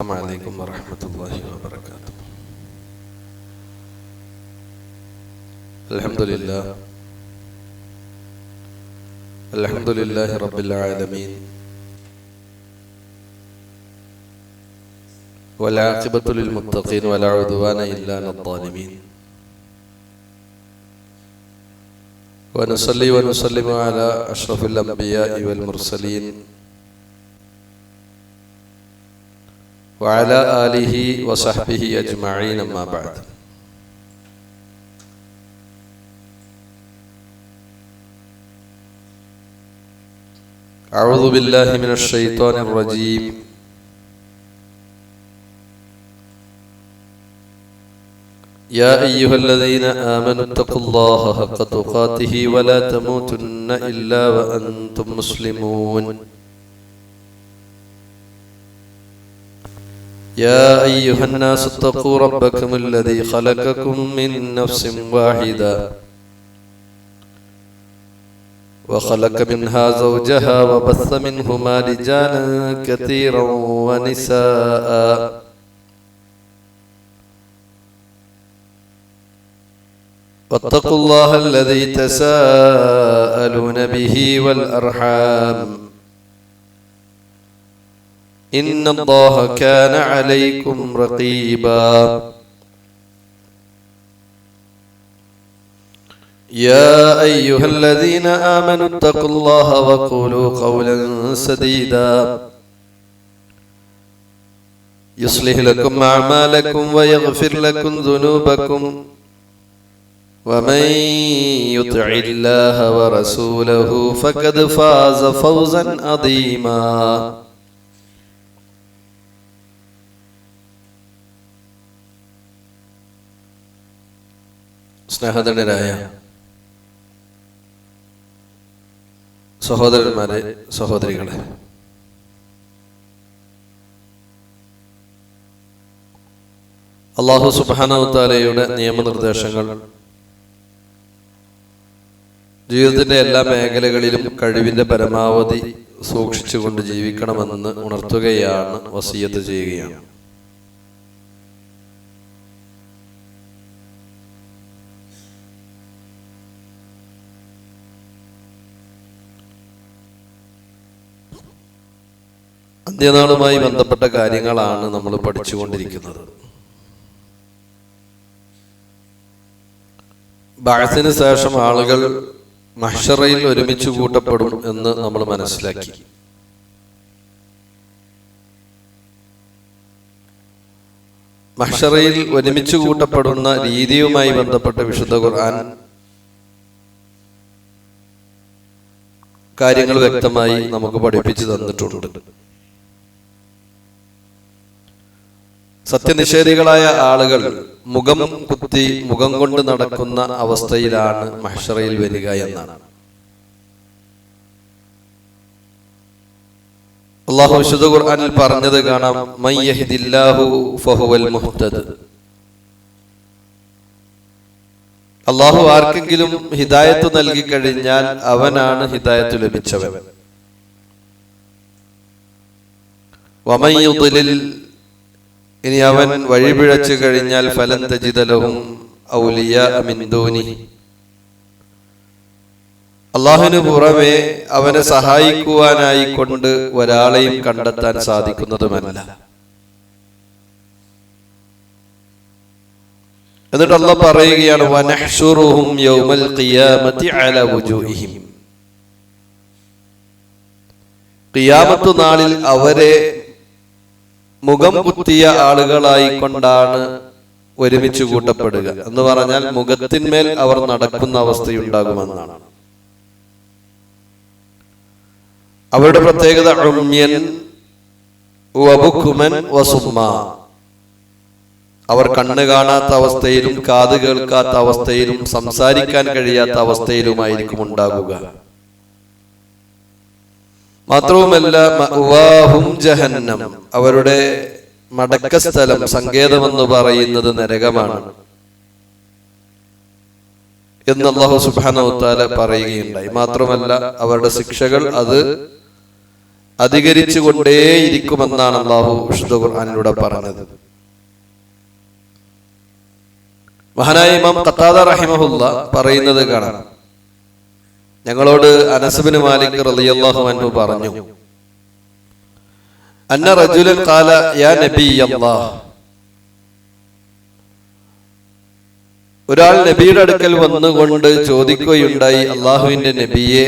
السلام عليكم ورحمة الله وبركاته. الحمد لله رب العالمين، والعاقبة للمتقين ولا عدوان إلا على الظالمين، ونصلي ونسلم على أشرف الأنبياء والمرسلين وعلى آله وصحبه أجمعين، أما بعد. أعوذ بالله من الشيطان الرجيم. يا أيها الذين آمنوا اتقوا الله حق تقاته ولا تموتن إلا وأنتم مسلمون. يا أيها الناس اتقوا ربكم الذي خلقكم من نفس واحدة وخلق منها زوجها وبث منهما رجالا كثيرا ونساء، واتقوا الله الذي تساءلون به والأرحام إن الله كان عليكم رقيبا. يا أيها الذين آمنوا اتقوا الله وقولوا قولا سديدا يصلح لكم أعمالكم ويغفر لكم ذنوبكم، ومن يطع الله ورسوله فقد فاز فوزا عظيما. സ്നേഹധന്യരായ സഹോദരന്മാരെ, സഹോദരികളെ, അല്ലാഹു സുബ്ഹാനഹു വ തആലയുടെ നിയമനിർദ്ദേശങ്ങൾ ജീവിതത്തിന്റെ എല്ലാ മേഖലകളിലും കഴിവിന്റെ പരമാവധി സൂക്ഷിച്ചുകൊണ്ട് ജീവിക്കണമെന്ന് ഉണർത്തുകയാണ്, വസിയത്ത് ചെയ്യുകയാണ്. അന്ത്യനാളുമായി ബന്ധപ്പെട്ട കാര്യങ്ങളാണ് നമ്മൾ പഠിച്ചുകൊണ്ടിരിക്കുന്നത്. ബഅസിന് ശേഷം ആളുകൾ മഹ്ശറയിൽ ഒരുമിച്ച് കൂട്ടപ്പെടും എന്ന് നമ്മൾ മനസ്സിലാക്കി. മഹ്ശറയിൽ ഒരുമിച്ച് കൂട്ടപ്പെടുന്ന രീതിയുമായി ബന്ധപ്പെട്ട വിശുദ്ധ ഖുർആൻ കാര്യങ്ങൾ വ്യക്തമായി നമുക്ക് പഠിപ്പിച്ചു തന്നിട്ടുണ്ട്. സത്യനിഷേധികളായ ആളുകൾ മുഖം കുത്തി മുഖം കൊണ്ട് നടക്കുന്ന അവസ്ഥയിലാണ് മഹ്ശറയിൽ വരിക എന്നാണ്. അല്ലാഹു വിശുദ്ധ ഖുർആനിൽ പറഞ്ഞത് കാണാം, മൻ യഹ്ദില്ലാഹു ഫഹുവൽ മുഹ്തദ്. അല്ലാഹു ആർക്കെങ്കിലും ഹിദായത്ത് നൽകി കഴിഞ്ഞാൽ അവനാണ് ഹിദായത്ത് ലഭിച്ചവൻ. വമൻ യുദ്ലിൽ, ഇനി അവൻ വഴിപിഴച്ചു കഴിഞ്ഞാൽ ഫലൻ തജിദ ലഹും ഔലിയാ മിൻ ദൂനിഹി, അല്ലാഹുവിന് പുറമെ അവനെ സഹായിക്കുവാനായി കൊണ്ട് ഒരാളെയും കണ്ടെത്താൻ സാധിക്കുന്നതുമല്ല. എന്നിട്ട് അല്ലാഹു പറയുകയാണ്, വനഹ്ശുറുഹും യൗമൽ ഖിയാമത്തി അലാ വുജൂഹിഹിം, ഖിയാമത്ത് നാളിൽ അവരെ മുഖം കുത്തിയ ആളുകളായി കൊണ്ടാണ് ഒരുമിച്ച് കൂട്ടപ്പെടുക എന്ന് പറഞ്ഞാൽ മുഖത്തിന്മേൽ അവർ നടക്കുന്ന അവസ്ഥയുണ്ടാകുമെന്നാണ്. അവരുടെ പ്രത്യേകത ഉമ്യൻ വബുക്കുമൻ വസുമ്മ, അവർ കണ്ണ് കാണാത്ത അവസ്ഥയിലും കാത് കേൾക്കാത്ത അവസ്ഥയിലും സംസാരിക്കാൻ കഴിയാത്ത അവസ്ഥയിലുമായിരിക്കും ഉണ്ടാകുക. മാത്രവുമല്ല മഅവാഹും ജഹന്നം, അവരുടെ മടക്ക സ്ഥലം, സങ്കേതമെന്ന് പറയുന്നത് നരകമാണ് എന്ന് അല്ലാഹു സുബ്ഹാനഹു വ തആല പറയുകയുണ്ടായി. മാത്രമല്ല അവരുടെ ശിക്ഷകൾ അത് അധികരിച്ചു കൊണ്ടേയിരിക്കുമെന്നാണ് അല്ലാഹു വിശുദ്ധ ഖുർആനിലൂടെ പറഞ്ഞത്. മഹാനായ ഇമാം ഖത്താദ റഹിമഹുല്ല പറയുന്നത് കാണാം, ഞങ്ങളോട് അനസ് ബിൻ മാലിക് റളിയല്ലാഹു അൻഹു പറഞ്ഞു, അന്ന റജുലൻ ഖാല യാ നബിയല്ലാഹ്, ഒരാൾ നബിയുടെ അടുക്കൽ വന്നുകൊണ്ട് ചോദിക്കുകയുണ്ടായി, അല്ലാഹുവിന്റെ നബിയെ,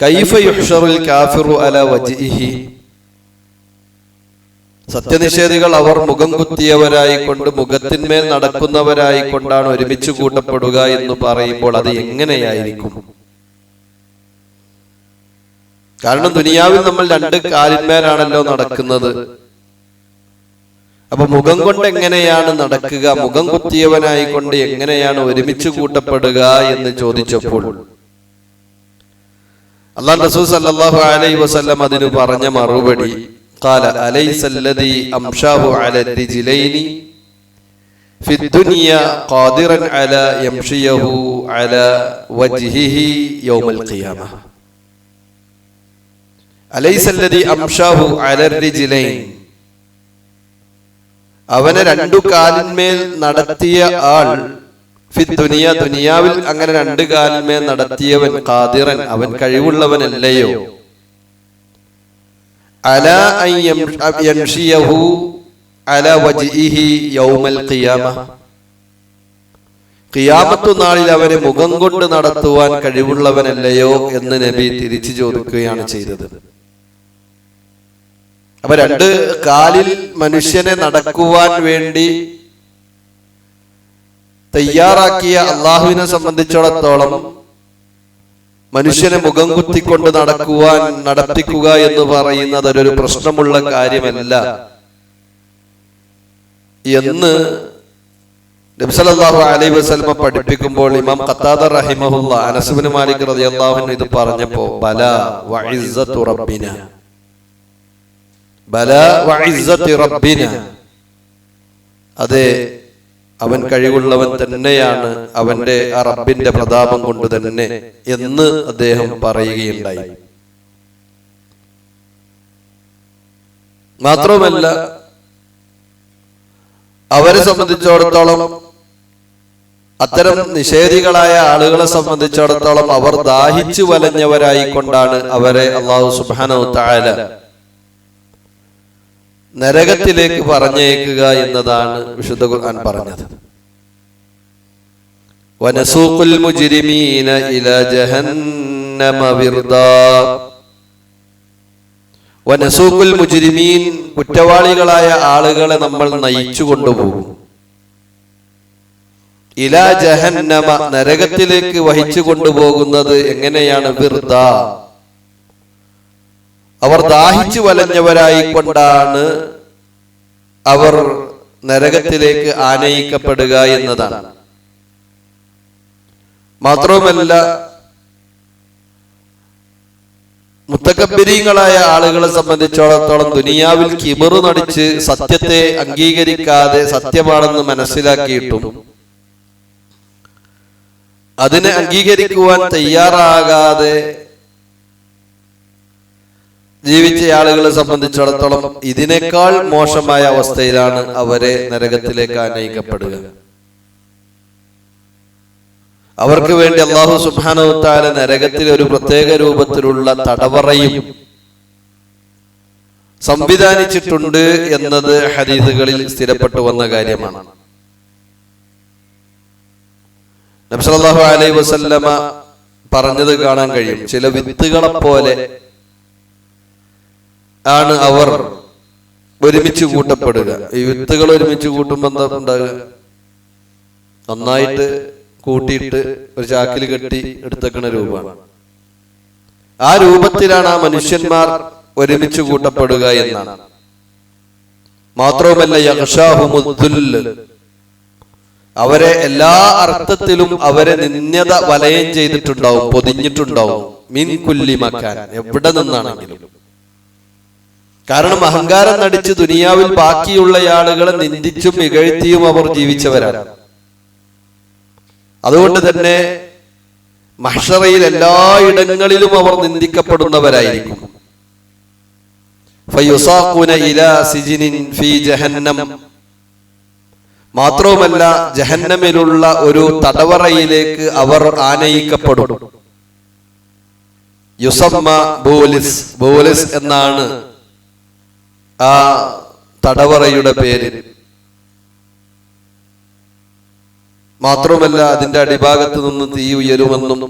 കൈഫ യുഹ്ശറുൽ കാഫിറു അലാ വജ്ഹിഹി, സത്യനിഷേധികൾ അവർ മുഖം കുത്തിയവരായിക്കൊണ്ട് മുഖത്തിന്മേൽ നടക്കുന്നവരായിക്കൊണ്ടാണ് ഒരുമിച്ച് കൂട്ടപ്പെടുക എന്ന് പറയുമ്പോൾ അത് എങ്ങനെയായിരിക്കും? കാരണം ദുനിയാവിൽ നമ്മൾ രണ്ട് കാലിന്മേലാണല്ലോ നടക്കുന്നത്. അപ്പൊ മുഖം കൊണ്ട് എങ്ങനെയാണ് നടക്കുക? മുഖം കുത്തിയവനായിക്കൊണ്ട് എങ്ങനെയാണ് ഒരുമിച്ച് കൂട്ടപ്പെടുക എന്ന് ചോദിച്ചപ്പോൾ അല്ലാഹു റസൂൽ സല്ലല്ലാഹു അലൈഹി വസല്ലം അതിന് പറഞ്ഞ മറുപടി, ഖാല അലൈസല്ലദീ അംശാഹു അല റിജ്ലൈനി ഫിദ്ദുനിയ ഖാദിറൻ അലാ യംശിയഹു അലാ വജ്ഹിഹി യൗമൽ ഖിയാമ. അലൈസല്ലദീ അംശാഹു അല റിജ്ലൈൻ, അവനെ രണ്ടു കാലിന്മേൽ നടത്തിയ ആൾ, ഫിദ്ദുനിയ, ദുനിയാവിൽ അങ്ങനെ രണ്ടു കാലിന്മേൽ നടത്തിയവൻ, ഖാദിറൻ, അവൻ കഴിവുള്ളവനല്ലയോ, അലാ അൻ യംശിയഹു അലാ വജ്ഹിഹി യൗമൽ ഖിയാമ, ഖിയാമത്തു നാളിൽ അവനെ മുഖം കൊണ്ട് നടത്തുവാൻ കഴിവുള്ളവനല്ലയോ എന്ന് നബി തിരിച്ചു ചോദിക്കുകയാണ് ചെയ്തത്. അപ്പൊ രണ്ട് കാലിൽ മനുഷ്യനെ നടക്കുവാൻ വേണ്ടി തയ്യാറാക്കിയ അള്ളാഹുവിനെ സംബന്ധിച്ചിടത്തോളം മനുഷ്യനെ മുഖം കുത്തിക്കൊണ്ട് നടത്തിക്കുക എന്ന് പറയുന്നത് ഒരു പ്രശ്നമുള്ള കാര്യമല്ല എന്ന് നബി സല്ലല്ലാഹു അലൈഹി വസല്ലം പഠിപ്പിക്കുമ്പോൾ ഇമാം ഖത്താദ റഹിമഹുല്ലാ അനസ് ബിൻ മാലിക് റളിയല്ലാഹു അൻഹു ഇത് പറഞ്ഞപ്പോൾ, ബലാ വഇസ്സത്തു റബ്ബിന, ബലാ വഇസ്സത്തി റബ്ബിന, അതെ, അവൻ കഴിവുള്ളവൻ തന്നെയാണ്, അവന്റെ ആ റബ്ബിന്റെ പ്രതാപം കൊണ്ട് തന്നെ എന്ന് അദ്ദേഹം പറയുകയുണ്ടായി. മാത്രമല്ല അവരെ സംബന്ധിച്ചിടത്തോളം, അത്തരം നിഷേധികളായ ആളുകളെ സംബന്ധിച്ചിടത്തോളം അവർ ദാഹിച്ചു വലഞ്ഞവരായിക്കൊണ്ടാണ് അവരെ അല്ലാഹു സുബ്ഹാനഹു തആല നരകത്തിലേക്ക് പറഞ്ഞേക്കുക എന്നതാണ് വിശുദ്ധ ഖുർആൻ പറഞ്ഞത്. വനസൂഖുൽ മുജ്രിമീന ഇലാ ജഹന്നമ വിർദാ, വനസൂഖുൽ മുജ്രിമീൻ, കുറ്റവാളികളായ ആളുകളെ നമ്മൾ നയിച്ചു കൊണ്ടുപോകും, ഇലാ ജഹന്നമ, നരകത്തിലേക്ക് വഹിച്ചു കൊണ്ടുപോകുന്നത് എങ്ങനെയാണ്? വിർദാ, അവർ ദാഹിച്ചു വലഞ്ഞവരായിക്കൊണ്ടാണ് അവർ നരകത്തിലേക്ക് ആനയിക്കപ്പെടുക എന്നതാണ്. മാത്രവുമല്ല മുത്തകബ്ബിരീങ്ങളായ ആളുകളെ സംബന്ധിച്ചിടത്തോളം ദുനിയാവിൽ കിബറ് നടിച്ച് സത്യത്തെ അംഗീകരിക്കാതെ സത്യമാണെന്ന് മനസ്സിലാക്കിയിട്ടും അതിനെ അംഗീകരിക്കുവാൻ തയ്യാറാകാതെ ജീവിച്ച ആളുകളെ സംബന്ധിച്ചിടത്തോളം ഇതിനേക്കാൾ മോശമായ അവസ്ഥയിലാണ് അവരെ നരകത്തിലേക്ക് ആനയിക്കപ്പെടുക. അവർക്ക് വേണ്ടി അല്ലാഹു സുബ്ഹാനഹു വ തആല നരകത്തിൽ ഒരു പ്രത്യേക രൂപത്തിലുള്ള തടവറയും സംവിധാനിച്ചിട്ടുണ്ട് എന്നത് ഹദീസുകളിൽ സ്ഥിരപ്പെട്ടു വന്ന കാര്യമാണ്. നബി സല്ലല്ലാഹു അലൈഹി വസല്ലമ പറഞ്ഞത് കാണാൻ കഴിയും, ചില വിത്തുകളെ പോലെ ആണ് അവർ ഒരുമിച്ച് കൂട്ടപ്പെടുക. ഈ വിത്തുകൾ ഒരുമിച്ച് കൂട്ടുമ്പോൾ എന്താ ഉണ്ടാകുക? നന്നായിട്ട് കൂട്ടിയിട്ട് ഒരു ചാക്കിൽ കെട്ടി എടുത്തേക്കുന്ന രൂപമാണ്. ആ രൂപത്തിലാണ് ആ മനുഷ്യന്മാർ ഒരുമിച്ച് കൂട്ടപ്പെടുക എന്നാണ്. മാത്രവുമല്ല യഗ്ഷാഹുമുദ്ദുൽ, അവരെ എല്ലാ അർത്ഥത്തിലും അവരെ നിന്യത വലയം ചെയ്തിട്ടുണ്ടാവും, പൊതിഞ്ഞിട്ടുണ്ടാവും. മിൻ കുല്ലി മക്കാൻ, എവിടെ നിന്നാണെങ്കിലും. കാരണം അഹങ്കാരം നടിച്ച് ദുനിയാവിൽ ബാക്കിയുള്ള ആളുകളെ നിന്ദിച്ചും ഇകഴ്ത്തിയും അവർ ജീവിച്ചവരാണ്. അതുകൊണ്ട് തന്നെ മഹ്ശറയിൽ എല്ലായിടങ്ങളിലും അവർ നിന്ദിക്കപ്പെടുന്നവരായിരിക്കും. ഫയുസാഖൂന ഇലാ സിജ്നിൻ ഫീ ജഹന്നം, മാത്രവുമല്ല ജഹന്നമിലുള്ള ഒരു തടവറയിലേക്ക് അവർ ആനയിക്കപ്പെടും. യുസമ്മ ബൂലിസ്, ബൂലിസ് എന്നാണ് ആ തടവറയുടെ പേര്. മാത്രമല്ല അതിന്റെ അടിഭാഗത്ത് നിന്ന് തീ ഉയരുമെന്നും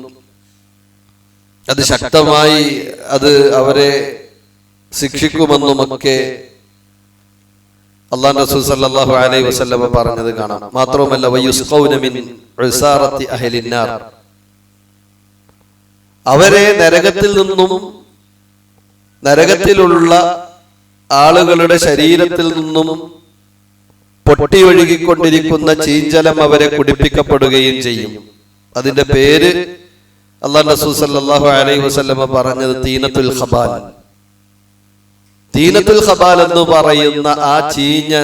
അത് ശക്തമായി അത് അവരെ ശിക്ഷിക്കുമെന്നുമൊക്കെ അല്ലാഹു റസൂൽ സല്ലല്ലാഹു അലൈഹി വസല്ലം പറഞ്ഞത് കാണാം. മാത്രമല്ല വയുസ്ഖൗന മിൻ ഉസാറത്തി അഹ്ലിന്നാർ, അവരെ നരകത്തിൽ നിന്നും നരകത്തിലുള്ള ആളുകളുടെ ശരീരത്തിൽ നിന്നും പൊട്ടി ഒഴുകിക്കൊണ്ടിരിക്കുന്ന ചീഞ്ചലം അവരെ കുടിപ്പിക്കപ്പെടുകയും ചെയ്യും. അതിന്റെ പേര് അല്ലാഹു റസൂൽ സല്ലല്ലാഹു അലൈഹി വസല്ലം പറഞ്ഞത് തീനത്തുൽ ഖബാൽ. തീനത്തുൽ ഖബാൽ എന്ന് പറയുന്ന ആ ചീഞ്ഞ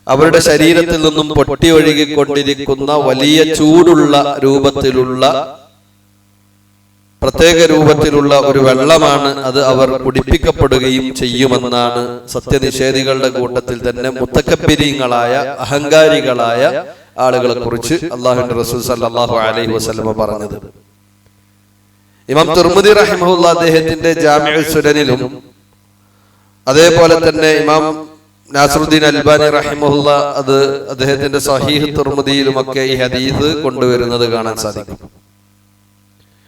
അവരുടെ ശരീരത്തിൽ നിന്നും പൊട്ടി ഒഴുകിക്കൊണ്ടിരിക്കുന്ന വലിയ ചൂടുള്ള രൂപത്തിലുള്ള പ്രത്യേക രൂപത്തിലുള്ള ഒരു വെള്ളമാണ് അത്. അവർ കുടിപ്പിക്കപ്പെടുകയും ചെയ്യുമെന്നാണ് സത്യനിഷേധികളുടെ കൂട്ടത്തിൽ തന്നെ മുത്തക്കബ്ബിരീങ്ങളായ അഹങ്കാരികളായ ആളുകളെ കുറിച്ച് അല്ലാഹുവിന്റെ റസൂൽ സല്ലല്ലാഹു അലൈഹി വസല്ലം പറഞ്ഞത്. ഇമാം തുർമുദി റഹിമഹുല്ലാഹ് അദ്ദേഹത്തിന്റെ ജാമിഉ സുനനിലും അതേപോലെ തന്നെ ഇമാം നാസറുദ്ദീൻ അൽബാനി റഹിമഹുല്ലാഹ് അത് അദ്ദേഹത്തിന്റെ സ്വഹീഹ് തുർമുദിയിലുമൊക്കെ ഈ ഹദീസ് കൊണ്ടുവരുന്നത് കാണാൻ സാധിക്കും.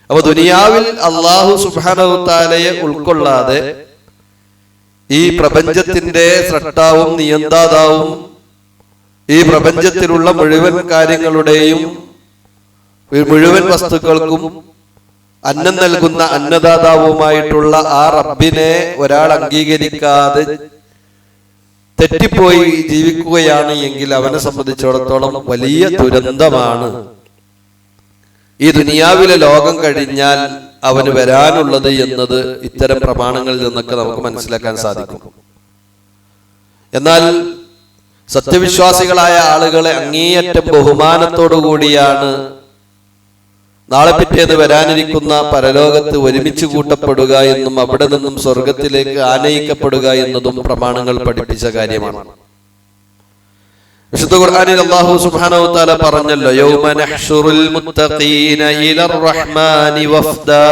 അപ്പൊ ദുനിയാവിൽ അല്ലാഹു സുബ്ഹാനഹു തആലയെ ഉൾക്കൊള്ളാതെ ഈ പ്രപഞ്ചത്തിന്റെ സ്രഷ്ടാവും നിയന്താതാവും ഈ പ്രപഞ്ചത്തിലുള്ള മുഴുവൻ കാര്യങ്ങളുടെയും മുഴുവൻ വസ്തുക്കൾക്കും അന്നം നൽകുന്ന അന്നദാതാവുമായിട്ടുള്ള ആ റബ്ബിനെ ഒരാൾ അംഗീകരിക്കാതെ തെറ്റിപ്പോയി ജീവിക്കുകയാണ് എങ്കിൽ അവനെ സംബന്ധിച്ചിടത്തോളം വലിയ ദുരന്തമാണ് ഈ ദുനിയാവിലെ ലോകം കഴിഞ്ഞാൽ അവന് വരാനുള്ളത് എന്നത് ഇത്തരം പ്രമാണങ്ങളിൽ നിന്നൊക്കെ നമുക്ക് മനസ്സിലാക്കാൻ സാധിക്കും. എന്നാൽ സത്യവിശ്വാസികളായ ആളുകളെ അങ്ങേയറ്റം ബഹുമാനത്തോടു കൂടിയാണ് നാളെ പിറ്റേന്ന് വരാനിരിക്കുന്ന പരലോകത്ത് ഒരുമിച്ച് കൂട്ടപ്പെടുക എന്നും അവിടെ നിന്നും സ്വർഗത്തിലേക്ക് ആനയിക്കപ്പെടുക എന്നതും പ്രമാണങ്ങൾ പഠിപ്പിച്ച കാര്യമാണ്. വിശുദ്ധ ഖുർആനിൽ അല്ലാഹു സുബ്ഹാനഹു വതആല പറഞ്ഞല്ലോ, യൗമ നഹ്ശുറുൽ മുത്തഖീന ഇലർ റഹ്മാനി വഫ്ദാ,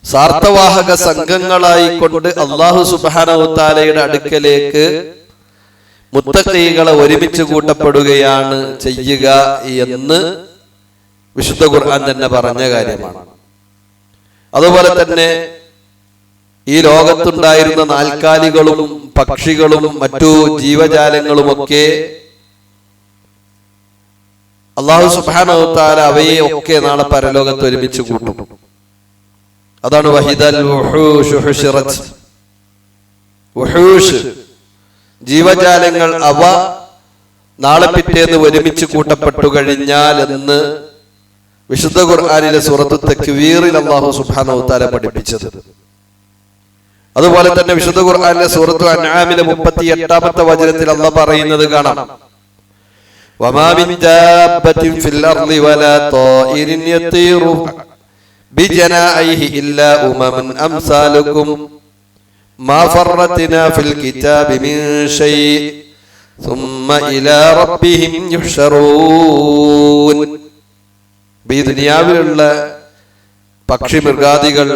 സാർത്ഥവാഹക സംഘങ്ങളായി കൊണ്ട് അല്ലാഹു സുബ്ഹാനഹു വതആലയുടെ അടുക്കലേക്ക് മുത്തഖീകളെ ഒരുമിച്ച് കൂട്ടപ്പെടുകയാണ് ചെയ്യുക എന്ന് വിശുദ്ധ ഖുർആൻ തന്നെ പറഞ്ഞ കാര്യമാണ്. അതുപോലെ തന്നെ ഈ ലോകത്തുണ്ടായിരുന്ന നാൽക്കാലികളും പക്ഷികളും മറ്റു ജീവജാലങ്ങളുമൊക്കെ അല്ലാഹു സുബ്ഹാനഹു വതആല അവയെ ഒക്കെ നാളെ പരലോകത്ത് ഒരുമിച്ച് കൂട്ടും. അതാണ് വഹിദൽ വുഹൂഷ് ഹുശറത്. വുഹൂഷ് ജീവജാലങ്ങൾ അവ നാളെ പിറ്റേന്ന് ഒരുമിച്ച് കൂട്ടപ്പെട്ടു കഴിഞ്ഞാൽ എന്ന് വിശുദ്ധ ഖുർആനിലെ സൂറത്തു തക്വീറിൽ അല്ലാഹു സുബ്ഹാനഹു വതആല പഠിപ്പിച്ചത്. അതുപോലെ തന്നെ വിശുദ്ധ ഖുർആനിലെ സൂറത്തു അൻആമിലെ 38ാമത്തെ വചനത്തിൽ അല്ലാഹു പറയുന്നത് കാണാം, വമാ മിൻ ദാബത്തിൻ ഫിൽ അർളി വലാ ത്വാഇരിൻ യതീറു ബിജനാഇഹി ഇല്ലാ ഉമമുൻ അംസാലുക്കും മാ ഫറത്നാ ഫിൽ കിതാബി മിൻ ഷൈഇ സുമ്മ ഇലാ റബ്ബിഹിം യുഹ്ശറൂൻ. ഈ ദുനിയാവിലുള്ള പക്ഷി മൃഗാദികൾ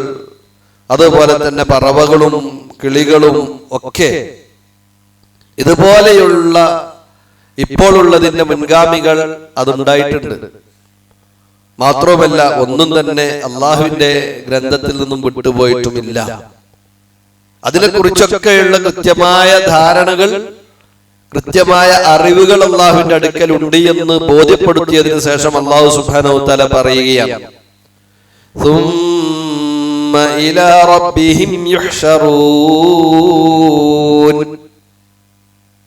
അതുപോലെ തന്നെ പറവകളും കിളികളും ഒക്കെ ഇതുപോലെയുള്ള ഇപ്പോഴുള്ളതിന്റെ മുൻഗാമികൾ അതുണ്ടായിട്ടുണ്ട്. മാത്രമല്ല ഒന്നും തന്നെ അള്ളാഹുവിന്റെ ഗ്രന്ഥത്തിൽ നിന്നും വിട്ടുപോയിട്ടുമില്ല. അതിനെക്കുറിച്ചൊക്കെയുള്ള കൃത്യമായ ധാരണകൾ, കൃത്യമായ അറിവുകൾ അള്ളാഹുവിന്റെ അടുക്കൽ ഉണ്ട് എന്ന് ബോധ്യപ്പെടുത്തിയതിനു ശേഷം അല്ലാഹു സുബ്ഹാനഹു വതആല പറയുകയാണ്, ثم إلى ربهم يحشرون.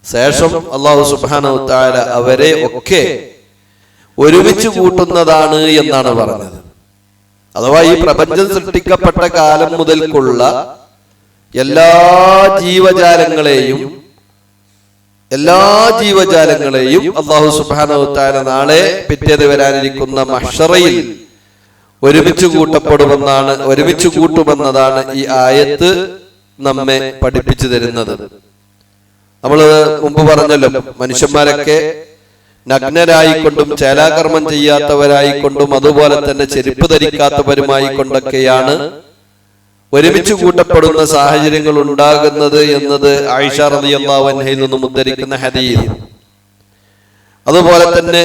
ശേഷം അല്ലാഹു സുബ്ഹാനഹു വതആല അവരെ ഒക്കെ ഒരുമിച്ച് കൂട്ടുന്നതാണ് എന്നാണ് പറഞ്ഞത്. അഥവാ ഈ പ്രപഞ്ചം സൃഷ്ടിക്കപ്പെട്ട കാലം മുതൽക്കുള്ള എല്ലാ ജീവജാലങ്ങളെയും എല്ലാ ജീവജാലങ്ങളെയും അല്ലാഹു സുബ്ഹാനഹു വ തആല നാളെ പിറ്റേന്ന് വരാനിരിക്കുന്ന മഹ്ശറയിൽ ഒരുമിച്ച് കൂട്ടുമെന്നതാണ് ഈ ആയത്ത് നമ്മെ പഠിപ്പിച്ചു തരുന്നത്. നമ്മൾ മുമ്പ് പറഞ്ഞല്ലോ, മനുഷ്യന്മാരൊക്കെ നഗ്നരായിക്കൊണ്ടും ചേലാകർമ്മം ചെയ്യാത്തവരായിക്കൊണ്ടും അതുപോലെ തന്നെ ചെരുപ്പ് ധരിക്കാത്തവരുമായി കൊണ്ടൊക്കെയാണ് ഒരുമിച്ച് കൂട്ടപ്പെടുന്ന സാഹചര്യങ്ങൾ ഉണ്ടാകുന്നത് എന്നത് ആയിഷ റളിയല്ലാഹു അൻഹയിൽ നിന്നും ഉദ്ധരിക്കുന്ന ഹദീസ്. അതുപോലെ തന്നെ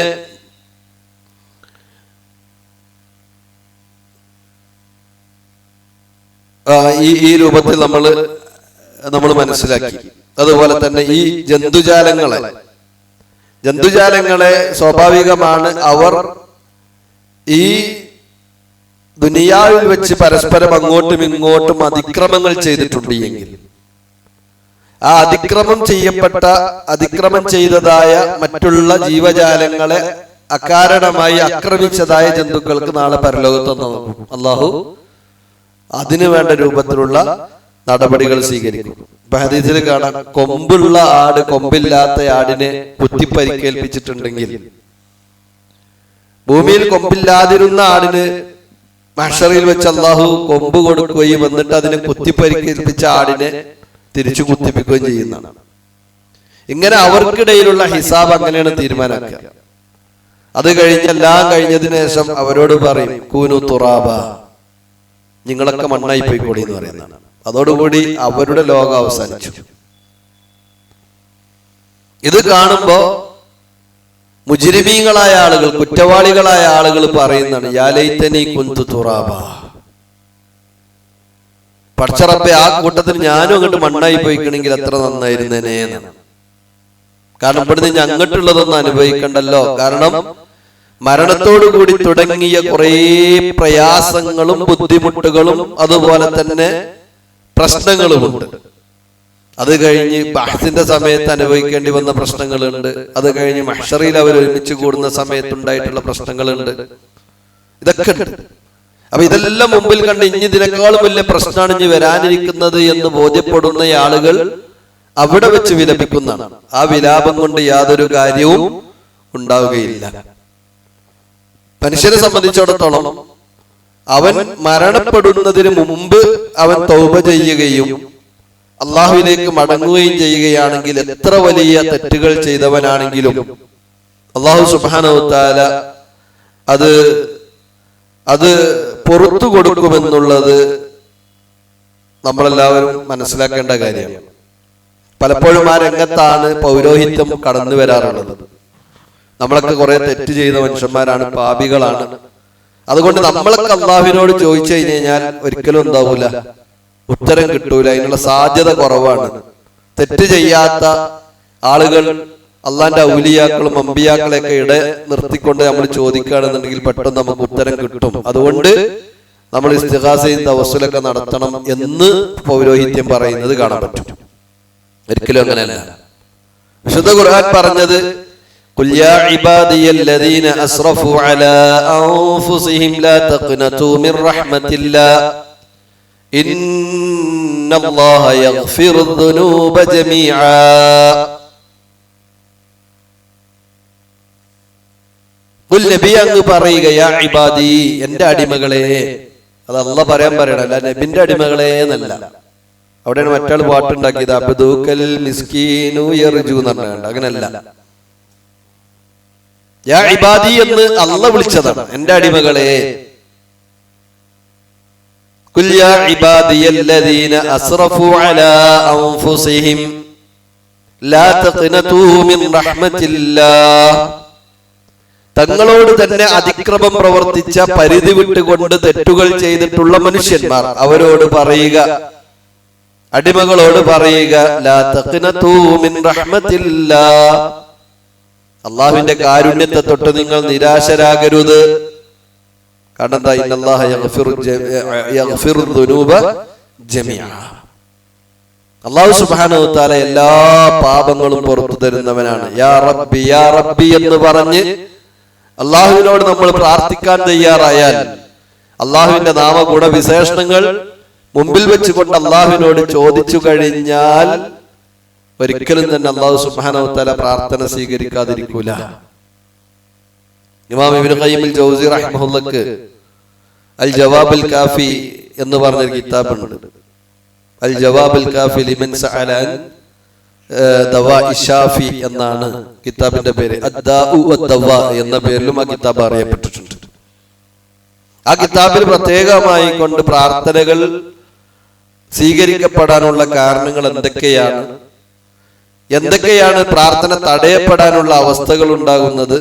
ഈ രൂപത്തിൽ നമ്മൾ മനസ്സിലാക്കി. അതുപോലെ തന്നെ ഈ ജന്തുജാലങ്ങളെ സ്വാഭാവികമാണ് അവർ ഈ ദുനിയാവിൽ വെച്ച് പരസ്പരം അങ്ങോട്ടും ഇങ്ങോട്ടും അതിക്രമങ്ങൾ ചെയ്തിട്ടുണ്ട് എങ്കിൽ ആ അതിക്രമം ചെയ്തതായ മറ്റുള്ള ജീവജാലങ്ങളെ അകാരണമായി ആക്രമിച്ചതായ ജന്തുക്കൾക്ക് നാളെ പരലോകത്ത് അല്ലാഹു അതിനു വേണ്ട രൂപത്തിലുള്ള നടപടികൾ സ്വീകരിക്കും. ഇപ്പൊ ഹദീസിൽ കാണാം, കൊമ്പുള്ള ആട് കൊമ്പില്ലാത്ത ആടിനെ കുത്തിപ്പരിക്കേൽപ്പിച്ചിട്ടുണ്ടെങ്കിൽ ഭൂമിയിൽ കൊമ്പില്ലാതിരുന്ന ആടിന് മഹ്ശറിൽ വെച്ച് അല്ലാഹു കൊമ്പ് കൊടുക്കുകയും എന്നിട്ട് അതിനെ കുത്തിപ്പരിക്കേൽപ്പിച്ച ആടിനെ തിരിച്ചു കുത്തിപ്പിക്കുകയും ചെയ്യുന്നതാണ്. ഇങ്ങനെ അവർക്കിടയിലുള്ള ഹിസാബ് അങ്ങനെയാണ് തീരുമാനാക്കുക. അത് എല്ലാം കഴിഞ്ഞതിന് ശേഷം അവരോട് പറയും, കൂനു തുറാബ, നിങ്ങളൊക്കെ മണ്ണായി പോയിക്കോടി എന്ന് പറയുന്നതാണ്. അതോടുകൂടി അവരുടെ ലോകം അവസാനിച്ചു. ഇത് കാണുമ്പോ മുജ്രിമീങ്ങളായ ആളുകൾ, കുറ്റവാളികളായ ആളുകൾ പറയുന്നതാണ്, യാ ലൈതനി കുന്തു തുറാബ, പടച്ചറബ്ബേ ആ കൂട്ടത്തിൽ ഞാനും അങ്ങോട്ട് മണ്ണായി പോയിക്കണമെങ്കിൽ എത്ര നന്നായിരുന്നേനെ എന്നാണ്. കാരണം ഇവിടുന്ന് ഇനി അങ്ങോട്ടുള്ളതൊന്നും അനുഭവിക്കണ്ടല്ലോ. കാരണം മരണത്തോടുകൂടി തുടങ്ങിയ കുറേ പ്രയാസങ്ങളും ബുദ്ധിമുട്ടുകളും അതുപോലെ തന്നെ പ്രശ്നങ്ങളുമുണ്ട്. അത് കഴിഞ്ഞ് ബഹ്സിന്റെ സമയത്ത് അനുഭവിക്കേണ്ടി വന്ന പ്രശ്നങ്ങളുണ്ട്. അത് കഴിഞ്ഞ് മഹ്ശറിൽ അവർ ഒരുമിച്ച് കൂടുന്ന സമയത്തുണ്ടായിട്ടുള്ള പ്രശ്നങ്ങളുണ്ട്. ഇതൊക്കെ ഉണ്ട്. അപ്പൊ ഇതെല്ലാം മുമ്പിൽ കണ്ട് ഇനി ഇതിനേക്കാളും വലിയ പ്രശ്നമാണ് ഇനി വരാനിരിക്കുന്നത് എന്ന് ബോധ്യപ്പെടുന്ന ആളുകൾ അവിടെ വെച്ച് വിലപിക്കുന്നതാണ്. ആ വിലാപം കൊണ്ട് യാതൊരു കാര്യവും ഉണ്ടാവുകയില്ല. മനുഷ്യനെ സംബന്ധിച്ചിടത്തോളം അവൻ മരണപ്പെടുന്നതിന് മുമ്പ് അവൻ തൗബ ചെയ്യുകയും അള്ളാഹുവിലേക്ക് മടങ്ങുകയും ചെയ്യുകയാണെങ്കിൽ എത്ര വലിയ തെറ്റുകൾ ചെയ്തവനാണെങ്കിലും അള്ളാഹു സുബ്ഹാനഹു വ തആല അത് പുറത്തു കൊടുക്കുമെന്നുള്ളത് നമ്മളെല്ലാവരും മനസ്സിലാക്കേണ്ട കാര്യമാണ്. പലപ്പോഴും ആ രംഗത്താണ് പൗരോഹിത്യം കടന്നു വരാറുള്ളത്. നമ്മളൊക്കെ കുറെ തെറ്റ് ചെയ്ത മനുഷ്യന്മാരാണ്, പാപികളാണ്. അതുകൊണ്ട് നമ്മളൊക്കെ അള്ളാഹുവിനോട് ചോദിച്ചു കഴിഞ്ഞാൽ ഒരിക്കലും എന്താവൂല, ഉത്തരം കിട്ടൂല. അതിനുള്ള സാധ്യത കുറവാണ്. തെറ്റ് ചെയ്യാത്ത ആളുകൾ അള്ളാന്റെ ഔലിയാക്കളും അമ്പിയാക്കളെയൊക്കെ നിർത്തിക്കൊണ്ട് നമ്മൾ ചോദിക്കുകയാണെന്നുണ്ടെങ്കിൽ പെട്ടെന്ന് നമുക്ക് ഉത്തരം കിട്ടും. അതുകൊണ്ട് നമ്മൾ ഇസ്തിഗാസയും തവസ്സുലൊക്കെ നടത്തണം എന്ന് പൗരോഹിത്യം പറയുന്നത് കാണാൻ പറ്റും. ഒരിക്കലും അങ്ങനെയല്ല. വിശുദ്ധ ഖുർആൻ പറഞ്ഞത്, ഖുൽ യാ ഇബാദിയല്ലദീന അസ്റഫു അലാ അൻഫുസിഹിം ലാ തഖ്നതു മിർ റഹ്മത്തില്ലാഹ് ഇന്നല്ലാഹ യഗ്ഫിറുദ് ദുനൂബ ജമീആ. ഖുൽ നബി അങ്ങ് പറയുക, യാ ഇബാദി, എന്റെ അടിമകളെ. അത് അല്ലാഹ് പറയണം, അല്ല നബിന്റെ അടിമകളെ എന്നല്ല. അവിടെയാണ് മറ്റാൾ പാട്ടുണ്ടാക്കിയത്, അബ്ദുക്കൽ മിസ്കീനു യർജു എന്ന് പറഞ്ഞാണ്ട്. അങ്ങനല്ല, യാ ഇബാദി എന്ന് അല്ലാഹ് വിളിച്ചതാണ്, എന്റെ അടിമകളെ. ഖുൽ യാ ഇബാദിയല്ലദീന അസ്റഫു അലാ അൻഫുസിഹിം ലാ തഖ്നതു മിൻ റഹ്മത്തില്ലാഹ്. തങ്ങളോട് തന്നെ അതിക്രമം പ്രവർത്തിച്ച, പരിധി വിട്ടുകൊണ്ട് തെറ്റുകൾ ചെയ്തിട്ടുള്ള മനുഷ്യന്മാർ അവരോട് പറയുക, അടിമകളോട് പറയുക, ലാ തഖ്നതു മിൻ റഹ്മത്തില്ലാഹ്, അല്ലാഹുവിന്റെ കാരുണ്യത്തെ തൊട്ട് നിങ്ങൾ നിരാശരാകരുത്. കാരണം എന്താ, ഇന്നല്ലാഹ യഗ്ഫിറു ദുനൂബ ജമീഅ. അല്ലാഹു സുബ്ഹാനഹു വ തആല എല്ലാ പാപങ്ങളും പുറത്തു തരുന്നവനാണ്. യാ റബ്ബി യാ റബ്ബി എന്ന് പറഞ്ഞ് അള്ളാഹുവിനോട് നമ്മൾ പ്രാർത്ഥിക്കാൻ തയ്യാറായാൽ, അള്ളാഹുവിന്റെ നാമഗുണവിശേഷണങ്ങൾ മുമ്പിൽ വെച്ചുകൊണ്ട് അള്ളാഹുവിനോട് ചോദിച്ചു കഴിഞ്ഞാൽ ഒരിക്കലും തന്നെ അല്ലാഹു സുബ്ഹാനഹു വ തആല പ്രാർത്ഥന സ്വീകരിക്കാതിരിക്കൂല. ഇമാം ഇബ്നു ഖയ്യിം അൽ ജൗസി റഹിമഹുല്ലാഹ് അൽ ജവാബുൽ കാഫി എന്ന് പറഞ്ഞൊരു കിതാബുണ്ട്. അൽ ജവാബുൽ കാഫി ലിമൻ സഅല അൻ ദവാഇ ഷാഫി എന്നാണ് കിതാബിന്റെ പേര്. അദ്ദാഉ വദ്ദവാ എന്ന പേരിലും ആ കിതാബ് അറിയപ്പെട്ടിട്ടുണ്ട്. ആ കിതാബിൽ പ്രത്യേകമായി കൊണ്ട് പ്രാർത്ഥനകൾ സ്വീകരിക്കപ്പെടാനുള്ള കാരണങ്ങൾ എന്തൊക്കെയാണ് പ്രാർത്ഥന തടയപ്പെടാനുള്ള അവസ്ഥകൾ ഉണ്ടാകുന്നത്,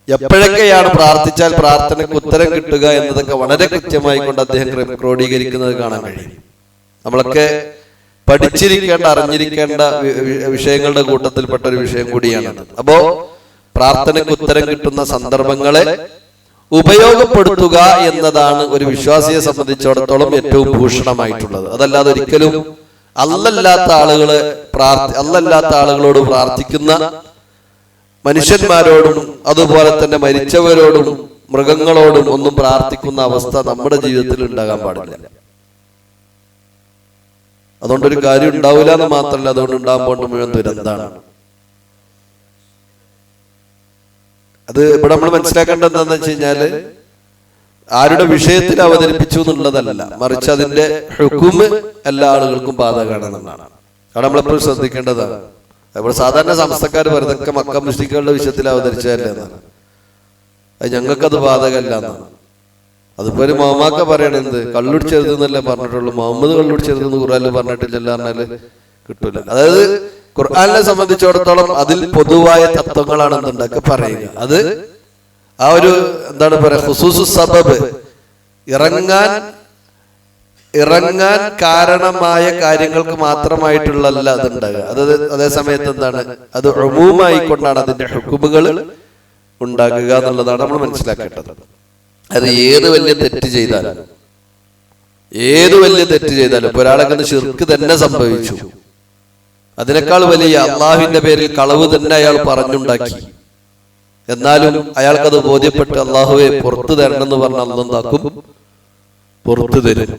എപ്പോഴൊക്കെയാണ് പ്രാർത്ഥിച്ചാൽ പ്രാർത്ഥനയ്ക്ക് ഉത്തരം കിട്ടുക എന്നതൊക്കെ വളരെ കൃത്യമായി കൊണ്ട് അദ്ദേഹം ക്രോഡീകരിക്കുന്നത് കാണാൻ കഴിയും. നമ്മളൊക്കെ പഠിച്ചിരിക്കേണ്ട അറിഞ്ഞിരിക്കേണ്ട വിഷയങ്ങളുടെ കൂട്ടത്തിൽപ്പെട്ട ഒരു വിഷയം കൂടിയാണ്. അപ്പോ പ്രാർത്ഥനയ്ക്ക് ഉത്തരം കിട്ടുന്ന സന്ദർഭങ്ങളെ ഉപയോഗപ്പെടുത്തുക എന്നതാണ് ഒരു വിശ്വാസിയെ സംബന്ധിച്ചിടത്തോളം ഏറ്റവും ഭൂഷണമായിട്ടുള്ളത്. അതല്ലാതെ ഒരിക്കലും അല്ലല്ലാത്ത ആളുകളോട് പ്രാർത്ഥിക്കുന്ന മനുഷ്യന്മാരോടും അതുപോലെ തന്നെ മരിച്ചവരോടും മൃഗങ്ങളോടും ഒന്നും പ്രാർത്ഥിക്കുന്ന അവസ്ഥ നമ്മുടെ ജീവിതത്തിൽ ഉണ്ടാകാൻ പാടില്ല. അതുകൊണ്ടൊരു കാര്യം ഉണ്ടാവില്ല എന്ന് മാത്രമല്ല, അതുകൊണ്ട് ഉണ്ടാകുമ്പോൾ മുഴുവൻ ദുരന്താണ്. അത് ഇവിടെ നമ്മൾ മനസ്സിലാക്കേണ്ടത് എന്താണെന്ന് വെച്ച് കഴിഞ്ഞാല് ആരുടെ വിഷയത്തിൽ അവതരിപ്പിച്ചു എന്നുള്ളതല്ല, മറിച്ച് അതിന്റെ ഹുക്മ് എല്ലാ ആളുകൾക്കും ബാധകമാണെന്നുള്ളതാണ്. അവിടെ നമ്മളെപ്പോഴും ശ്രദ്ധിക്കേണ്ടതാണ്. അപ്പോൾ സാധാരണ സംസ്ഥക്കാർ വെറുതൊക്കെ മക്ക മുശ്രിക്കുകളുടെ വിഷയത്തിൽ അവതരിച്ചതല്ലേ എന്നാണ്, അത് ഞങ്ങൾക്കത് ബാധകമല്ല എന്നാണ്. അതുപോലെ മുഹമ്മദ് പറയണത് കള്ളുടിച്ചെഴുതുന്നല്ലേ പറഞ്ഞിട്ടുള്ളൂ, മുഹമ്മദ് കള്ളുടിച്ചെഴുതുന്ന ഖുർആനിൽ പറഞ്ഞിട്ടില്ല പറഞ്ഞാല് കിട്ടൂല. അതായത് ഖുർആനിനെ സംബന്ധിച്ചിടത്തോളം അതിൽ പൊതുവായ തത്വങ്ങളാണ് എന്തുണ്ടാക്കി പറയുക. അത് ആ ഒരു എന്താണ് പറയാ, ഖുസൂസു സബബ്, ഇറങ്ങാൻ കാരണമായ കാര്യങ്ങൾക്ക് മാത്രമായിട്ടുള്ളല്ല അതുണ്ടാകുക. അതേ സമയത്ത് എന്താണ്, അത് ഉമൂമായിക്കൊണ്ടാണ് അതിന്റെ ഹുക്മുകൾ ഉണ്ടാകുക എന്നുള്ളതാണ് നമ്മൾ മനസ്സിലാക്കേണ്ടത്. അത് ഏത് വലിയ തെറ്റ് ചെയ്താലും ഇപ്പൊ ഒരാളെ ശിർക്ക് തന്നെ സംഭവിച്ചു, അതിനേക്കാൾ വലിയ അള്ളാഹുവിന്റെ പേരിൽ കളവ് തന്നെ അയാൾ പറഞ്ഞുണ്ടാക്കി, എന്നാലും അയാൾക്കത് ബോധ്യപ്പെട്ട് അള്ളാഹുവെ പുറത്തു തരണം എന്ന് പറഞ്ഞാൽ അള്ളാഹു പുറത്തു തരും.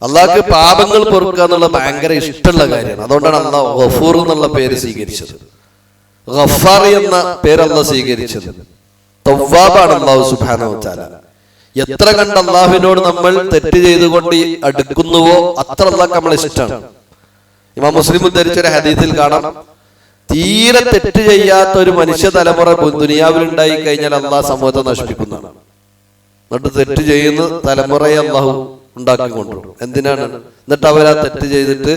അള്ളാഹ്ക്ക് പാപങ്ങൾ പൊറുക്കുക എന്നുള്ളത് ഭയങ്കര ഇഷ്ടമുള്ള കാര്യമാണ്. അതുകൊണ്ടാണ് അള്ളാഹു ഗഫൂർ എന്നുള്ള പേര് സ്വീകരിച്ചത്, ഗഫാർ എന്ന പേര് അള്ളാഹ് സ്വീകരിച്ചത്. തവ്വാബാണ് അള്ളാഹു സുബ്ഹാനഹു വ തആല. എത്ര കണ്ട് അള്ളാഹുവിനോട് നമ്മൾ തെറ്റ് ചെയ്തുകൊണ്ട് അടുക്കുന്നുവോ അത്ര അള്ളാഹ് നമ്മളെ ഇഷ്ടമാണ്. ഇമാം മുസ്ലിം ഉദ്ധരിച്ചൊരു ഹദീസിൽ കാണാം, തീരെ തെറ്റ് ചെയ്യാത്ത ഒരു മനുഷ്യ തലമുറ ദുനിയാവിൽ ഉണ്ടായി കഴിഞ്ഞാൽ അള്ളാഹ് സമൂഹത്തെ നശിപ്പിക്കുന്നതാണ്. എന്നിട്ട് തെറ്റ് ചെയ്യുന്ന തലമുറയെ അള്ളാഹു ഉണ്ടാക്കിക്കൊണ്ടുവരും. എന്തിനാണ്? എന്നിട്ട് അവരാ തെറ്റ് ചെയ്തിട്ട്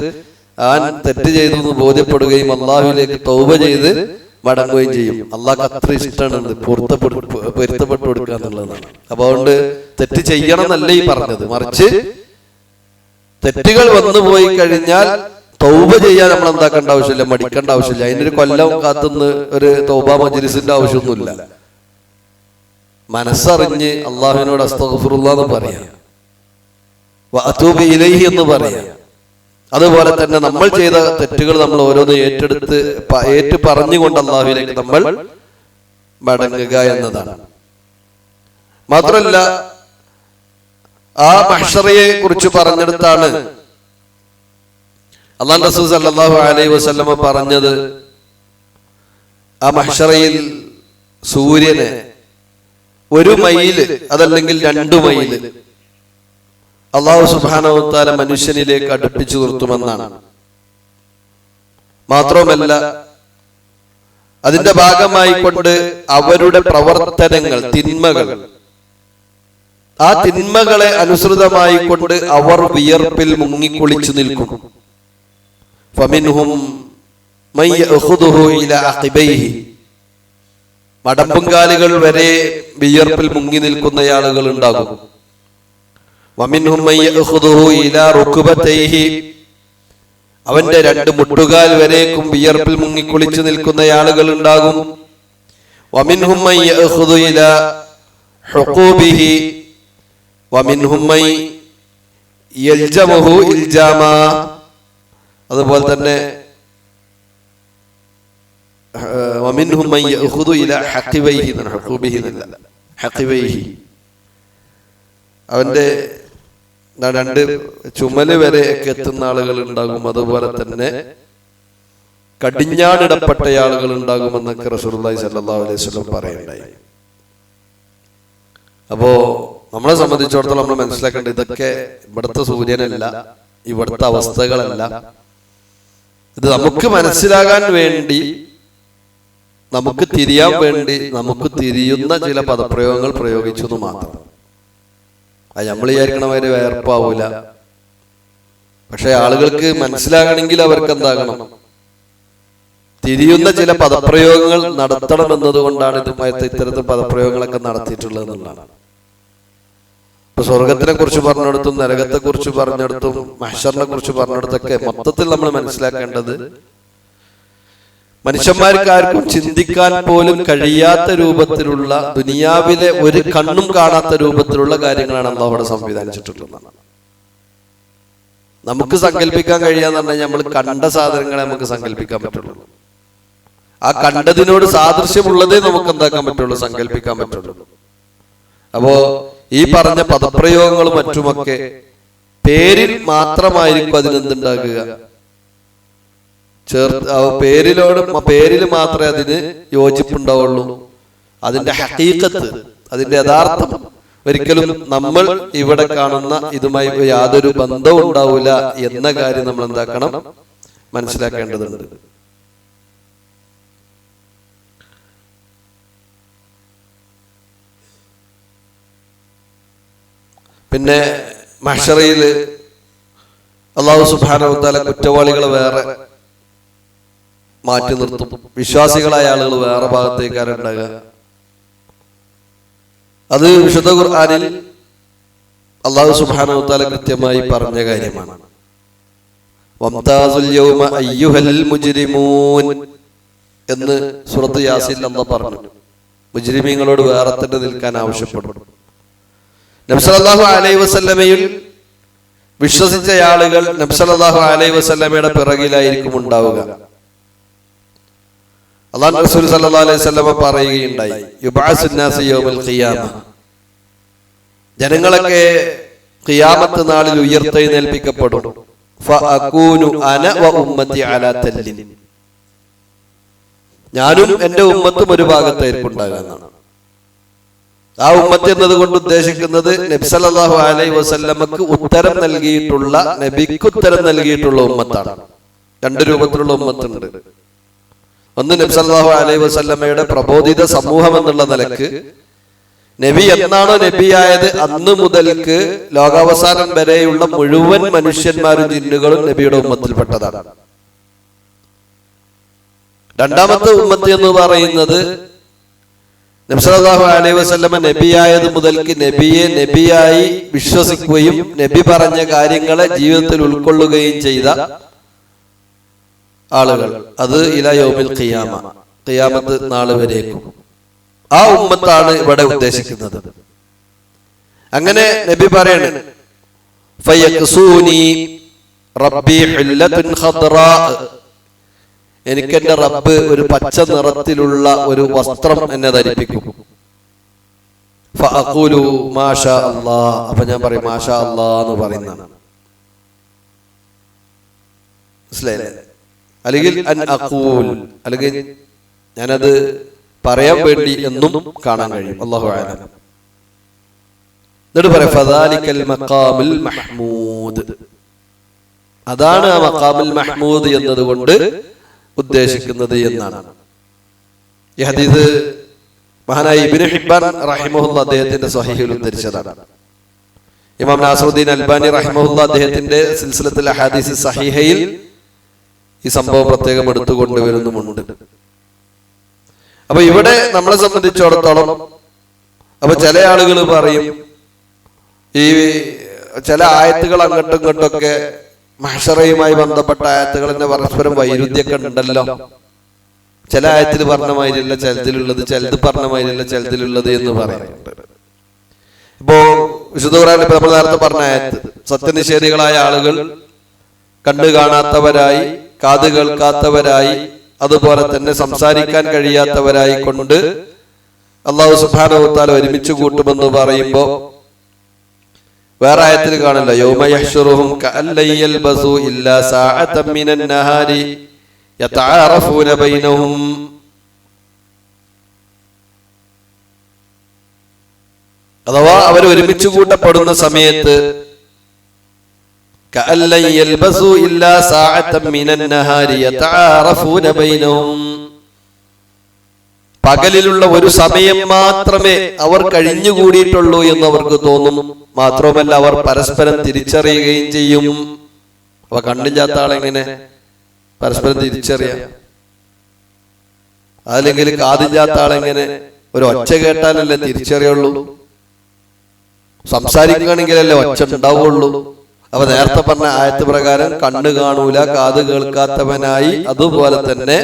തെറ്റ് ചെയ്തു എന്ന് ബോധ്യപ്പെടുകയും അള്ളാഹുവിലേക്ക് തൗബ ചെയ്ത് മടങ്ങുകയും ചെയ്യും. അള്ളാഹ്ക്ക് അത്ര ഇഷ്ടമാണ് പൊരുത്തപ്പെട്ടു കൊടുക്കുക എന്നുള്ളതാണ്. അപ്പൊ അതുകൊണ്ട് തെറ്റ് ചെയ്യണം എന്നല്ല ഈ പറഞ്ഞത്, മറിച്ച് തെറ്റുകൾ വന്നു പോയി കഴിഞ്ഞാൽ തൗബ ചെയ്യാൻ നമ്മൾ എന്താക്കേണ്ട ആവശ്യമില്ല, മടിക്കേണ്ട ആവശ്യമില്ല. അതിനൊരു കൊല്ലം കാത്തുനിന്ന് ഒരു തൗബ മജ്ലിസിന്റെ ആവശ്യമൊന്നുമില്ല. മനസ്സറിഞ്ഞ് അള്ളാഹുവിനോട് അസ്തഗ്ഫിറുല്ലാഹ് എന്ന് പറയാം, വഅതൂബു ഇലൈഹി എന്ന് പറയാം. അതുപോലെ തന്നെ നമ്മൾ ചെയ്ത തെറ്റുകൾ നമ്മൾ ഓരോന്ന് ഏറ്റു പറഞ്ഞുകൊണ്ട് അള്ളാഹുവിലേക്ക് നമ്മൾ മടങ്ങുക എന്നതാണ്. മാത്രമല്ല ആ മഹ്ശറയെ കുറിച്ച് പറഞ്ഞെടുത്താണ് അല്ലാഹു റസൂൽ സല്ലല്ലാഹു അലൈഹി വസല്ലമ പറഞ്ഞത്, ആ മഹ്ശറയിൽ സൂര്യനെ 1 മൈല് അതല്ലെങ്കിൽ 2 മൈല് അല്ലാഹു സുബ്ഹാനഹു വ തആല മനുഷ്യനിലേക്ക് അടുപ്പിച്ചു നിർത്തുമെന്നാണ്. മാത്രമല്ല അതിന്റെ ഭാഗമായി കൊണ്ട് അവരുടെ പ്രവർത്തനങ്ങൾ, തിന്മകൾ, ആ തിന്മകളെ അനുസൃതമായി കൊണ്ട് അവർ വിയർപ്പിൽ മുങ്ങിക്കുളിച്ചു നിൽക്കും. ഫമിൻഹും മൻ യഖുദുഹു ഇലാ അഖിബൈഹി, മടമ്പുംകാലുകൾ വരെ വിയർപ്പിൽ മുങ്ങി നിൽക്കുന്ന ആളുകൾ ഉണ്ടാകും. വമിൻഹും മൻ യഖുദുഹു ഇലാ റുക്ബതൈഹി, അവന്റെ 2 മുട്ടുകാൽ വരേക്കും വിയർപ്പിൽ മുങ്ങിക്കുളിച്ചു നിൽക്കുന്ന ആളുകൾ ഉണ്ടാകും. വമിൻഹും മൻ യഖുദു ഇലാ ഹുഖൂബിഹി വമിൻഹും മൻ യൽജമുഹു ഇൽജാമാ, അതുപോലെ തന്നെ വമിൻഹും മൻ യഖുദു ഇലാ ഹഖിബൈഹി, ഹുഖൂബിഹി എന്നല്ല, ഹഖിബൈഹി, അവന്റെ 2 ചുമല് വരെ ഒക്കെ എത്തുന്ന ആളുകൾ ഉണ്ടാകും. അതുപോലെ തന്നെ കടിഞ്ഞാണിടപ്പെട്ട ആളുകൾ ഉണ്ടാകുമെന്നൊക്കെ റസൂലുള്ളാഹി സ്വല്ലല്ലാഹു അലൈഹി വസല്ലം പറയുണ്ടായി. അപ്പോ നമ്മളെ സംബന്ധിച്ചിടത്തോളം നമ്മൾ മനസ്സിലാക്കേണ്ടത് ഇതൊക്കെ ഇവിടുത്തെ സൂര്യനല്ല, ഇവിടുത്തെ അവസ്ഥകളല്ല. ഇത് നമുക്ക് മനസ്സിലാകാൻ വേണ്ടി, നമുക്ക് തിരിയാൻ വേണ്ടി നമുക്ക് തിരിയുന്ന ചില പദപ്രയോഗങ്ങൾ പ്രയോഗിച്ചു എന്ന് മാത്രം. അത് നമ്മൾ വിചാരിക്കണവര് വേർപ്പാവൂല. പക്ഷെ ആളുകൾക്ക് മനസ്സിലാകണമെങ്കിൽ അവർക്ക് എന്താകണം? തിരിയുന്ന ചില പദപ്രയോഗങ്ങൾ നടത്തണം എന്നതുകൊണ്ടാണ് ഇത്തരത്തിൽ പദപ്രയോഗങ്ങളൊക്കെ നടത്തിയിട്ടുള്ളത് എന്നുള്ളതാണ്. ഇപ്പൊ സ്വർഗത്തിനെ കുറിച്ച് പറഞ്ഞിടത്തും നരകത്തെ കുറിച്ച് പറഞ്ഞിടത്തും മഹ്ശറിനെ കുറിച്ച് പറഞ്ഞിടത്തൊക്കെ മൊത്തത്തിൽ നമ്മൾ മനസ്സിലാക്കേണ്ടത് മനുഷ്യന്മാർക്ക് ആർക്കും ചിന്തിക്കാൻ പോലും കഴിയാത്ത രൂപത്തിലുള്ള, ദുനിയാവിലെ ഒരു കണ്ണും കാണാത്ത രൂപത്തിലുള്ള കാര്യങ്ങളാണ് അല്ലാഹു അവിടെ സംവിധാനിച്ചിട്ടുള്ളത്. നമുക്ക് സങ്കല്പിക്കാൻ കഴിയാന്ന് പറഞ്ഞാൽ നമ്മൾ കണ്ട സാധനങ്ങളെ നമുക്ക് സങ്കല്പിക്കാൻ പറ്റുള്ളൂ. ആ കണ്ടതിനോട് സാദൃശ്യമുള്ളതേ നമുക്ക് എന്താക്കാൻ പറ്റുള്ളൂ, സങ്കല്പിക്കാൻ പറ്റുള്ളൂ. അപ്പോ ഈ പറഞ്ഞ പദപ്രയോഗങ്ങളും മറ്റുമൊക്കെ പേരിൽ മാത്രമായിരിക്കും അതിനെന്തുണ്ടാകുക, പേരിൽ മാത്രമേ അതിന് യോജിപ്പുണ്ടാവുള്ളൂ. അതിന്റെ ഹഖീഖത്ത്, അതിന്റെ യഥാർത്ഥം ഒരിക്കലും നമ്മൾ ഇവിടെ കാണുന്ന ഇതുമായി യാതൊരു ബന്ധവും ഉണ്ടാവില്ല എന്ന കാര്യം നമ്മൾ എന്താക്കണം, മനസ്സിലാക്കേണ്ടതുണ്ട്. പിന്നെ മഹ്ശറിൽ അല്ലാഹു സുബ്ഹാനഹു വ തആല കുറ്റവാളികളെ വേറെ മാറ്റി നിർത്തും, വിശ്വാസികളായ ആളുകൾ വേറെ ഭാഗത്തേക്കാണ് ഉണ്ടാകുക. അത് വിശുദ്ധ ഖുർആനിൽ അല്ലാഹു സുബ്ഹാനഹു വ തആല കൃത്യമായി പറഞ്ഞ കാര്യമാണ്. വംതാസുൽ യൗമ അയ്യുഹൽ മുജ്രിമൂൻ എന്ന് സൂറത്ത് യാസീൻ അല്ലാഹു പറഞ്ഞു. മുജ്രിമീങ്ങളോട് വേറെ തന്നെ നിൽക്കാൻ ആവശ്യപ്പെടും. നബി സല്ലല്ലാഹു അലൈഹി വസല്ലമയിൽ വിശ്വസിച്ച ആളുകൾ നബി സല്ലല്ലാഹു അലൈഹി വസല്ലമയുടെ പിറകിലായിരിക്കും ഉണ്ടാവുക. അല്ലാഹു റസൂൽ സല്ലല്ലാഹു അലൈഹി വസല്ലമ പറയുകയുണ്ടായി, യുബഅസുൻ നാസു യൗമൽ ഖിയാമ, ജനങ്ങളൊക്കെ ഖിയാമത്ത് നാളിൽ ഉയർത്തെഴുന്നേൽപ്പിക്കപ്പെടും. ഫഅകൂനു അന വ ഉമ്മത്തി അലാ തല്ലിൻ, ഞാനും എന്റെ ഉമ്മത്തും ഒരു ഭാഗത്തായിരിക്കും ഉണ്ടാകുക എന്നാണ്. ആ ഉമ്മത്ത് എന്നതുകൊണ്ട് ഉദ്ദേശിക്കുന്നത് നബി സല്ലല്ലാഹു അലൈഹി വസല്ലമക്ക് ഉത്തരം നൽകിയിട്ടുള്ള, നബിക്ക് ഉത്തരം നൽകിയിട്ടുള്ള ഉമ്മത്താണ്. രണ്ട് രൂപത്തിലുള്ള ഉമ്മത്തുണ്ട്. ഒന്ന് നബി സല്ലല്ലാഹു അലൈഹി വസല്ലമയുടെ പ്രബോധിത സമൂഹം എന്നുള്ള നിലക്ക് നബി എന്നാണോ നബിയായത് അന്ന് മുതൽക്ക് ലോകാവസാനം വരെയുള്ള മുഴുവൻ മനുഷ്യന്മാരും ജിന്നുകളും നബിയുടെ ഉമ്മത്തിൽപ്പെട്ടതാണ്. രണ്ടാമത്തെ ഉമ്മത്ത് എന്ന് പറയുന്നത് നബി സല്ലല്ലാഹു അലൈഹി വസല്ലമ നബിയായത് മുതൽക്ക് നബിയെ നബിയായി വിശ്വസിക്കുകയും നബി പറഞ്ഞ കാര്യങ്ങളെ ജീവിതത്തിൽ ഉൾക്കൊള്ളുകയും ചെയ്ത ആളുകൾ. അത് ഇലാ യൗമിൽ ഖിയാമ, ഖിയാമത്ത് നാൾ വരേക്കും. ആ ഉമ്മത്താണ് ഇവിടെ ഉദ്ദേശിക്കുന്നത്. അങ്ങനെ നബി പറയാണ്, ഫയക്സൂനി റബ്ബി ഹുല്ലത്തുൻ ഖദ്റാ, എനിക്കെന്റെ റബ്ബ് ഒരു പച്ച നിറത്തിലുള്ള ഒരു വസ്ത്രം എന്നെ ധരിപ്പിക്കും. ഫഅഖൂലു മാഷാ അല്ലാഹ്, അപ്പൊ ഞാൻ പറയും മാഷാ അല്ലാഹ് എന്ന് പറയുന്നതാണ്. മനസ്സിലായില്ലേ? അല്ലെങ്കിൽ അൻ അഖൂൽ, അല്ലെങ്കിൽ ഞാനത് പറയാൻ വേണ്ടി എന്നും കാണാൻ കഴിയും. അല്ലാഹു അഅലം. എന്നിട്ട് പറയാം ഫദാലിക്കൽ മഖാമുൽ മഹ്മൂദ്, അതാണ് ആ മഖാമുൽ മഹ്മൂദ് എന്നതുകൊണ്ട് ഉദ്ദേശിക്കുന്നത് എന്നാണ്. ഈ ഹദീസ് മഹാനായ ഇബ്നു ഹിബ്ബാൻ റഹിമഹുല്ലാ അദ്ദേഹത്തിന്റെ സ്വഹീഹിൽ ഉദ്ധരിച്ചതാണ്. ഇമാം നാസറുദ്ദീൻ അൽബാനി റഹിമഹുല്ലാ അദ്ദേഹത്തിന്റെ സിൽസിലത്തുൽ അഹാദീസ് സഹീഹയിൽ ഈ സംഭവം പ്രത്യേകം എടുത്തുകൊണ്ടുവരുന്നുമുണ്ട്. അപ്പൊ ഇവിടെ നമ്മളെ സംബന്ധിച്ചിടത്തോളം, അപ്പൊ ചില ആളുകൾ പറയും ഈ ചില ആയത്തുകൾ അങ്ങോട്ടും ഇങ്ങോട്ടൊക്കെ മഹ്ശറയുമായി ബന്ധപ്പെട്ട ആയത്തുകളിന്റെ പരസ്പരം വൈരുദ്ധ്യമൊക്കെ ഉണ്ടല്ലോ. ചില ആയത്തിൽ പറഞ്ഞ മാതിരിയല്ല ചിലതിലുള്ളത്, ചിലത് പറഞ്ഞ മാതിരിയല്ല ചിലതിലുള്ളത് എന്ന് പറയുന്നുണ്ട്. ഇപ്പോ വിശുദ്ധ ഖുർആനിൽ നമ്മൾ നേരത്തെ പറഞ്ഞ ആയത്ത്, സത്യനിഷേധികളായ ആളുകൾ കണ്ടു കാണാത്തവരായി, കാത് കേൾക്കാത്തവരായി, അതുപോലെ തന്നെ സംസാരിക്കാൻ കഴിയാത്തവരായി കൊണ്ട് അല്ലാഹു സുബ്ഹാനഹു വ തആല ഒരുമിച്ച് കൂട്ടുമെന്ന് പറയുമ്പോ വേറെ ആയത്തിൽ കാണല്ലോ, യൗമ യഹ്ശുറുഹും കഅല്ലയൽബസു ഇല്ലാ സഅതൻ മിനൻ നഹാരി യതആറഫൂന ബൈനഹും. അഥവാ അവർ ഒരുമിച്ച് കൂട്ടപ്പെടുന്ന സമയത്ത് കഅല്ലൻ യൽബസു ഇല്ലാ സഅതൻ മിനൻ നഹാരി യതആറഫൂന ബൈനഹും. പകലിലുള്ള ഒരു സമയം മാത്രമേ അവർ കഴിഞ്ഞുകൂടിയിട്ടുള്ളൂ എന്ന് അവർക്ക് തോന്നും. മാത്രവുമല്ല അവർ പരസ്പരം തിരിച്ചറിയുകയും ചെയ്യും. അവ കണ്ടില്ലാത്ത ആളെങ്ങനെ പരസ്പരം തിരിച്ചറിയാം? അല്ലെങ്കിൽ കാതില്ലാത്ത ആളെങ്ങനെ ഒരു ഒച്ച കേട്ടാലല്ലേ തിരിച്ചറിയുള്ളൂ? സംസാരിക്കുകയാണെങ്കിലല്ലേ ഒച്ച ഉണ്ടാവുള്ളൂ. അവ നേരത്തെ പറഞ്ഞ ആയത്ത് പ്രകാരം കണ്ണ് കാണൂല, കാത് കേൾക്കാത്തവനായി, അതുപോലെ തന്നെ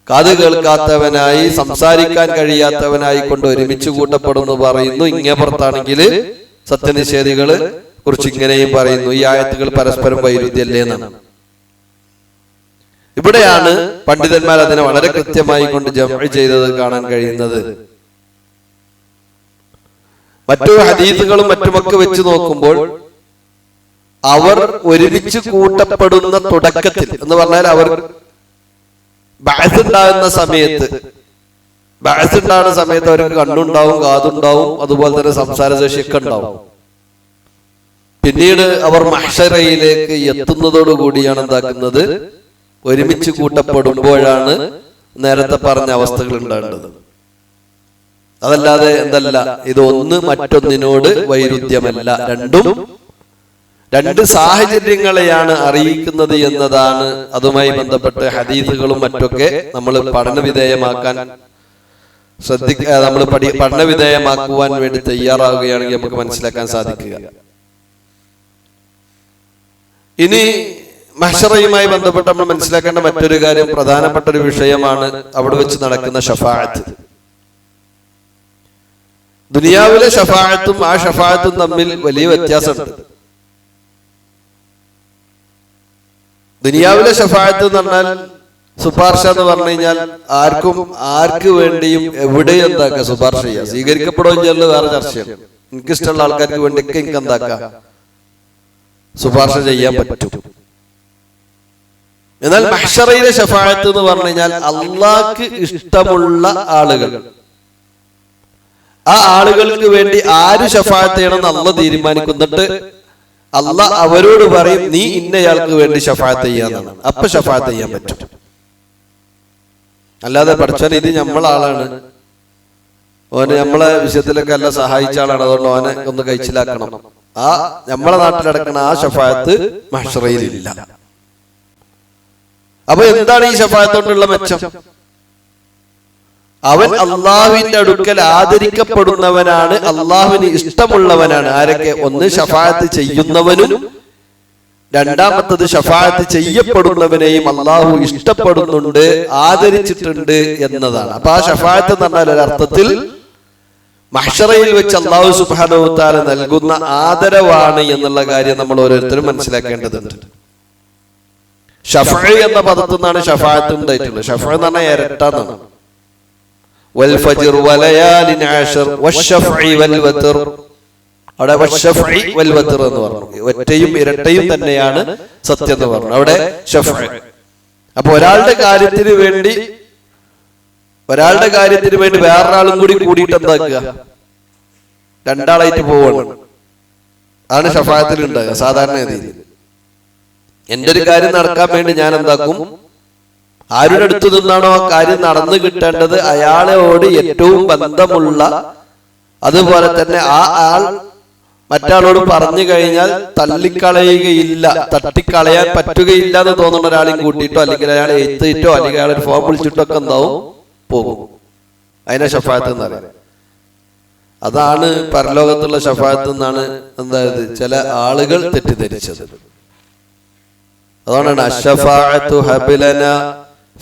കാത് കേൾക്കാത്തവനായി, സംസാരിക്കാൻ കഴിയാത്തവനായി കൊണ്ട് ഒരുമിച്ച് കൂട്ടപ്പെടുന്നു പറയുന്നു. ഇങ്ങേപ്പുറത്താണെങ്കിൽ സത്യനിഷേധികള് കുറിച്ച് ഇങ്ങനെയും പറയുന്നു. ഈ ആയത്തുകൾ പരസ്പരം വൈരുദ്ധ്യല്ലേ എന്നാണ്. ഇവിടെയാണ് പണ്ഡിതന്മാർ അതിനെ വളരെ കൃത്യമായി കൊണ്ട് ജംഅ് ചെയ്തത് കാണാൻ കഴിയുന്നത്. മറ്റു ഹദീസുകളും മറ്റുമൊക്കെ വെച്ച് നോക്കുമ്പോൾ അവർ ഒരുമിച്ച് കൂട്ടപ്പെടുന്ന തുടക്കത്തിൽ എന്ന് പറഞ്ഞാൽ അവർ ബഅസ് ഉണ്ടാകുന്ന സമയത്ത് അവർക്ക് കണ്ണുണ്ടാവും, കാതുണ്ടാവും, അതുപോലെ തന്നെ സംസാരശേഷിയൊക്കെ ഉണ്ടാവും. പിന്നീട് അവർ മഹ്ശറയിലേക്ക് എത്തുന്നതോടുകൂടിയാണ് എന്താക്കുന്നത്, ഒരുമിച്ച് കൂട്ടപ്പെടുമ്പോഴാണ് നേരത്തെ പറഞ്ഞ അവസ്ഥകൾ ഉണ്ടാകേണ്ടത്. അതല്ലാതെ എന്തല്ല, ഇത് ഒന്ന് മറ്റൊന്നിനോട് വൈരുദ്ധ്യമല്ല. രണ്ട് സാഹചര്യങ്ങളെയാണ് അറിയിക്കുന്നത് എന്നതാണ്. അതുമായി ബന്ധപ്പെട്ട് ഹദീസുകളും മറ്റൊക്കെ നമ്മൾ പഠനവിധേയമാക്കാൻ നമ്മൾ പഠനവിധേയമാക്കുവാൻ വേണ്ടി തയ്യാറാവുകയാണെങ്കിൽ നമുക്ക് മനസ്സിലാക്കാൻ സാധിക്കുക. ഇനി മഹ്ശറയുമായി ബന്ധപ്പെട്ട് നമ്മൾ മനസ്സിലാക്കേണ്ട മറ്റൊരു കാര്യം, പ്രധാനപ്പെട്ട ഒരു വിഷയമാണ് അവിടെ വെച്ച് നടക്കുന്ന ശഫാഅത്ത്. ദുനിയാവിലെ ശഫാഅത്തും ആ ശഫാഅത്തും തമ്മിൽ വലിയ വ്യത്യാസമുണ്ട്. ദുനിയാവിലെ ശഫാഅത്ത് എന്ന് പറഞ്ഞാൽ, ശുപാർശ എന്ന് പറഞ്ഞു കഴിഞ്ഞാൽ ആർക്ക് വേണ്ടിയും എവിടെയും എന്താക്കുക, ശുപാർശ ചെയ്യുക. സ്വീകരിക്കപ്പെടുകയും ചെയ്യുന്നത് വേറെ ചർച്ചയാണ്. എനിക്കിഷ്ടമുള്ള ആൾക്കാർക്ക് വേണ്ടിയൊക്കെ എനിക്ക് എന്താക്കാം, ശുപാർശ ചെയ്യാൻ പറ്റും. എന്നാൽ മഹ്ശറയിലെ ശഫാഅത്ത് എന്ന് പറഞ്ഞു കഴിഞ്ഞാൽ അള്ളാഹ്ക്ക് ഇഷ്ടമുള്ള ആളുകൾ, ആ ആളുകൾക്ക് വേണ്ടി ആര് ശഫാഅത്ത് ചെയ്യണമെന്ന് അള്ളാഹ് തീരുമാനിക്കുന്നിട്ട് അള്ളാഹ് അവരോട് പറയും, നീ ഇന്നയാൾക്ക് വേണ്ടി ശഫാഅത്ത് ചെയ്യാന്നാണ്. അപ്പൊ ശഫാഅത്ത് ചെയ്യാൻ പറ്റും. അല്ലാതെ പഠിച്ചാൽ ഇത് നമ്മളാളാണ്, ഓന് നമ്മളെ വിഷയത്തിലൊക്കെ എല്ലാം സഹായിച്ച ആളാണ്, അതുകൊണ്ട് ഓനെ ഒന്ന് കഴിച്ചിലാക്കണം, ആ നമ്മളെ നാട്ടിലടക്കണ ആ ശഫാഅത്ത് മഹ്ശറയിലില്ല. അപ്പൊ എന്താണ് ഈ ശഫാഅത്ത് കൊണ്ടുള്ള മെച്ചം? അവൻ അള്ളാഹുവിന്റെ അടുക്കൽ ആദരിക്കപ്പെടുന്നവനാണ്, അള്ളാഹുവിന് ഇഷ്ടമുള്ളവനാണ്. ആരൊക്കെ? ഒന്ന് ശഫാഅത്ത് ചെയ്യുന്നവനും, രണ്ടാമത്തത് ശഫാഅത്ത് ചെയ്യപ്പെടുന്നവനെയും അള്ളാഹു ഇഷ്ടപ്പെടുന്നുണ്ട്, ആദരിച്ചിട്ടുണ്ട് എന്നതാണ്. അപ്പൊ ആ ശഫാഅത്ത് എന്ന് പറഞ്ഞാൽ ഒരർത്ഥത്തിൽ മഹ്ശറയിൽ വെച്ച് അള്ളാഹു സുബ്ഹാനഹു വ തആല നൽകുന്ന ആദരവാണ് എന്നുള്ള കാര്യം നമ്മൾ ഓരോരുത്തരും മനസ്സിലാക്കേണ്ടതുണ്ട്. ഷഫഅ എന്ന പദത്തിൽ നിന്നാണ് ഷഫാഅത്ത് ഉണ്ടായിട്ടുള്ളത്. ഷഫഅ എന്ന് പറഞ്ഞാൽ ഇരട്ടാന്നാണ്. വൽഫജ്ർ വലയാലിൻ അശ്ർ വശഫഇ വൽവത്ർ, അവിടെ വശഫഇ വൽവത്ർ എന്ന് പറഞ്ഞു. ഒറ്റയും ഇരട്ടയും തന്നെയാണ് സത്യം എന്ന് പറഞ്ഞു. അവിടെ ഷഫഅ. അപ്പൊ ഒരാളുടെ കാര്യത്തിന് വേണ്ടി വേറൊരാളും കൂടി കൂടിയിട്ട് എന്താക്കുക, രണ്ടാളായിട്ട് പോവാണ്. അതാണ് ഷഫാഅത്തിൽ ഉണ്ടാകുക സാധാരണ രീതിയിൽ. എന്റെ ഒരു കാര്യം നടക്കാൻ വേണ്ടി ഞാൻ എന്താക്കും, ആരുടെ അടുത്ത് നിന്നാണോ ആ കാര്യം നടന്നു കിട്ടേണ്ടത് അയാളോട് ഏറ്റവും ബന്ധമുള്ള, അതുപോലെ തന്നെ ആ ആൾ മറ്റാളോട് പറഞ്ഞു കഴിഞ്ഞാൽ തള്ളിക്കളയുകയില്ല, തട്ടിക്കളയാൻ പറ്റുകയില്ല എന്ന് തോന്നുന്ന ഒരാളെയും കൂട്ടിയിട്ടോ അല്ലെങ്കിൽ അയാളെ എത്തിയിട്ടോ അല്ലെങ്കിൽ അയാളെ ഫോം വിളിച്ചിട്ടോ ഒക്കെ എന്താവും, പോകും. അതിനെ ഷഫാഅത്ത് എന്ന് പറയുന്നത്. അതാണ് പരലോകത്തുള്ള ഷഫാഅത്ത് എന്നാണ് എന്തായത് ചില ആളുകൾ തെറ്റിദ്ധരിച്ചത്. അതുകൊണ്ടാണ് അശ്ശഫാഅത്തു ഹബ്ലനാ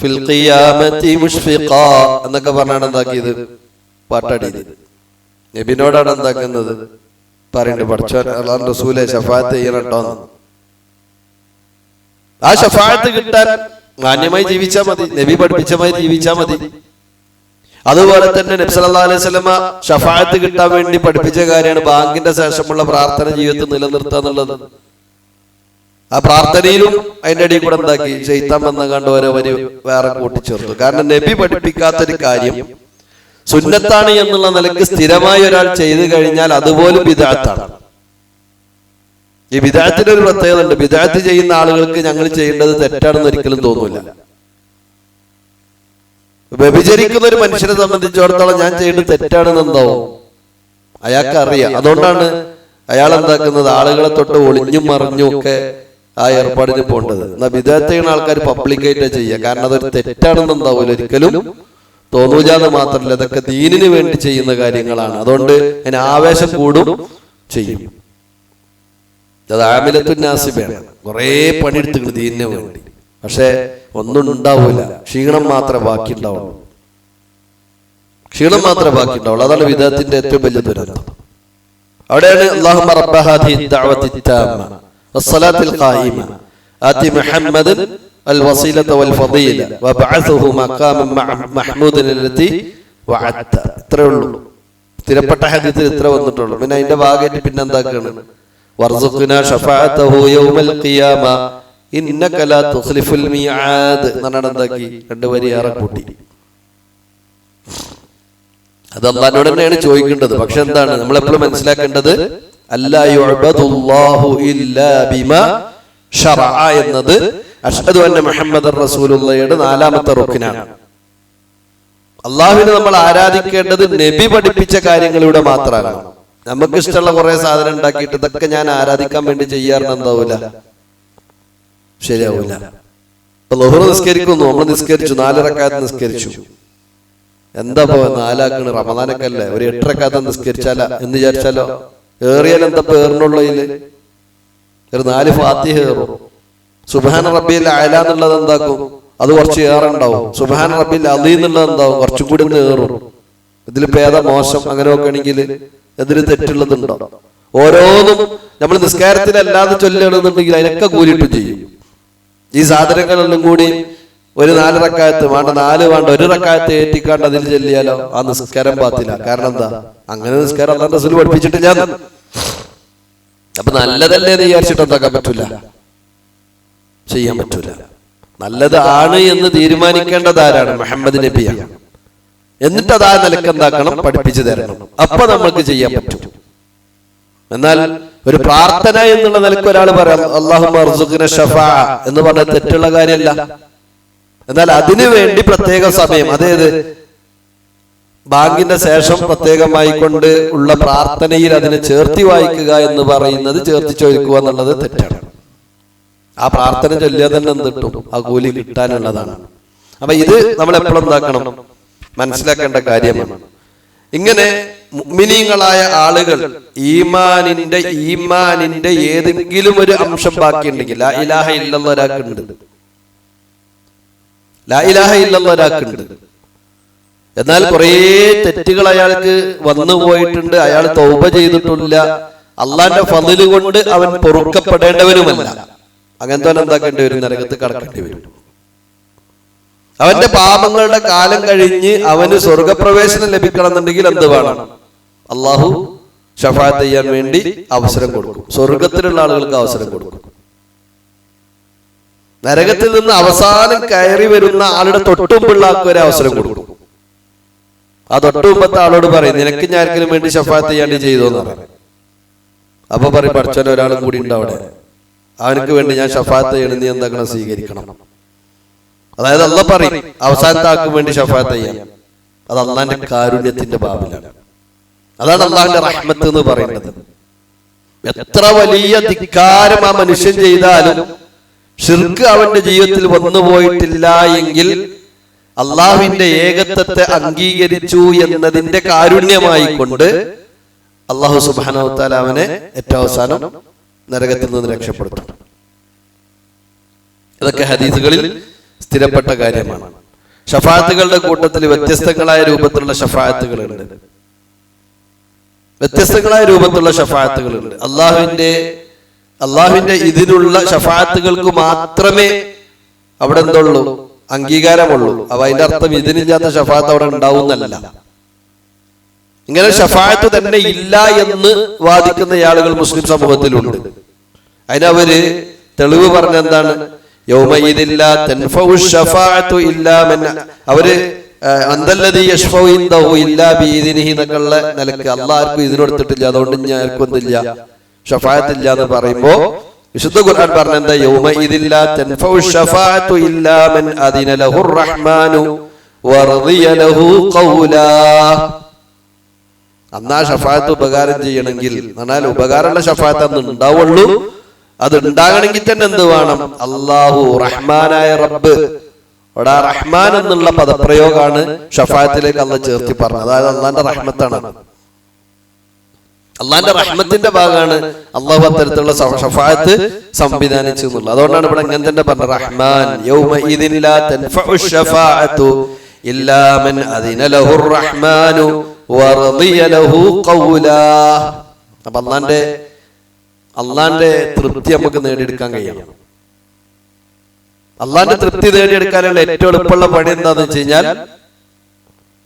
ഫിൽ ഖിയാമത്തി മുഷ്ഫിഖാ എന്നൊക്കെ പറഞ്ഞാണ് എന്താക്കിയത്, പാട്ടടിയത്. നബിനോടാണ് എന്താക്കുന്നത്, പറയുന്നുണ്ട് പഠിച്ചോൻ അല്ലാഹുവിന്റെ റസൂലെ ഷഫാഅത്ത് ചെയ്യണം കേട്ടോ. ആ ഷഫാഅത്ത് കിട്ടാൻ മാന്യമായി ജീവിച്ചാൽ മതി, നബി പഠിപ്പിച്ചമായി ജീവിച്ചാൽ മതി. അതുപോലെ തന്നെ നബി സല്ലല്ലാഹു അലൈഹി വസല്ലമ ഷഫാഅത്ത് കിട്ടാൻ വേണ്ടി പഠിപ്പിച്ച കാര്യമാണ് ബാങ്കിന്റെ ശേഷമുള്ള പ്രാർത്ഥന ജീവിതത്തിൽ നിലനിർത്തുക എന്നുള്ളത്. ആ പ്രാർത്ഥനയിലും അതിന്റെ അടിയിൽ കൂടെ എന്താക്കി ശൈത്താൻ വന്ന കണ്ട് ഓരോ വരി വേറെ കൂട്ടിച്ചേർത്തു. കാരണം നബി പഠിപ്പിക്കാത്തൊരു കാര്യം സുന്നത്താണ് എന്നുള്ള നിലയ്ക്ക് സ്ഥിരമായി ഒരാൾ ചെയ്തു കഴിഞ്ഞാൽ അതുപോലും ബിദ്അത്താണ്. ഈ ബിദ്അത്തിന്റെ ഒരു പ്രത്യേകത ഉണ്ട്. ബിദ്അത്ത് ചെയ്യുന്ന ആളുകൾക്ക് ഞങ്ങൾ ചെയ്യേണ്ടത് തെറ്റാണെന്ന് ഒരിക്കലും തോന്നൂല. വ്യഭിചരിക്കുന്ന ഒരു മനുഷ്യനെ സംബന്ധിച്ചിടത്തോളം ഞാൻ ചെയ്യേണ്ടത് തെറ്റാണെന്ന് എന്താവും അയാൾക്ക് അറിയാം. അതുകൊണ്ടാണ് അയാൾ എന്താക്കുന്നത് ആളുകളെ തൊട്ട് ഒളിഞ്ഞും മറിഞ്ഞും ഒക്കെ ആ ഏർപ്പാടിന് പോകേണ്ടത്. എന്നാൽ ബിദ്അത്ത് ചെയ്യുന്ന ആൾക്കാർ പബ്ലിക്കായിട്ട് ചെയ്യുക. കാരണം അതൊരു തെറ്റാണെന്ന് എന്താവൂല ഒരിക്കലും തോന്നൂല എന്ന് മാത്രമല്ല, ഇതൊക്കെ ദീനിന് വേണ്ടി ചെയ്യുന്ന കാര്യങ്ങളാണ്. അതുകൊണ്ട് അതിന് ആവേശം കൂടും ചെയ്യും. അത് ആമിലത്തുൻ നാസിബയാണ്. കുറേ പണിയെടുത്തിട്ട് ദീനിന് വേണ്ടി, പക്ഷെ ഒന്നും ഉണ്ടാവൂല. ക്ഷീണം മാത്രമേ ബാക്കി ഉണ്ടാവുള്ളൂ. അതാണ് ബിദ്അത്തിന്റെ ഏറ്റവും വലിയ ദുരന്തം. അവിടെയാണ് അല്ലാഹുമ്മ റബ്ബ ഹാദിഹി ദഅവതി തമ്മ വസ്സലാത്തിൽ ഖായിമ ആതി മുഹമ്മദൻ അൽ വസീലത വൽ ഫദീല വബഅസുഹു മഖാമൻ മഹ്മൂദൻ അല്ലതി വഅദ്ത. ഇത്രേ ഉള്ളൂ. സ്ഥിരപ്പെട്ട ഹദീസിൽ ഇത്ര വന്നിട്ടുള്ളൂ. പിന്നെ അതിന്റെ ഭാഗമായിട്ട് പിന്നെ എന്താക്കാണ് വർസുഖ്നാ ശഫാഅതഹു യൗമൽ ഖിയാമ ഇന്നക ലാ തുഖ്ലിഫുൽ മിആദ് എന്നാണ് എന്താക്കി രണ്ട് വരി ഏറെ കൂട്ടി. അത് അല്ലാഹുവോട് തന്നെയാണ് ചോദിക്കേണ്ടത്. പക്ഷെ എന്താണ് നമ്മൾ എപ്പോഴും മനസ്സിലാക്കേണ്ടത് അല്ലാ യുഅബദുല്ലാഹു ഇല്ലാ ബിമാ ശറഅ എന്നത് അഷ്ഹദു അന്ന മുഹമ്മദർ റസൂലുള്ളാഹിയുടെ നാലാമത്തെ റുക്നാണ്. അള്ളാഹുവിനെ നമ്മൾ ആരാധിക്കേണ്ടത് നബി പഠിപ്പിച്ച കാര്യങ്ങളിലൂടെ മാത്രമാണ്. നമുക്ക് ഇഷ്ടമുള്ള കുറെ സാധനം ഉണ്ടാക്കിയിട്ട് ഇതൊക്കെ ഞാൻ ആരാധിക്കാൻ വേണ്ടി ചെയ്യാറുണ്ട് എന്താവൂല, ശരിയാവൂല. ഇപ്പൊ ളുഹ്ർ നിസ്കരിക്കുന്നു, നമ്മൾ നിസ്കരിച്ചു 4 റക്അത്ത് നിസ്കരിച്ചു. എന്താ പോ 4 ആക്കണ്, റമദാനൊക്കെ അല്ലേ, ഒരു 8 റക്അത്ത് നിസ്കരിച്ചാല എന്ന് വിചാരിച്ചാലോ ഏറിയാൽ എന്താ ഏറിനുള്ളതില് ഒരു 4 ഫാത്തിഹ ഏറും. സുബ്ഹാന റബ്ബിയൽ അഅല എന്നുള്ളത് എന്താക്കും, അത് കുറച്ച് ഏറെ ഉണ്ടാവും. സുബ്ഹാന റബ്ബിൽ അലീ എന്നുള്ളത് എന്താവും, കുറച്ചും കൂടി ഒന്ന് ഏറും. ഇതിൽ ഭേദ മോശം അങ്ങനെ നോക്കുകയാണെങ്കിൽ എന്തിന് തെറ്റുള്ളതുണ്ടോ? ഓരോന്നും നമ്മൾ നിസ്കാരത്തിലല്ലാതെ ചൊല്ലണമെന്നുണ്ടെങ്കിൽ അതിനൊക്കെ കൂലിയിട്ടും ചെയ്യും. ഈ സാധനങ്ങളെല്ലാം കൂടി ഒരു 4 റക്അത്ത് വേണ്ട, 4 വേണ്ട, 1 റക്അത്ത് ഏറ്റിക്കാണ്ട് അതിൽ ചൊല്ലിയാലോ ആ നിസ്കാരം പാത്തില്ല. കാരണം എന്താ, അങ്ങനെ നിസ്കാരം അല്ലാഹുവിന്റെ റസൂൽ പഠിപ്പിച്ചിട്ട് ഞാൻ. അപ്പൊ നല്ലതല്ലേ എന്ന് വിചാരിച്ചിട്ട് എന്താക്കാൻ പറ്റൂല, ചെയ്യാൻ പറ്റൂല. നല്ലത് ആണ് എന്ന് തീരുമാനിക്കേണ്ടത് ആരാണ്? മുഹമ്മദ് നബിയാണ്. എന്നിട്ട് അത് ആ നിലക്ക് എന്താക്കണം, പഠിപ്പിച്ചു തരണം. അപ്പൊ നമ്മൾക്ക് ചെയ്യാൻ പറ്റും. എന്നാൽ ഒരു പ്രാർത്ഥന എന്നുള്ള നിലക്ക് ഒരാൾ പറയാം അല്ലാഹുമ്മ അർസുഖ്ന ശഫാഅ എന്ന് പറഞ്ഞാൽ തെറ്റുള്ള കാര്യമല്ല. എന്നാൽ അതിനു വേണ്ടി പ്രത്യേക സമയം, അതായത് ബാങ്കിന്റെ ശേഷം പ്രത്യേകമായി കൊണ്ട് ഉള്ള പ്രാർത്ഥനയിൽ അതിനെ ചേർത്തി വായിക്കുക എന്ന് പറയുന്നത്, ചേർത്തി ചോദിക്കുക എന്നുള്ളത് തെറ്റാണ്. ആ പ്രാർത്ഥന ചൊല്ലിയാൽ തന്നെ എന്ത് കിട്ടും, ആ കൂലി കിട്ടാനുള്ളതാണ്. അപ്പൊ ഇത് നമ്മൾ എപ്പോഴും എന്താക്കണം, മനസ്സിലാക്കേണ്ട കാര്യമാണ്. ഇങ്ങനെ മുഅ്മിനീങ്ങളായ ആളുകൾ ഈമാനിന്റെ ഏതെങ്കിലും ഒരു അംശം ബാക്കിയുണ്ടെങ്കിൽ, ലാ ഇലാഹ ഇല്ലല്ലാഹ് ഒരാൾക്കുണ്ട്, ലാ ഇലാഹ ഇല്ലല്ലാഹ് ഒരാൾക്കുണ്ട്, എന്നാൽ കുറേ തെറ്റുകൾ അയാൾക്ക് വന്നു പോയിട്ടുണ്ട്, അയാൾ തൗബ ചെയ്തിട്ടില്ല, അള്ളാന്റെ ഫളില് കൊണ്ട് അവൻ പൊറുക്കപ്പെടേണ്ടവനുമല്ല. അങ്ങനത്തെ എന്താക്കേണ്ടി വരും, നരകത്ത് കടക്കേണ്ടി വരും. അവന്റെ പാപങ്ങളുടെ കാലം കഴിഞ്ഞ് അവന് സ്വർഗപ്രവേശനം ലഭിക്കണമെന്നുണ്ടെങ്കിൽ എന്ത് വേണം, അള്ളാഹു ശഫാഅത്ത് ചെയ്യാൻ വേണ്ടി അവസരം കൊടുക്കും. സ്വർഗത്തിലുള്ള ആളുകൾക്ക് അവസരം കൊടുക്കും. നരകത്തിൽ നിന്ന് അവസാനം കയറി വരുന്ന ആളുടെ തൊട്ടുമുമ്പുള്ള ആൾക്ക് ഒരു അവസരം കൊടുക്കും. ആ തൊട്ടുമുമ്പത്തെ ആളോട് പറയും നിനക്ക് ഞാൻ ആർക്കെങ്കിലും വേണ്ടി ശഫാഅത്ത് ചെയ്യാണ്ടി ചെയ്തോന്ന് പറയും. അപ്പൊ പറയും പഠിച്ചവൻ ഒരാളും കൂടി ഉണ്ട് അവിടെ, അവനക്ക് വേണ്ടി ഞാൻ ശഫാഅത്ത് ചെയ്യണം, നീ എന്താക്കണം, സ്വീകരിക്കണം. അതായത് അല്ലാഹ് പറയും അവസാനത്തെ ആൾക്ക് വേണ്ടി ശഫാഅത്ത് ചെയ്യാം. അത് അള്ളാന്റെ കാരുണ്യത്തിന്റെ ബാബിലാണ്. അതാണ് അള്ളാഹിന്റെ റഹ്മത്ത് എന്ന് പറയുന്നത്. എത്ര വലിയ ധിക്കാരം ആ മനുഷ്യൻ ചെയ്താലും ശിർക്ക് അവന്റെ ജീവിതത്തിൽ വന്നുപോയിട്ടില്ല എങ്കിൽ അള്ളാഹുവിന്റെ ഏകത്വത്തെ അംഗീകരിച്ചു എന്നതിന്റെ കാരുണ്യമായി കൊണ്ട് അള്ളാഹു സുബ്ഹാനഹു വ തആല അവനെ ഏറ്റവും അവസാനം നരകത്തിൽ നിന്ന് രക്ഷപ്പെടുത്തും. ഇതൊക്കെ ഹദീസുകളിൽ സ്ഥിരപ്പെട്ട കാര്യമാണ്. ശഫാഅത്തുകളുടെ കൂട്ടത്തിൽ വ്യത്യസ്തങ്ങളായ രൂപത്തിലുള്ള ശഫാഅത്തുകളുണ്ട്. അള്ളാഹുവിന്റെ ഇതിനുള്ള ശഫാഅത്തുകൾക്ക് മാത്രമേ അവിടെ എന്തുള്ളൂ, അംഗീകാരമുള്ളൂ. അപ്പൊ അതിന്റെ അർത്ഥം ഇതിനില്ലാത്ത ശഫാഅത്ത് അവിടെ ഉണ്ടാവുന്നല്ല. ഇങ്ങനെ ശഫാഅത്ത് തന്നെ ഇല്ല എന്ന് വാദിക്കുന്ന ആളുകൾ മുസ്ലിം സമൂഹത്തിലുണ്ട്. അതിനവര് തെളിവ് പറഞ്ഞെന്താണ്? യൗമഇദിൻ ലാ തൻഫഉ ശഫാഅതു ഇല്ലാ മൻ അവര് അന്തല്ലദീ യശ്ഫഉ ഇൻദഹു ഇല്ലാ ബിഇദ്നിഹി എന്നൊക്കെയുള്ള നിലക്ക് അല്ലാഹ് ആർക്കും ഇതിനൊടുത്തിട്ടില്ല, അതുകൊണ്ട് ഞാൻ ആർക്കും എന്തില്ല, ഷഫാഅത്ത് ഇല്ല എന്ന് പറയുമ്പോ വിശുദ്ധ ഖുർആൻ പറഞ്ഞെന്താ? യൗമഇദിൻ ലാ തൻഫഉ ശഫാഅതു ഇല്ലാ മൻ അദിന ലഹുർ റഹ്മാനു വറദിയ ലഹു ഖൗലാ. അന്നാ ഷഫാഅത്ത് ഉപകാരം ചെയ്യണമെങ്കിൽ, എന്നാൽ ഉപകാരമുള്ള ഷഫാഅത്ത് അന്ന് ഉണ്ടാവുള്ളൂ. അത് ഉണ്ടാകണമെങ്കിൽ തന്നെ എന്ത് വേണം? അല്ലാഹു റഹ്മാനായ റബ്ബ്. അവിടെ ആ റഹ്മാൻ എന്നുള്ള പദപ്രയോഗമാണ് ഷഫാഅത്തിലേക്ക് അള്ളാഹ് ചേർത്തി പറഞ്ഞത്. അതായത് അള്ളാന്റെ റഹ്മത്താണ്, അള്ളാന്റെ റഹ്മത്തിന്റെ ഭാഗമാണ് അള്ളാഹു അത്തരത്തിലുള്ള ഷഫാഅത്ത് സംവിധാനിച്ചു എന്നുള്ളത്. അതുകൊണ്ടാണ് ഇവിടെ ഇങ്ങനെ തന്നെ പറഞ്ഞത്, റഹ്മാൻ യൗമഇദിൻ ലാ തൻഫഉ ശഫാഅതു ഇല്ലാ മൻ അദിന ലഹുർ റഹ്മാനു വറദിയ ലഹു ഖൗലാ. അപ്പൊ അള്ളാന്റെ തൃപ്തി നമുക്ക് നേടിയെടുക്കാൻ കഴിയണം. അള്ളാന്റെ തൃപ്തി നേടിയെടുക്കാനുള്ള ഏറ്റവും എളുപ്പമുള്ള പണി എന്താന്ന് വെച്ച് കഴിഞ്ഞാൽ,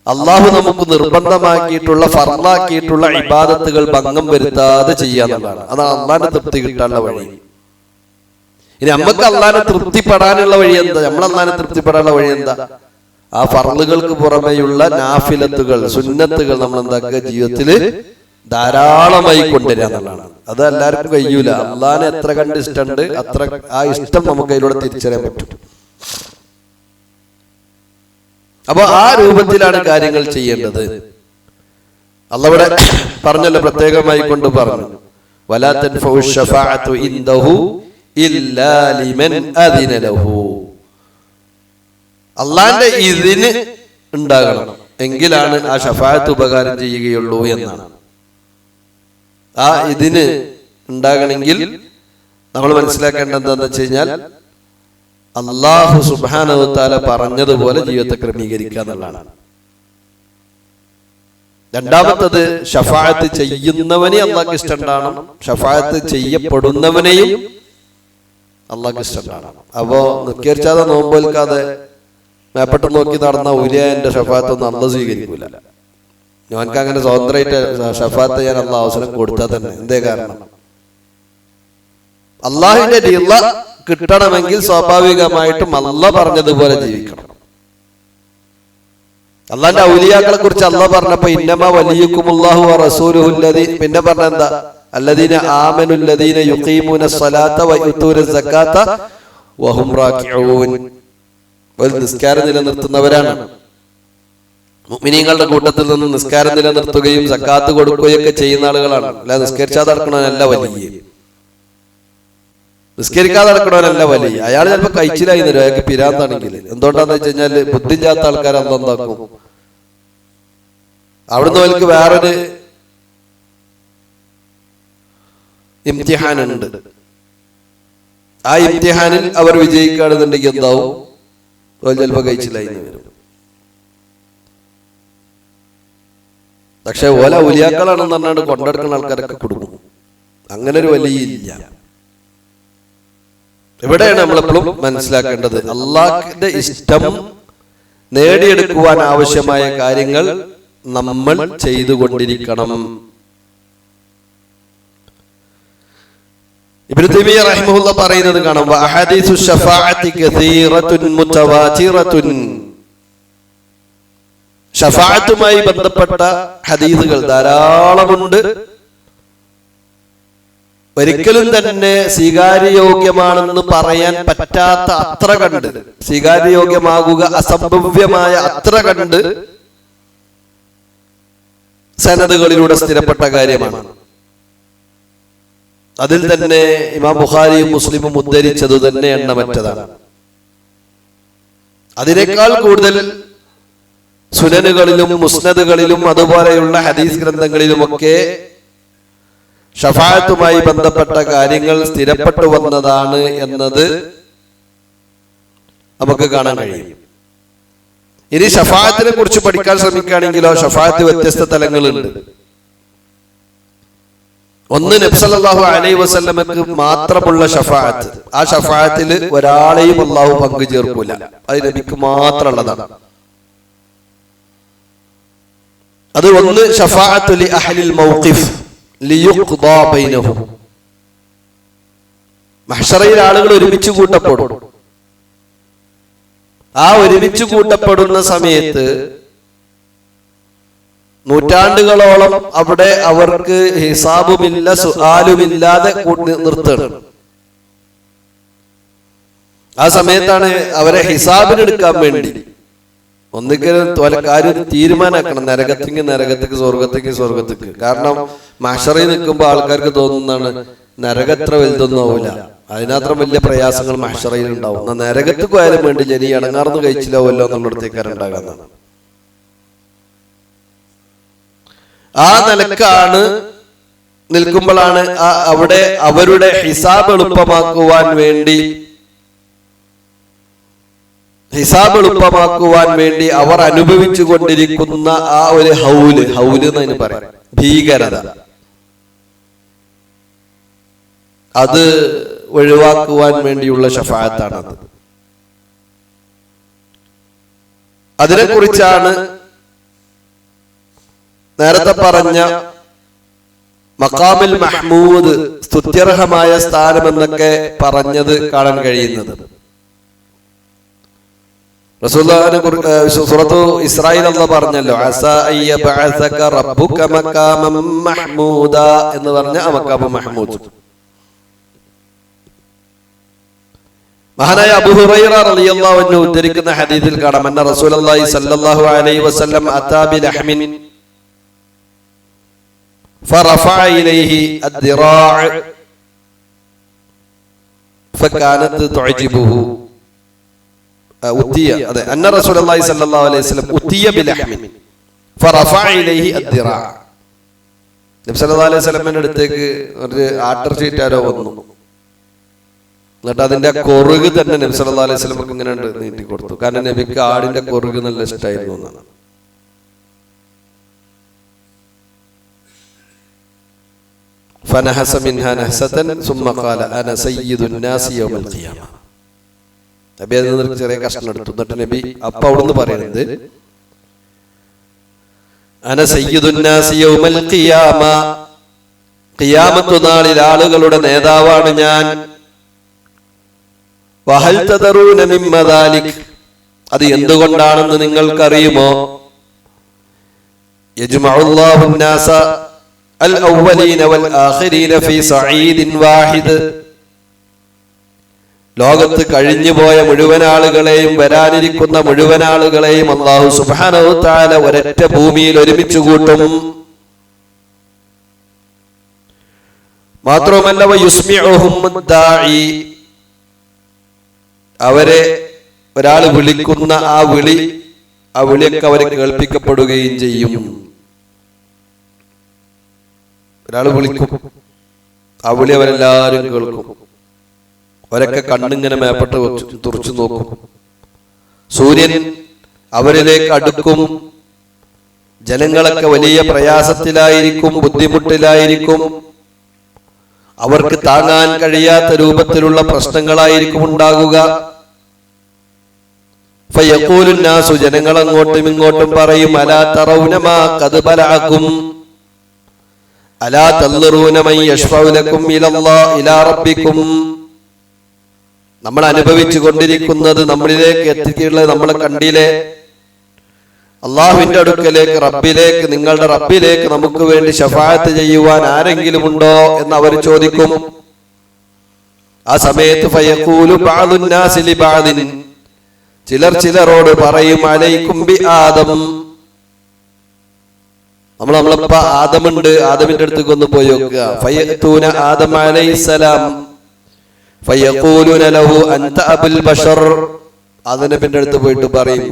അള്ളാഹു നമുക്ക് നിർബന്ധമാക്കിയിട്ടുള്ള ഫർളാക്കിയിട്ടുള്ള ഇബാദത്തുകൾ ഭംഗം വരുത്താതെ ചെയ്യാന്നുള്ളതാണ്. അതാണ് അള്ളാന്റെ തൃപ്തി കിട്ടാനുള്ള വഴി. ഇനി നമുക്ക് അള്ളാനെ തൃപ്തിപ്പെടാനുള്ള വഴി എന്താ? നമ്മൾ അള്ളാനെ തൃപ്തിപ്പെടാനുള്ള വഴി എന്താ? ആ ഫർളുകൾക്ക് പുറമെയുള്ള നാഫിലത്തുകൾ, സുന്നത്തുകൾ നമ്മൾ എന്താക്കുക, ജീവിതത്തിൽ ധാരാളമായി കൊണ്ടുവരിക എന്നുള്ളതാണ്. അത് എല്ലാവർക്കും കഴിയൂല. അള്ളാനെ എത്ര കണ്ട് ഇഷ്ടമുണ്ട് അത്ര ആ ഇഷ്ടം നമുക്ക് അതിലൂടെ തിരിച്ചറിയാൻ പറ്റും. അപ്പൊ ആ രൂപത്തിലാണ് കാര്യങ്ങൾ ചെയ്യേണ്ടത്. അല്ലാഹു ഇവിടെ പറഞ്ഞല്ലോ, പ്രത്യേകമായി കൊണ്ട് പറഞ്ഞു, വലാ തൻഫഉ ശഫാഅതു ഇൻദഹു ഇല്ലാ ലിമൻ അദിന ലഹു. അള്ളാന്റെ ഇതിന് ഉണ്ടാകണം, എങ്കിലാണ് ആ ഷഫാഅത്ത് ഉപകാരം ചെയ്യുകയുള്ളൂ എന്നാണ്. ആ ഇതിന് ഉണ്ടാകണമെങ്കിൽ നമ്മൾ മനസ്സിലാക്കേണ്ടത് എന്താണെന്ന് വെച്ച് കഴിഞ്ഞാൽ, അല്ലാഹു സുബ്ഹാനഹു വ തആല പറഞ്ഞതുപോലെ ജീവിതത്തെ ക്രമീകരിക്കുക എന്നുള്ളതാണ്. രണ്ടാമത്തത്, ഷഫാഅത്ത് ചെയ്യുന്നവനെ അള്ളാഹ്ക്ക് ഇഷ്ടമുണ്ടാകണം, ഷഫാഅത്ത് ചെയ്യപ്പെടുന്നവനെയും അള്ളാഹ്ക്ക് ഇഷ്ടമുണ്ടാകണം. അപ്പോ നിസ്കരിച്ചാതെ നോമ്പേൽക്കാതെ മേപ്പെട്ട് നോക്കി നടന്ന ഉലിയാന്റെ ഷഫാഅത്തൊന്നും അള്ളാഹ് സ്വീകരിക്കൂല. ഞങ്ങൾക്ക് അങ്ങനെ സ്വതന്ത്രമായിട്ട് ഷഫാഅത്ത് ചെയ്യാൻ അള്ളാഹ് അവസരം കൊടുത്താൽ തന്നെ എന്തേ കാരണം? അള്ളാഹുവിന്റെ റിള കിട്ടണമെങ്കിൽ സ്വാഭാവികമായിട്ടും അള്ളാഹ് പറഞ്ഞതുപോലെ ജീവിക്കണം. അള്ളാന്റെ ഔലിയാക്കളെ കുറിച്ച് അള്ളാഹ് പറഞ്ഞപ്പോ ഇന്നമാ വലിയുക്കുമുല്ലാഹു വ റസൂലുഹു അല്ലദീ, പിന്നെ പറഞ്ഞ എന്താ? അല്ലദീന ആമനു അല്ലദീന യുഖീമൂന സ്വലാത്ത വയുതൂന സകാത്ത വഹും റാകിഊൻ. നിസ്കാരം നിലനിർത്തുന്നവരാണ്. മുഅ്മിനീങ്ങളുടെ കൂട്ടത്തിൽ നിന്ന് നിസ്കാരം നിലനിർത്തുകയും സക്കാത്ത് കൊടുക്കുകയും ഒക്കെ ചെയ്യുന്ന ആളുകളാണ്. അല്ല നിസ്കരിച്ചാതെ നടക്കണവനല്ല വലിയ, നിസ്കരിക്കാതെ നടക്കണവനല്ല വലിയ. അയാൾ ചിലപ്പോൾ കഴിച്ചിലായി തരും, അയാൾക്ക് പിരാന്താണെങ്കിൽ. എന്തുകൊണ്ടാന്ന് വെച്ച് കഴിഞ്ഞാല് ബുദ്ധിയില്ലാത്ത ആൾക്കാർ എന്താക്കും, അവിടുന്ന് അവർക്ക് വേറൊരു ഇംതിഹാനുണ്ട്. ആ ഇംതിഹാനിൽ അവർ വിജയിക്കുകയാണെന്നുണ്ടെങ്കിൽ എന്താവും, ചിലപ്പോൾ കഴിച്ചിലായി വരും. പക്ഷെ ഓല ഉലിയാക്കളാണെന്ന് പറഞ്ഞാൽ കൊണ്ടെടുക്കുന്ന ആൾക്കാരൊക്കെ കൊടുക്കും. അങ്ങനെ ഒരു വലിയ ഇല്ല. ഇവിടെയാണ് നമ്മളെപ്പോഴും മനസ്സിലാക്കേണ്ടത്, അള്ളാഹുവിന്റെ ഇഷ്ടം നേടിയെടുക്കുവാൻ ആവശ്യമായ കാര്യങ്ങൾ നമ്മൾ ചെയ്തുകൊണ്ടിരിക്കണം. ഇബ്നു തൈമിയ്യ റഹിമഹുല്ലാഹ് പറയുന്നത് കാണാം, വഅഹദീസു ശഫാഅത്തി കസീറത്തുൻ മുതവാതിറത്തുൻ. ഷഫാഅത്തുമായി ബന്ധപ്പെട്ട ഹദീസുകൾ ധാരാളമുണ്ട്. ഒരിക്കലും തന്നെ സ്വീകാര്യയോഗ്യമാണെന്ന് പറയാൻ പറ്റാത്ത അത്ര കണ്ട്, സ്വീകാര്യയോഗ്യമാകുക അസംഭവ്യമായ അത്ര കണ്ട് സനദുകളിലൂടെ സ്ഥിരപ്പെട്ട കാര്യമാണ്. അതിൽ തന്നെ ഇമാം ബുഖാരിയും മുസ്ലിമും ഉദ്ധരിച്ചത് തന്നെ എണ്ണമറ്റതാണ്. അതിനേക്കാൾ കൂടുതൽ സുനനുകളിലും മുസ്നദുകളിലും അതുപോലെയുള്ള ഹദീസ് ഗ്രന്ഥങ്ങളിലുമൊക്കെ ഷഫാഅത്തുമായി ബന്ധപ്പെട്ട കാര്യങ്ങൾ സ്ഥിരപ്പെട്ടു വന്നതാണ് എന്നത് നമുക്ക് കാണാൻ കഴിയും. ഇനി ഷഫാഅത്തിനെ കുറിച്ച് പഠിക്കാൻ ശ്രമിക്കുകയാണെങ്കിലോ, ഷഫാഅത്ത് വ്യത്യസ്ത തലങ്ങളുണ്ട്. ഒന്ന്, നബി സല്ലല്ലാഹു അലൈഹി വസല്ലമക്ക് മാത്രമുള്ള ഷഫാഅത്ത്. ആ ഷഫാഅത്തിൽ ഒരാളെയും അല്ലാഹു പങ്കു ചേർക്കൂല, അത് നബിക്ക് മാത്രമുള്ളതാണ്. അത് ഒന്ന്, ഷഫാഅത്തു ലി അഹ്ലിൽ മൗഖിഫ് ലിയുഖ്ദാ ബൈനഹും. മഹ്ശറയിൽ ആളുകൾ ഒരുമിച്ച് കൂട്ടപ്പെടും. ആ ഒരുമിച്ച് കൂട്ടപ്പെടുന്ന സമയത്ത് നൂറ്റാണ്ടുകളോളം അവിടെ അവർക്ക് ഹിസാബുമില്ല സുആലുമില്ലാതെ നിർത്തണം. ആ സമയത്താണ് അവരെ ഹിസാബിനെടുക്കാൻ വേണ്ടി ഒന്നിക്കലും കാര്യം തീരുമാനാക്കണം. നരകത്തേക്ക് നരകത്തേക്ക്, സ്വർഗത്തേക്ക് സ്വർഗത്തേക്ക്. കാരണം മഹ്ശറയിൽ നിൽക്കുമ്പോൾ ആൾക്കാർക്ക് തോന്നുന്നതാണ് നരകത്ര വലുതൊന്നും ആവില്ല, അതിനത്ര വലിയ പ്രയാസങ്ങൾ മഹ്ശറയിൽ ഉണ്ടാവും, നരകത്തേക്ക് പോയാലും വേണ്ടി ജനി അടങ്ങാർന്ന് കഴിച്ചില്ലാവല്ലോ എന്നുള്ളിടത്തേക്കാരുണ്ടാകുന്നതാണ്. ആ നിലക്കാണ് നിൽക്കുമ്പോഴാണ് അവിടെ അവരുടെ ഹിസാബ് എളുപ്പമാക്കുവാൻ വേണ്ടി അവർ അനുഭവിച്ചു കൊണ്ടിരിക്കുന്ന ആ ഒരു ഹൗല് എന്നതിന് പറയാം, ഭീകരത, അത് ഒഴിവാക്കുവാൻ വേണ്ടിയുള്ള ശഫാഅത്താണത്. അതിനെക്കുറിച്ചാണ് നേരത്തെ പറഞ്ഞ മഖാമുൽ മഹ്മൂദ്, സ്തുത്യർഹമായ സ്ഥാനം എന്നൊക്കെ പറഞ്ഞത് കാണാൻ കഴിയുന്നത്. സൂറത്തു ഇസ്രായീൽ അല്ലാഹു പറഞ്ഞല്ലോ, അസാ അയ്യബഅസക റബ്ബുക മഖാമൻ മഹ്മൂദ എന്ന് പറഞ്ഞ ആ മഖാമു മഹ്മൂദ്. മഹാനായ അബൂ ഹുറൈറ റളിയല്ലാഹു അൻഹു ഉദ്ധരിക്കുന്ന ഹദീസിൽ കാണാം, അന്ന റസൂലുള്ളാഹി സ്വല്ലല്ലാഹു അലൈഹി വസല്ലം അതാ ബിലഹ്മിൻ ഫറഫഅ ഇലൈഹി അദ്ദിറാഅ ഫകാനത് തുഅജിബുഹു ഉത്തിയ. അതെ, അന്ന റസൂലുള്ളാഹി സ്വല്ലല്ലാഹു അലൈഹി വസല്ലം ഉത്തിയ ബിലഹ്മിൻ ഫറഫഅ ഇലൈഹി അദ്ദിറാഅ. നബി സല്ലല്ലാഹു അലൈഹി വസല്ലമിന്റെ അടുത്തേക്ക് ഒരു ആട്ടിറച്ചിട്ടാരോ വന്നു. എന്നിട്ട് അതിന്റെ കൊറുക് തന്നെ നബി സല്ലല്ലാഹു അലൈഹി വസല്ലമക്ക് ഇങ്ങനെ നീട്ടി കൊടുത്തു. കാരണം നബിക്ക് ആടിന്റെ കൊറുക് നല്ല ഇഷ്ടമായിരുന്നു എന്നാണ്. ഫനഹസ മിൻഹാ നഹ്സതൻ സുമ്മ ഖാല അന സയ്യിദുൻ നാസി യൗമൽ ഖിയാമ. നബി അതിൽ നിന്ന് ചെറിയ കഷ്ണം എടുത്തു. എന്നിട്ട് നബി അപ്പ അവിടുന്ന് പറയുന്നത്, അന സയ്യിദുൻ നാസി യൗമൽ ഖിയാമ, ഖിയാമത്ത് നാളിൽ ആളുകളുടെ നേതാവാണ് ഞാൻ. വഹൽ തദറൂന മിമ്മ ദാലിക്, അത് എന്തുകൊണ്ടാണെന്ന് നിങ്ങൾക്കറിയുമോ? യജ്മഉല്ലാഹു അന്നാസ അൽ അവ്വലീന വൽ ആഖിരീന ഫീ സഈദിൻ വാഹിദ്, ലോകത്ത് കഴിഞ്ഞുപോയ മുഴുവൻ ആളുകളെയും വരാനിരിക്കുന്ന മുഴുവൻ ആളുകളെയും അല്ലാഹു സുബ്ഹാനഹു വ തആല ഒരൊറ്റ ഭൂമിയിൽ ഒരുമിച്ച് കൂട്ടും. മാത്രമല്ല വയുസ്മിഉഹും ദാഇ, അവരെ ഒരാൾ വിളിക്കുന്ന ആ വിളിയൊക്കെ അവരെ കേൾപ്പിക്കപ്പെടുകയും ചെയ്യും. ഒരാൾ വിളിക്കും, ആ വിളി അവരെല്ലാവരും കേൾക്കും. അവരൊക്കെ കണ്ണിങ്ങനെ മേപ്പെട്ട് തുറച്ചു നോക്കും. സൂര്യൻ അവരിലേക്ക് അടുക്കും. ജനങ്ങളൊക്കെ വലിയ പ്രയാസത്തിലായിരിക്കും, ബുദ്ധിമുട്ടിലായിരിക്കും. അവർക്ക് താങ്ങാൻ കഴിയാത്ത രൂപത്തിലുള്ള പ്രശ്നങ്ങളായിരിക്കും ഉണ്ടാകുക. ഫയഖൂലു നാസു, ജനങ്ങൾ അങ്ങോട്ടും ഇങ്ങോട്ടും പറയും, അലാ തറൗന മാ ഖദ് ബലഅകും അലാ തൽറൂന മൻ യശ്ഫഉ ലക്കും ഇലാ റബ്ബിക്കും. നമ്മൾ അനുഭവിച്ചു കൊണ്ടിരിക്കുന്നത്, നമ്മളിലേക്ക് എത്തിയിട്ടുള്ളത് നമ്മൾ കണ്ടില്ലേ, അള്ളാഹുവിന്റെ അടുക്കലേക്ക്, റബ്ബിലേക്ക്, നിങ്ങളുടെ റബ്ബിലേക്ക് നമുക്ക് വേണ്ടി ശഫാഅത്ത് ചെയ്യുവാൻ ആരെങ്കിലും ഉണ്ടോ എന്ന് അവർ ചോദിക്കും. ആ സമയത്ത് ഫയഖൂലു ബഅദുൻ നാസി ലിബഅദിൻ, ചിലരോട് പറയും, അലൈക്കും ബി ആദം, നമ്മളിപ്പോ ആദമുണ്ട്, ആദമിന്റെ അടുത്തേക്ക് ഒന്ന് പോയി നോക്കുക. ഫയഅതൂന ആദം അലൈഹിസ്സലാം ഫയഖൂലുന ലഹു അൻത അബുൽ ബശർ, ആദമിന്റെ അടുത്ത് പോയിട്ട് പറയും,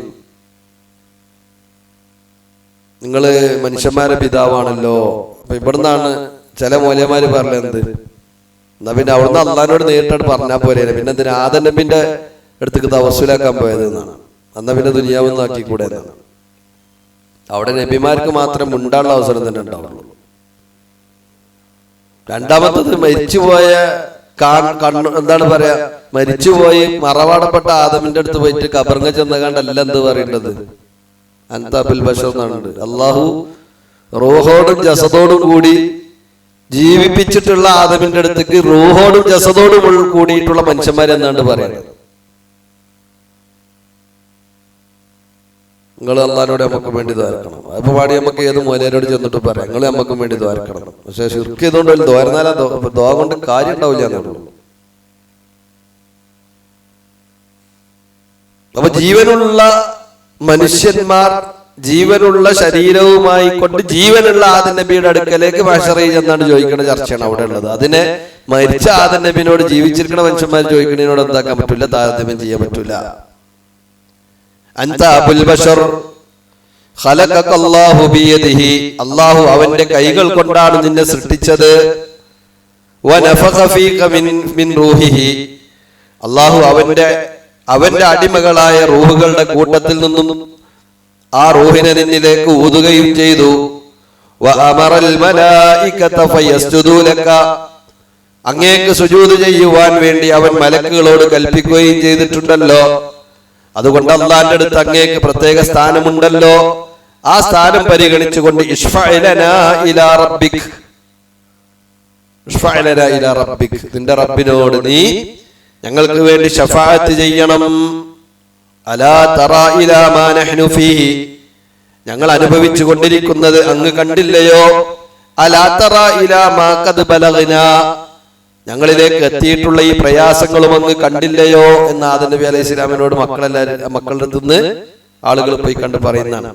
നിങ്ങള് മനുഷ്യന്മാരെ പിതാവാണല്ലോ. അപ്പൊ ഇവിടുന്നാണ് ചില മൂല്യന്മാര് പറഞ്ഞത്, എന്നാ പിന്നെ അവിടുന്ന് അള്ളാഹിനോട് നേരിട്ട് പറഞ്ഞാൽ പോലെ, പിന്നെ എന്തിനാ ആദം നബിന്റെ അടുത്തേക്ക് തവസ്സുലാക്കാൻ പോയത് എന്നാണ്. എന്നാ പിന്നെ ദുനിയാവൊന്നും ആക്കിക്കൂടെ എന്നാണ്. അവിടെ നബിമാർക്ക് മാത്രം മുണ്ടാനുള്ള അവസരം തന്നെ ഉണ്ടാവുള്ളൂ. രണ്ടാമത്തത് മരിച്ചുപോയ എന്താണ് പറയാ, മരിച്ചുപോയി മറവാടപ്പെട്ട ആദമിന്റെ അടുത്ത് പോയിട്ട് കബറിങ്ങ ചെന്നകാണ്ടല്ല എന്ത് പറയേണ്ടത്, അൻത അബുൽ ബശർ എന്നാണ്. അള്ളാഹു റൂഹോടും ജസദോടും കൂടി ജീവിപ്പിച്ചിട്ടുള്ള ആദമിന്റെ അടുത്തേക്ക് റൂഹോടും ജസദോടും കൂടിയിട്ടുള്ള മനുഷ്യന്മാരെന്നാണ്ട് പറയുന്നത്. നിങ്ങൾ അള്ളാഹിനോട് നമുക്ക് വേണ്ടി ദ്വാരക്കണം. അപ്പൊ പാടി നമുക്ക് ഏത് മോനോട് ചെന്നിട്ട് പറയാം നിങ്ങൾ നമുക്കും വേണ്ടി ദ്വാരക്കണം. പക്ഷെ ശിർക്ക് ചെയ്തുകൊണ്ട് ദ്വാരനാല ദ്വാ കൊണ്ട് കാര്യം ഉണ്ടാവില്ല എന്നുള്ളൂ. അപ്പൊ ജീവനുള്ള മനുഷ്യന്മാർ ജീവനുള്ള ശരീരവുമായി കൊണ്ട് ജീവനുള്ള ആദം നബിയുടെ അടുക്കലേക്ക് മഹ്ശറിൽ ചെന്നാണ് ചോദിക്കുന്ന ചർച്ചയാണ് അവിടെ ഉള്ളത്. അതിനെ മരിച്ച ആദം നബിനോട് ജീവിച്ചിരിക്കുന്ന മനുഷ്യന്മാർ ചോദിക്കുന്നതിനോട് എന്താക്കാൻ പറ്റൂല, താരതമ്യം ചെയ്യാൻ പറ്റൂല. അൻത അബുൽ ബശർ ഖലഖക അല്ലാഹു ബിയദിഹി, അല്ലാഹു അവന്റെ കൈകൾ കൊണ്ടാണ് നിന്നെ സൃഷ്ടിച്ചത്. വനഫഖ ഫീക മിൻ റൂഹിഹി, അല്ലാഹു അവന്റെ അടിമകളായ റൂഹുകളുടെ കൂട്ടത്തിൽ നിന്നും ആ റൂഹിനെ നിന്നിലേക്ക് ഊതുകയും ചെയ്തു. വഅമറൽ മലായികത ഫയസ്ജുദൂ ലക, അങ്ങേക്ക് സുജൂദ് ചെയ്യുവാൻ വേണ്ടി അവൻ മലക്കുകളോട് കൽപ്പിക്കുകയും ചെയ്തിട്ടുണ്ടല്ലോ. അതുകൊണ്ട് അല്ലാഹുവിന്റെ അടുത്ത് അങ്ങേക്ക് പ്രത്യേക സ്ഥാനമുണ്ടല്ലോ. ആ സ്ഥാനം പരിഗണിച്ചുകൊണ്ട് ഇശ്ഫഅ ലനാ ഇലാ റബ്ബിക്, ഇശ്ഫഅ ലനാ ഇലാ റബ്ബിക്, നിന്റെ റബ്ബിനോട് നീ ഞങ്ങൾക്ക് വേണ്ടി ശഫാഅത്ത് ചെയ്യണം. അലാ തറാ ഇലാ മാ നഹ്നു ഫീഹി, ഞങ്ങൾ അനുഭവിച്ചു കൊണ്ടിരിക്കുന്നത് അങ്ങ് കണ്ടില്ലയോ. അലാ തറാ ഇലാ മാ ഖദ് ബലഗ്നാ, ഞങ്ങളിലേക്ക് എത്തിയിട്ടുള്ള ഈ പ്രയാസങ്ങളും അങ്ങ് കണ്ടില്ലയോ എന്ന് ആദം നബി അലൈഹി സ്വലാമിനോട് മക്കളുടെ അടുത്തുനിന്ന് ആളുകൾ പോയി കണ്ട് പറയുന്നതാണ്.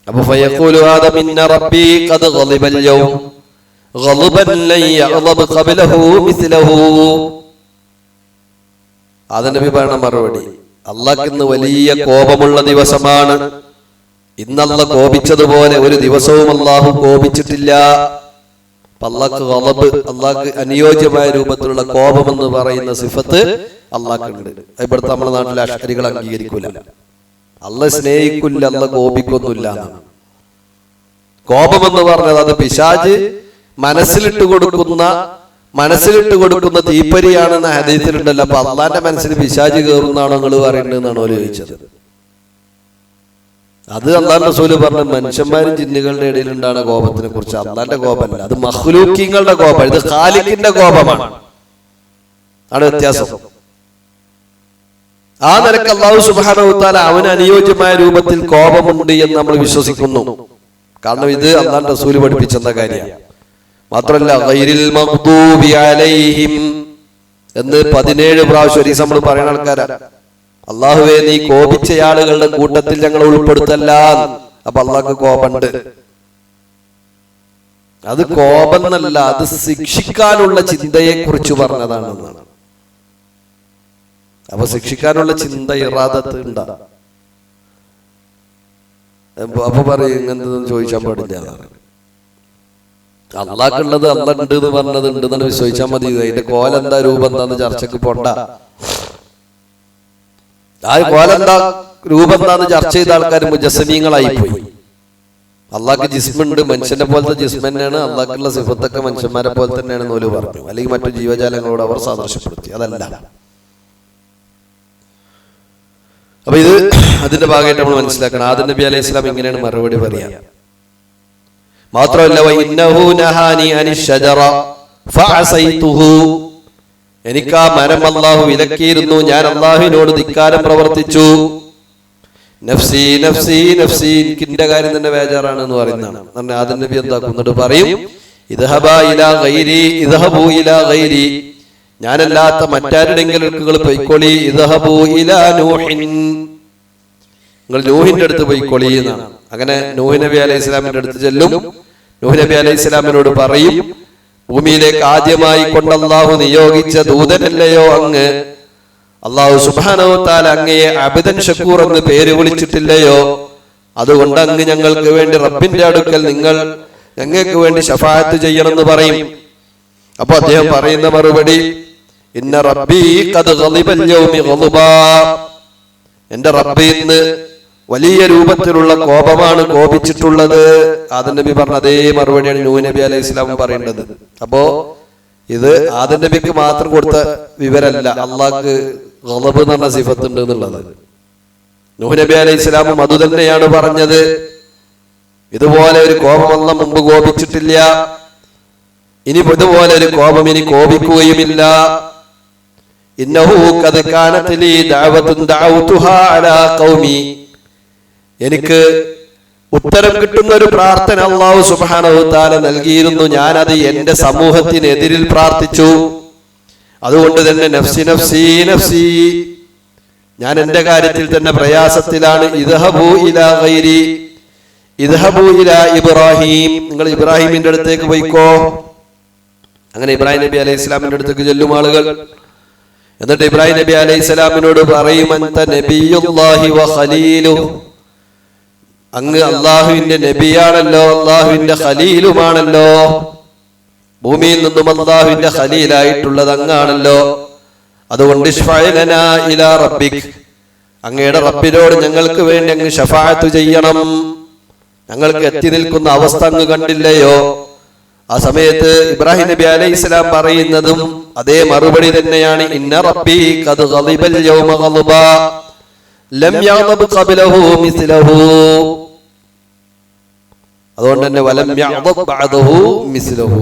അപ്പൊ ഫയഖൂലു ആദം ഇന്ന റബ്ബി ഖദ് ഗളിബൽ യൗം ഗളബൻ ലൻ യഗ്ളബ ഖബ്ലഹു മിസ്ലഹു. ആദം നബി പറഞ്ഞ മറുപടി, അല്ലാഹ്ക്ക് ഇന്ന് വലിയ കോപമുള്ള ദിവസമാണ്. ഇന്നല്ല കോപിച്ചതുപോലെ ഒരു ദിവസവും അല്ലാഹു കോപിച്ചിട്ടില്ല. അല്ലാഹ്ക്ക് ഗളബ്, അല്ലാഹ്ക്ക് അനുയോജ്യമായ രൂപത്തിലുള്ള കോപം എന്ന് പറയുന്ന സിഫത്ത് അല്ലാഹ്ക്കുണ്ട്. ഇവിടുത്തെ നമ്മുടെ നാട്ടിലെ അശ്വരികൾ അംഗീകരിക്കൂല. അല്ലാഹ് സ്നേഹിക്കില്ല, അല്ലാഹ് കോപിക്കൊന്നുമില്ല. കോപം എന്ന് പറഞ്ഞത് അത് പിശാച് മനസ്സിലിട്ട് കൊടുക്കുന്ന തീപ്പരിയാണെന്ന ഹദീസിലുണ്ടല്ലോ. അപ്പൊ അള്ളാന്റെ മനസ്സിൽ പിശാച് കയറുന്നാണോ നിങ്ങൾ പറയേണ്ടതെന്നാണ് ഓല് ചോദിച്ചത്. അത് അള്ളാന്റെ റസൂല് പറഞ്ഞു, മനുഷ്യന്മാരും ജിന്നുകളുടെ ഇടയിലുണ്ടാണ് കോപത്തിനെ കുറിച്ച്. അള്ളാന്റെ കോപമല്ല, അത് മഖ്ലൂക്കീങ്ങളുടെ കോപം, ഇത് ഖാലിഖിന്റെ കോപമാണ്. ആണ് വ്യത്യാസം. ആ നിലക്ക് അല്ലാഹു സുബ്ഹാനഹു വ തആല അവന് അനുയോജ്യമായ രൂപത്തിൽ കോപമുണ്ട് എന്ന് നമ്മൾ വിശ്വസിക്കുന്നു. കാരണം ഇത് അള്ളാന്റെ റസൂല് പഠിപ്പിച്ചെന്ന കാര്യമാണ്. മാത്രമല്ല ഗൈരിൽ മഗ്ദൂബി അലൈഹിം എന്ന് 17 പ്രാവശ്യം ഒരു നമ്മൾ പറയുന്ന ആൾക്കാരാ. അള്ളാഹുവേ നീ കോപിച്ച ആളുകളുടെ കൂട്ടത്തിൽ ഞങ്ങൾ ഉൾപ്പെടുത്തല്ല. അപ്പൊ അള്ളാഹ്ക്ക് കോപമുണ്ട്. അത് കോപം എന്നല്ല, അത് ശിക്ഷിക്കാനുള്ള ചിന്തയെ കുറിച്ച് പറഞ്ഞതാണെന്നാണ്. അപ്പൊ ശിക്ഷിക്കാനുള്ള ചിന്ത ഇറാദത്ത് ഉണ്ടാ. അപ്പൊ പറയും ഇങ്ങനത്തെ ചോദിച്ചാൻ പാടില്ല. അള്ളാഹ്ക്കുള്ളത് അള്ളാഹ് ഉണ്ട് എന്ന് പറഞ്ഞത് ഉണ്ട് എന്നാണ് വിശ്വസിച്ചാൽ മതി. അതിന്റെ കോലെന്താ രൂപം എന്താന്ന് ചർച്ചക്ക് പോണ്ട. ആ കോലെന്താ രൂപം എന്താന്ന് ചർച്ച ചെയ്ത ആൾക്കാർ മുജസ്സമീങ്ങളായി പോയി. അള്ളാഹ്ക്ക് ജിസ്മുണ്ട്, മനുഷ്യനെ പോലത്തെ ജിസ്മ തന്നെയാണ്. അള്ളാഹ്ക്കുള്ള സിഫത്തൊക്കെ മനുഷ്യന്മാരെ പോലെ തന്നെയാണെന്ന് ഓല് പറഞ്ഞു. അല്ലെങ്കിൽ മറ്റു ജീവജാലങ്ങളോട് അവർ സാദൃശ്യപ്പെടുത്തി. അതല്ല. അപ്പൊ ഇത് അതിന്റെ ഭാഗമായിട്ട് നമ്മൾ മനസ്സിലാക്കണം. ആദം നബി അലൈഹി സ്വലാം ഇങ്ങനെയാണ് മറുപടി പറയാ. മാത്രമല്ല എനിക്ക് ആ മരം അല്ലാഹു വിലക്കിയിരുന്നു, ഞാൻ അല്ലാഹുവിനോട് ധിക്കാരം പ്രവർത്തിച്ചു. നഫ്സി നഫ്സി നഫ്സി, എനിക്കിന്റെ കാര്യം തന്നെ ബേജാറാണ് എന്ന് പറയുന്നതാണ്. ആദം നബി എന്താക്കുന്നിട്ട് പറയും, ഇദ്ഹബാ ഇലാ ഗൈരി ഇദ്ഹബൂ ഇലാ ഗൈരി, ഞാനല്ലാത്ത മറ്റാരുടെങ്കിലും നിങ്ങൾ പൊയ്ക്കൊളി. ഇദ്ഹബൂ ഇലാ നൂഹിൻ, നിങ്ങൾ നൂഹിന്റെ അടുത്ത് പൊയ്ക്കൊളി എന്നാണ്. അങ്ങനെ നൂഹ് നബി അലൈഹി സ്വലാമിന്റെ അടുത്ത് ചെല്ലും. നൂഹ് നബി അലൈഹി സ്വലാമിനോട് പറയും, ഭൂമിയിലേക്ക് ആദ്യമായി കൊണ്ട് അല്ലാഹു നിയോഗിച്ച ദൂതനല്ലയോ അങ്ങ്? അല്ലാഹു സുബ്ഹാനഹു വ തആല അങ്ങയെ അബ്ദൻ ഷക്കൂർ എന്ന് പേര് വിളിച്ചിട്ടില്ലയോ? അതുകൊണ്ട് അങ്ങ് ഞങ്ങൾക്ക് വേണ്ടി റബ്ബിന്റെ അടുക്കൽ നിങ്ങൾ ഞങ്ങൾക്ക് വേണ്ടി ശഫാഅത്ത് ചെയ്യണമെന്ന് പറയും. അപ്പൊ അദ്ദേഹം പറയുന്ന മറുപടി, ഇന്ന റബ്ബി ഖദ് ഗളിബൽ യൗമി ഗളുബാ, എന്റെ റബ്ബ് ഇന്ന് വലിയ രൂപത്തിലുള്ള കോപമാണ് കോപിച്ചിട്ടുള്ളത്. ആദം നബി പറഞ്ഞ അതേ മറുപടിയാണ് നൂഹ് നബി അലൈഹി സ്വലാം പറയേണ്ടത്. അപ്പോ ഇത് ആദം നബിക്ക് മാത്രം കൊടുത്ത വിവരമല്ല, അള്ളാഹ്ക്ക് ഗളബ് എന്ന് പറഞ്ഞ സിഫത്ത് ഉണ്ട് എന്നുള്ളത്. നൂഹ് നബി അലൈഹി സ്വലാമും അത് തന്നെയാണ് പറഞ്ഞത്. ഇതുപോലെ ഒരു കോപം അല്ലാഹ് മുമ്പ് കോപിച്ചിട്ടില്ല. ഇനി ഇതുപോലെ ഒരു കോപം ഇനി കോപിക്കുകയുമില്ല. ഇന്നഹു ഖദ് കാനത് ലീ ദഅവത്തുൻ ദഅവതുഹാ അലാ ഖൗമി, എനിക്ക് ഉത്തരം കിട്ടുന്ന ഒരു പ്രാർത്ഥന അല്ലാഹു സുബ്ഹാനഹു വ തആല നൽകിയിരുന്നു. ഞാനത് എന്റെ സമൂഹത്തിനെതിരിൽ പ്രാർത്ഥിച്ചു. അതുകൊണ്ട് തന്നെ നഫ്സി നഫ്സി നഫ്സി, ഞാൻ എന്റെ കാര്യത്തിൽ തന്നെ പ്രയാസത്തിലാണ്. ഇദ്ഹബൂ ഇലാ ഗൈരി, ഇദ്ഹബൂ ഇലാ ഇബ്രാഹിം, നിങ്ങൾ ഇബ്രാഹിമിന്റെ അടുത്തേക്ക് പോയിക്കോ. അങ്ങനെ ഇബ്രാഹിം നബി അലൈഹി ഇസ്ലാമിന്റെ അടുത്തേക്ക് ചെല്ലും ആളുകൾ. എന്നിട്ട് ഇബ്രാഹിം നബി അലൈഹി ഇസ്ലാമിനോട് പറയും, അൻത നബിയുല്ലാഹി വ ഖലീലു, അങ്ങ് അള്ളാഹുവിന്റെ നബിയാണല്ലോ, അള്ളാഹുവിന്റെ ഖലീലുമാണല്ലോ, ഭൂമിയിൽ നിന്നും അള്ളാഹുവിന്റെ ഖലീലായിട്ടുള്ളത് അങ്ങാണല്ലോ. അതുകൊണ്ട് ഇശ്ഫഅ ലനാ ഇലാ റബ്ബിക്, അങ്ങയുടെ റബ്ബിനോട് ഞങ്ങൾക്ക് വേണ്ടി അങ്ങ് ശഫാഅത്ത് ചെയ്യണം. ഞങ്ങൾക്ക് എത്തി നിൽക്കുന്ന അവസ്ഥ അങ്ങ് കണ്ടില്ലയോ? ആ സമയത്ത് ഇബ്രാഹിം നബി അലൈഹി ഇസ്ലാം പറയുന്നതും അതേ മറുപടി തന്നെയാണ്. ഇന്ന റബ്ബി ഖദ് ഗളിബൽ യൗമ ഗളബാ ലം യഗ്ളബ് ഖബ്ലഹു മിസ്ലഹു, അതുകൊണ്ട് തന്നെ വലം യഗ്ളബ് ബഅദഹു മിസ്ലഹു.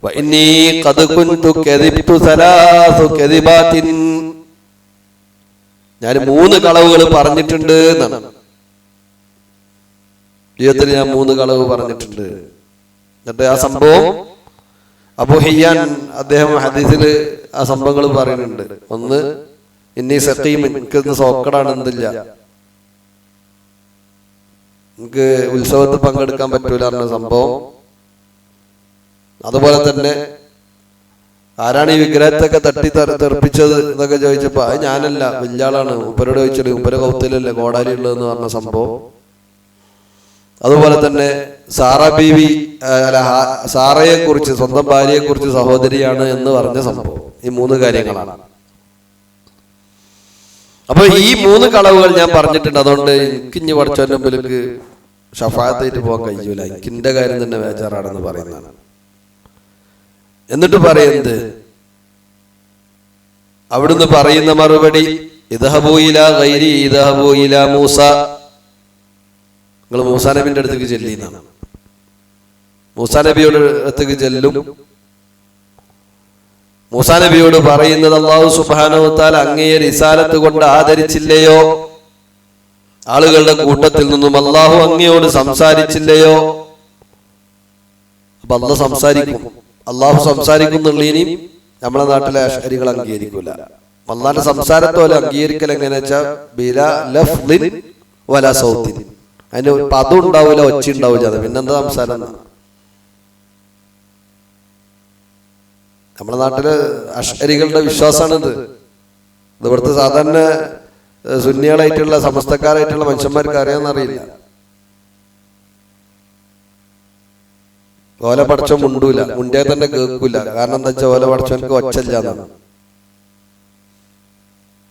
വഇന്നി ഖദ് കുൻതു കദിബ്തു സലാസു കദിബാത്തിൻ, ഞാൻ 3 കളവുകൾ പറഞ്ഞിട്ടുണ്ട് എന്നാണ്. ജീവിതത്തിൽ ഞാൻ 3 കളവ് പറഞ്ഞിട്ടുണ്ട്. എന്നിട്ട് ആ സംഭവം അബൂ ഹിയ്യാൻ അദ്ദേഹം ഹദീസിൽ ആ സംഭവങ്ങൾ പറയുന്നുണ്ട്. ഒന്ന്, ഇന്നി സഖീം, എനിക്കിന്ന് സോക്കടാണ്, എന്തില്ല, എനിക്ക് ഉത്സവത്തിൽ പങ്കെടുക്കാൻ പറ്റൂല എന്ന സംഭവം. അതുപോലെ തന്നെ ആരാണ് ഈ വിഗ്രഹത്തൊക്കെ തട്ടി തെറിപ്പിച്ചത് എന്നൊക്കെ ചോദിച്ചപ്പോ അത് ഞാനല്ല, വലിയാളാണ്, ഉപ്പരോട് ചോദിച്ചത്, ഉപ്പര കൗത്തിലല്ലേ കോടാലി ഉള്ളതെന്ന് പറഞ്ഞ സംഭവം. അതുപോലെ തന്നെ സാറ ബീവി, സാറയെ കുറിച്ച്, സ്വന്തം ഭാര്യയെ കുറിച്ച് സഹോദരിയാണ് എന്ന് പറഞ്ഞ സംഭവം. ഈ 3 കാര്യങ്ങളാണ്. അപ്പൊ ഈ 3 കളവുകൾ ഞാൻ പറഞ്ഞിട്ടുണ്ട്. അതുകൊണ്ട് എനിക്കിഞ്ഞ് പഠിച്ചവന്റെ മുമ്പിലേക്ക് ഷഫാഅത്തായിട്ട് പോകാൻ കഴിയൂല, എനിക്കിന്റെ കാര്യം തന്നെ വേജാറാണെന്ന് പറയുന്നതാണ്. എന്നിട്ട് പറയുന്നത്, അവിടുന്ന് പറയുന്ന മറുപടി, ഇദ്ഹബൂ ഇലാ ഗൈരി ഇദ്ഹബൂ ഇലാ മൂസ, നിങ്ങൾ മൂസാ നബിന്റെ അടുത്തേക്ക് ചെല്ലുന്നതാണ്. മൂസാ നബിയോട് അടുത്തേക്ക് ചെല്ലും. മൂസാ നബിയോട് പറയുന്നത്, അല്ലാഹു സുബ്ഹാനഹു വ തആല അങ്ങയെ റിസാലത്ത് കൊണ്ട് ആദരിച്ചില്ലയോ? ആളുകളുടെ കൂട്ടത്തിൽ നിന്നും അല്ലാഹു അങ്ങയോട് സംസാരിച്ചില്ലയോ? അപ്പൊ അല്ലാഹു സംസാരിക്കും. അല്ലാഹു സംസാരിക്കുന്നുള്ളതിനും നമ്മളെ നാട്ടിലെ അശ്അരികൾ അംഗീകരിക്കൂല. അല്ലാഹുവിന്റെ സംസാരത്തെ പോലെ അംഗീകരിക്കൽ എങ്ങനെയാ വെച്ചാൽ ബിലാ ലഫ്ളിൻ വലാ സൗത്തിൻ, അതിന് പദം ഉണ്ടാവില്ല, ഒച്ച ഉണ്ടാവില്ല, അത് പിന്നെന്താ സംസാരം? നമ്മുടെ നാട്ടില് അശ്അരികളുടെ വിശ്വാസമാണിത്. ഇത് ഇവിടുത്തെ സാധാരണ സുന്നികളായിട്ടുള്ള സമസ്തക്കാരായിട്ടുള്ള മനുഷ്യന്മാർക്ക് അറിയാമെന്നറിയില്ല. ഓല പടച്ചോ മുണ്ടൂല, മുണ്ടിയാൽ തന്നെ കേൾക്കൂല. കാരണം എന്താ വെച്ചാൽ ഓല പടച്ചോനക്ക് ഒച്ചല്ല എന്നാണ്.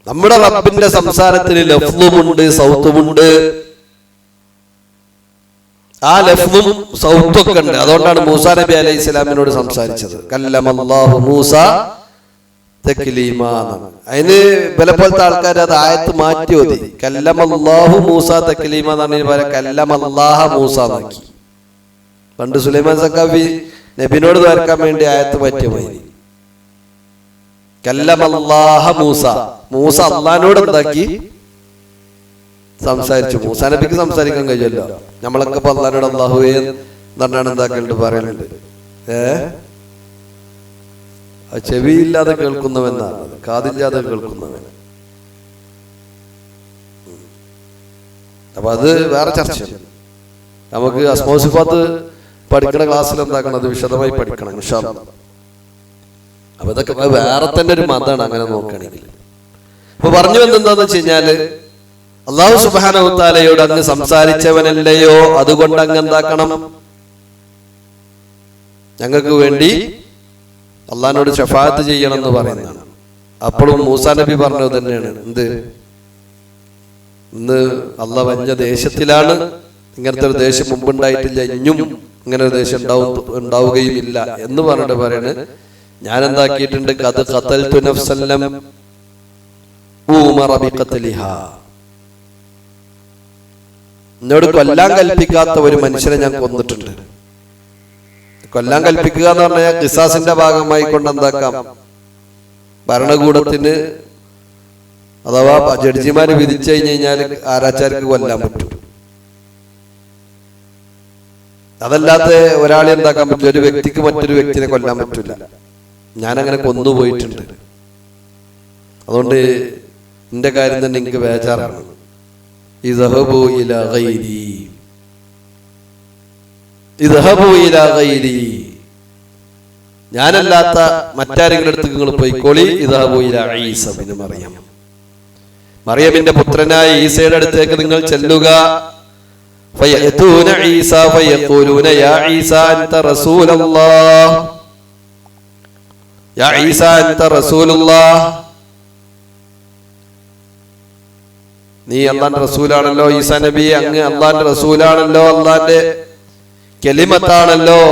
നമ്മുടെ റബ്ബിന്റെ സംസാരത്തിന് ലഫ്ളുമുണ്ട്, സൗത്തുമുണ്ട്. ആ ലഫ്ളും സൗത്തൊക്കെ ഉണ്ട്. അതുകൊണ്ടാണ് മൂസാ നബി അലൈഹി ഇസ്ലാമിനോട് സംസാരിച്ചത്. കല്ലമല്ലാഹു മൂസ തക്ലീമാ എന്നാണ്. അതിന് ബലപ്പോലത്തെ ആൾക്കാർ അത് ആയത്ത് മാറ്റി ഓതി. കല്ലമല്ലാഹു മൂസ തക്ലീമാ എന്നാണ് പറയാ, കല്ലമല്ലാഹ മൂസ എന്നാക്കി. പണ്ട് സുലൈമാൻ സഖാഫി നബിനോട് തോർക്കാൻ വേണ്ടി ആയത്ത് മാറ്റിയമായി. കല്ലമല്ലാഹ മൂസ, മൂസ അള്ളാഹിനോട് എന്താക്കി സംസാരിച്ചു. മൂസാ നബിക്ക് സംസാരിക്കാൻ കഴിയുമല്ലോ. നമ്മളൊക്കെ ഇപ്പൊ അള്ളാഹിനോട് അല്ലാഹുവേ എന്നാണ് എന്താക്കലുണ്ട്, പറയലുണ്ട്. ചെവിയില്ലാതെ കേൾക്കുന്നവെന്നാണ്, കാതില്ലാതെ കേൾക്കുന്നവൻ. അപ്പൊ അത് വേറെ ചർച്ചയാണ്. നമുക്ക് അസ്മോസിഫാത്ത് പഠിക്കണ ക്ലാസ്സിൽ എന്താക്കണം, അത് വിശദമായി പഠിക്കണം ഇൻഷാ അല്ലാഹ്. അപ്പൊ ഇതൊക്കെ വേറെ തന്നെ ഒരു മതമാണ് അങ്ങനെ നോക്കുകയാണെങ്കിൽ. അപ്പൊ പറഞ്ഞു വന്നെന്താന്ന് വെച്ച് കഴിഞ്ഞാല്, അല്ലാഹു സുബ്ഹാനഹു വ തആലയോട് അങ്ങ് സംസാരിച്ചവനല്ലയോ, അതുകൊണ്ട് അങ്ങ് എന്താക്കണം, ഞങ്ങൾക്ക് വേണ്ടി അള്ളാഹിനോട് ശഫാഅത്ത് ചെയ്യണം എന്ന് പറയുന്നതാണ്. അപ്പോഴും മൂസാ നബി പറഞ്ഞത് തന്നെയാണ്, എന്ത്, ഇന്ന് അള്ളാഹ് വഞ്ഞ ദേശത്തിലാണ്, ഇങ്ങനത്തെ ഒരു ദേശം മുമ്പുണ്ടായിട്ടില്ല, ഇനിയും ഇങ്ങനെ ഒരു ദേശം ഉണ്ടാവുകയും ഇല്ല എന്ന് പറഞ്ഞിട്ട് പറയണ്, ഞാൻ എന്താക്കിയിട്ടുണ്ട്, ഖദ് ഖതൽതു നഫ്സൻ ലം ഉമറ ബിഖത്ലിഹാ, എന്നോട് കൊല്ലാൻ കൽപ്പിക്കാത്ത ഒരു മനുഷ്യനെ ഞാൻ കൊന്നിട്ടുണ്ട്. കൊല്ലാൻ കൽപ്പിക്കുക എന്ന് പറഞ്ഞാൽ ഖിസാസിന്റെ ഭാഗമായി കൊണ്ട് എന്താക്കാം, ഭരണകൂടത്തിന് അഥവാ ജഡ്ജിമാര് വിധിച്ചു കഴിഞ്ഞാൽ ആരാച്ചാർക്ക് കൊല്ലാൻ പറ്റും. അതല്ലാത്ത ഒരാളെ എന്താക്കാൻ പറ്റില്ല, ഒരു വ്യക്തിക്ക് മറ്റൊരു വ്യക്തിനെ കൊല്ലാൻ പറ്റില്ല. ഞാനങ്ങനെ കൊന്നുപോയിട്ടുണ്ട്. അതുകൊണ്ട് എന്റെ കാര്യം തന്നെ എനിക്ക് ബേജാറാണ്. ഇദ്ഹബൂ ഇലാ ഗൈരി, ഇദ്ഹബൂ ഇലാ ഗൈരി, ഞാനല്ലാത്ത മറ്റാരെങ്കിലും അടുത്തേക്ക് നിങ്ങൾ പോയിക്കോളി. ഇദ്ഹബൂ ഇലാ ഈസ ഇബ്നു മറിയം, മറിയമിന്റെ പുത്രനായ ഈസയുടെ അടുത്തേക്ക് നിങ്ങൾ ചെല്ലുക. ഫയഅതൂന ഈസ ഫയഖൂലൂന യാ ഈസ അൻത റസൂലുള്ളാഹ്, യാ ഈസ അൻത റസൂലുള്ളാഹ്, നീ അല്ലാഹുവിന്റെ റസൂലാണല്ലോ ഈസാ നബി, അങ്ങ് അല്ലാഹുവിന്റെ റസൂലാണല്ലോ, അല്ലാഹുവിന്റെ കലിമത്താണല്ലോ.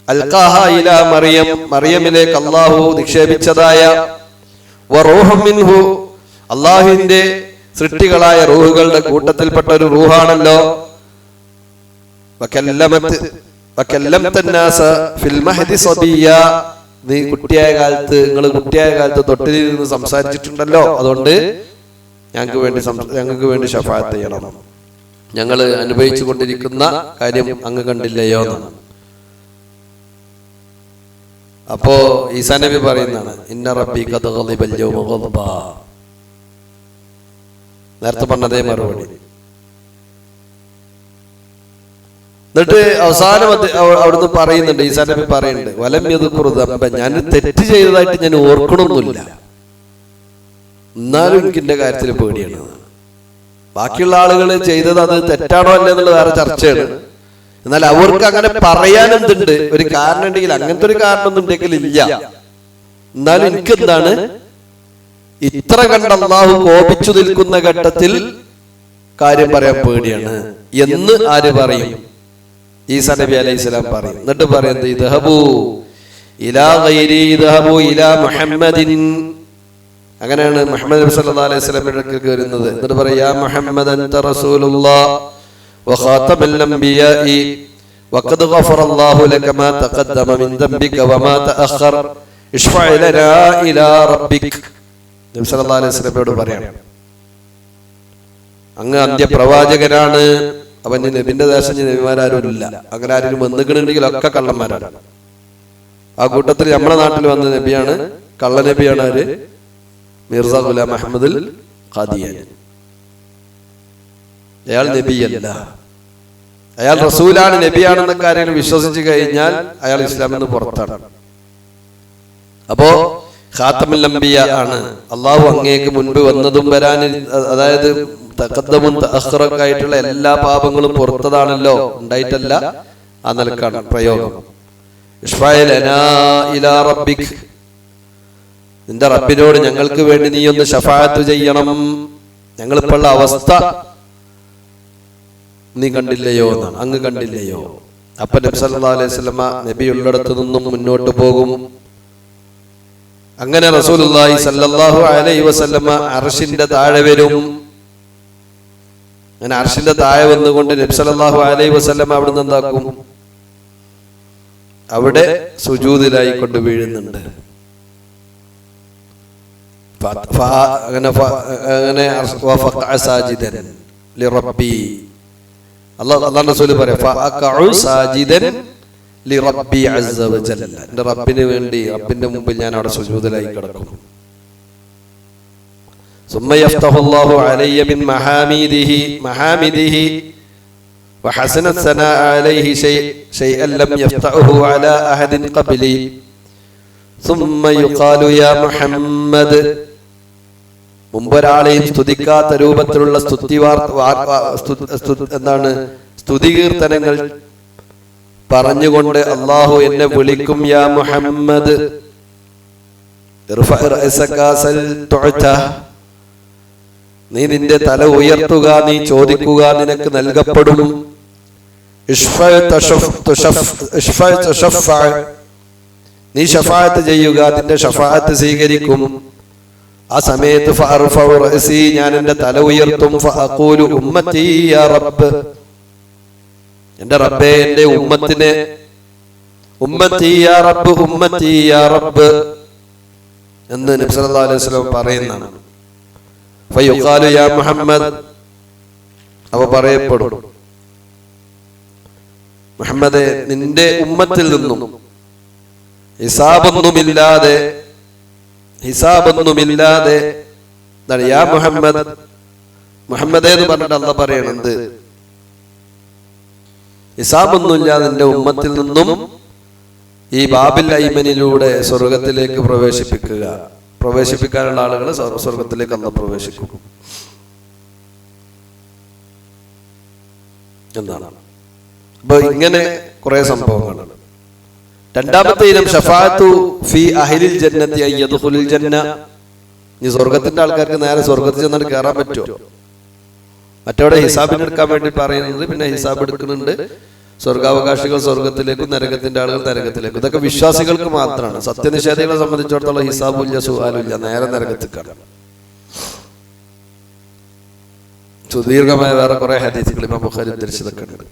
അൽഖാഹ ഇലാ മറിയം, മറിയമിലേക്ക് അല്ലാഹു നിക്ഷേപിച്ചതായ വറൂഹും മിൻഹു, അല്ലാഹുവിന്റെ സൃഷ്ടികളായ റൂഹുകളുടെ കൂട്ടത്തിൽപ്പെട്ട ഒരു റൂഹാണല്ലോ. വകല്ലമതന്നാസ ഫിൽ മഹദി സബിയ, നീ കുട്ടിയായ കാലത്ത്, നിങ്ങൾ കുട്ടിയായ കാലത്ത് തൊട്ടിലിൽ നിന്ന് സംസാരിച്ചിട്ടുണ്ടല്ലോ. അതുകൊണ്ട് ഞങ്ങൾക്ക് വേണ്ടി ശഫാഅത്ത് ചെയ്യണം, ഞങ്ങൾ അനുഭവിച്ചു കൊണ്ടിരിക്കുന്ന കാര്യം അങ്ങ് കണ്ടില്ലയോ എന്നാണ്. അപ്പോ ഈസാ നബി പറയുന്നതാണ്, ഇന്ന റബ്ബി ഖദ് ഗളിബൽ യൗമ ഗദ്ബ, നേരത്തെ പറഞ്ഞതേ മറുപടി. എന്നിട്ട് അവസാനം അവിടുന്ന് പറയുന്നുണ്ട്, ഈസാ നബി പറയുന്നുണ്ട്, വലം യദ്കുറു ദംബ, ഞാൻ തെറ്റ് ചെയ്തതായിട്ട് ഞാൻ ഓർക്കണമൊന്നുമില്ല, എന്നാലും എനിക്ക് എന്റെ കാര്യത്തിൽ പേടിയാണ്. ബാക്കിയുള്ള ആളുകൾ ചെയ്തത് അത് തെറ്റാണോ അല്ലേ എന്നുള്ളത് വേറെ ചർച്ചയാണ്. എന്നാൽ അവർക്ക് അങ്ങനെ പറയാൻ എന്തുണ്ട്, ഒരു കാരണം ഉണ്ടെങ്കിൽ, അങ്ങനത്തെ ഒരു കാരണം ഒന്നും ഉണ്ടെങ്കിൽ ഇല്ല. എന്നാലും എനിക്ക് എന്താണ്, ഇത്ര കണ്ട അല്ലാഹു കോപിച്ചു നിൽക്കുന്ന ഘട്ടത്തിൽ കാര്യം പറയാൻ പേടിയാണ് എന്ന് ആര് പറയും? ഈസാ നബി അലൈഹിസ്സലാം പറയും. എന്നിട്ട് പറയുന്നത്, ഇദ്ഹബൂ ഇലാ ഗൈരി ഇദ്ഹബൂ ഇലാ മുഹമ്മദിൻ, അങ്ങനെയാണ് മുഹമ്മദ് നബി സല്ലല്ലാഹു അലൈഹി വസല്ലമയുടെ അടുക്കൽ വരുന്നത്. എന്നിട്ട് പറയും, യാ മുഹമ്മദ് അൻത റസൂലുള്ളാഹ് വഖാതമുൽ അംബിയാഇ വഖദ് ഗഫറല്ലാഹു ലക മാ തഖദ്ദമ മിൻ ദംബിക വമാ തഅഖർ ഇശ്ഫഅ ലനാ ഇലാ റബ്ബിക്. നബി സല്ലല്ലാഹു അലൈഹി വസല്ലമയോട് പറയാണ്, അങ്ങ് അന്ത്യപ്രവാചകനാണ്. അവൻ നബിന്റെ ദേശം നബിമാരും ഇല്ല, അങ്ങനെ ആരും വന്നിക്കണമെങ്കിൽ ഒക്കെ കള്ളന്മാരാണ്. ആ കൂട്ടത്തിൽ നമ്മുടെ നാട്ടിൽ വന്ന നബിയാണ്, കള്ള നബിയാണ് ആര്? മിർസ ഗുലാം അഹ്മദുൽ ഖാദിയാനി. അയാൾ നബിയല്ല, അയാൾ റസൂലാണ്, നബിയാണെന്നൊക്കെ ആരെങ്കിലും വിശ്വസിച്ചു കഴിഞ്ഞാൽ അയാൾ ഇസ്ലാമിൽ നിന്ന് പുറത്താണ്. അപ്പോ ഖാതമുൽ അംബിയ ആണ്. അള്ളാഹു അങ്ങേക്ക് മുൻപ് വന്നതും വരാനും, അതായത് തഖദ്ദമുൻ തഅഖറൊക്കെ ആയിട്ടുള്ള എല്ലാ പാപങ്ങളും പുറത്തതാണല്ലോ, ഉണ്ടായിട്ടല്ല. ആ നിലക്കാണ് പ്രയോഗം. ഇശ്ഫഅ ലനാ ഇലാ റബ്ബിക്, നിന്റെ റബ്ബിനോട് ഞങ്ങൾക്ക് വേണ്ടി നീ ഒന്ന് ശഫാഅത്ത് ചെയ്യണം, ഞങ്ങളിപ്പോഴുള്ള അവസ്ഥ നീ കണ്ടില്ലയോ എന്നാണ്, അങ്ങ് കണ്ടില്ലയോ. അപ്പൊ നബി സല്ലല്ലാഹു അലൈഹി വസല്ലമ നബി ഉള്ളിടത്തു നിന്നും മുന്നോട്ട് പോകും. അങ്ങനെ റസൂലുള്ളാഹി സല്ലല്ലാഹു അലൈഹി വസല്ലമ അർശിന്റെ താഴെ വരും. അങ്ങനെ അർശിന്റെ താഴെ വന്നുകൊണ്ട് നബി സല്ലല്ലാഹു അലൈഹി വസല്ലമ അവിടുന്ന് എന്താക്കും, അവിടെ സുജൂദിലായി കൊണ്ട് വീഴുന്നുണ്ട്. അല്ലാഹു റസൂൽ പറയാ, ഫഅഖഉ സാജിദൻ ലിറബ്ബി അസ്സ വജല്ല, എൻ്റെ റബ്ബിന് വേണ്ടി, റബ്ബിന്റെ മുമ്പിൽ ഞാൻ അവിടെ സുജൂദിലായി കിടക്കും. ثم يفتح الله علي من محامده وحسن الثناء عليه شيئا لم يفتحه على أحد قبلي ثم يقال يا محمد. മുമ്പൊരാളെയും സ്തുതിക്കാത്ത രൂപത്തിലുള്ള എന്താണ് സ്തുതികീർത്തനങ്ങൾ പറഞ്ഞുകൊണ്ട് അള്ളാഹു എന്നെ വിളിക്കും, യാ മുഹമ്മദ് നീ നിന്റെ തല ഉയർത്തുക, നീ ചോദിക്കുക, നിനക്ക് നൽകപ്പെടും. നീ ശഫാഅത്ത് ചെയ്യുക, നിന്റെ ശഫാഅത്ത് സ്വീകരിക്കും. ആ സമയത്ത് ഞാൻ എന്റെ തല ഉയർത്തും. എന്റെ റബ്ബേ, എന്റെ ഉമ്മത്തിനെ ഉമ്മത്തി യാ റബ്ബ്, ഉമ്മത്തി യാ റബ്ബ് എന്ന് നബി സല്ലല്ലാഹു അലൈഹി വസല്ലം പറയുന്നതാണ്. ഫയുഖാലു യാ മുഹമ്മദ്, അവ പറയപ്പെടും, മുഹമ്മദേ, നിന്റെ ഉമ്മത്തിൽ നിന്നും ഹിസാബൊന്നുമില്ലാതെ യാ മുഹമ്മദ്, മുഹമ്മദേ എന്ന് പറഞ്ഞിട്ട് അല്ലാഹ് പറയണത്, ഹിസാബൊന്നുമില്ലാതെ നിന്റെ ഉമ്മത്തിൽ നിന്നും ഈ ബാബിൽ ഐമനിലൂടെ സ്വർഗത്തിലേക്ക് പ്രവേശിപ്പിക്കാനുള്ള ആളുകളെ സ്വർഗത്തിലേക്ക് അല്ലാഹ് പ്രവേശിക്കും എന്നാണ്. അപ്പൊ ഇങ്ങനെ കുറെ സംഭവങ്ങളാണ്. രണ്ടാമത്തെ ഇനം ഷഫാഅത്തു ഫി അഹ്ലിൽ ജന്നത്തി അയ്യദ്ഖുലുൽ ജന്ന. ഈ സ്വർഗത്തിന്റെ ആൾക്കാർക്ക് നേരെ സ്വർഗത്തിൽ ചെന്നിട്ട് കയറാൻ പറ്റുമോ? മറ്റവിടെ ഹിസാബിന് എടുക്കാൻ വേണ്ടി പറയുന്നത്, പിന്നെ ഹിസാബ് എടുക്കുന്നുണ്ട്. സ്വർഗാവകാശികൾ സ്വർഗത്തിലേക്കും നരകത്തിന്റെ ആളുകൾ നരകത്തിലേക്കും. ഇതൊക്കെ വിശ്വാസികൾക്ക് മാത്രമാണ്. സത്യനിഷേധികളെ സംബന്ധിച്ചിടത്തോളം ഹിസാബുല്ല, സുആലുല്ല, നേരെ നരകത്തിക്കാണ്. സുദീർഘമായ വേറെ കുറെ ഹദീസുകൾ ഇമാം ബുഖാരി ഉദ്ധരിച്ചതൊക്കെ ഉണ്ട്.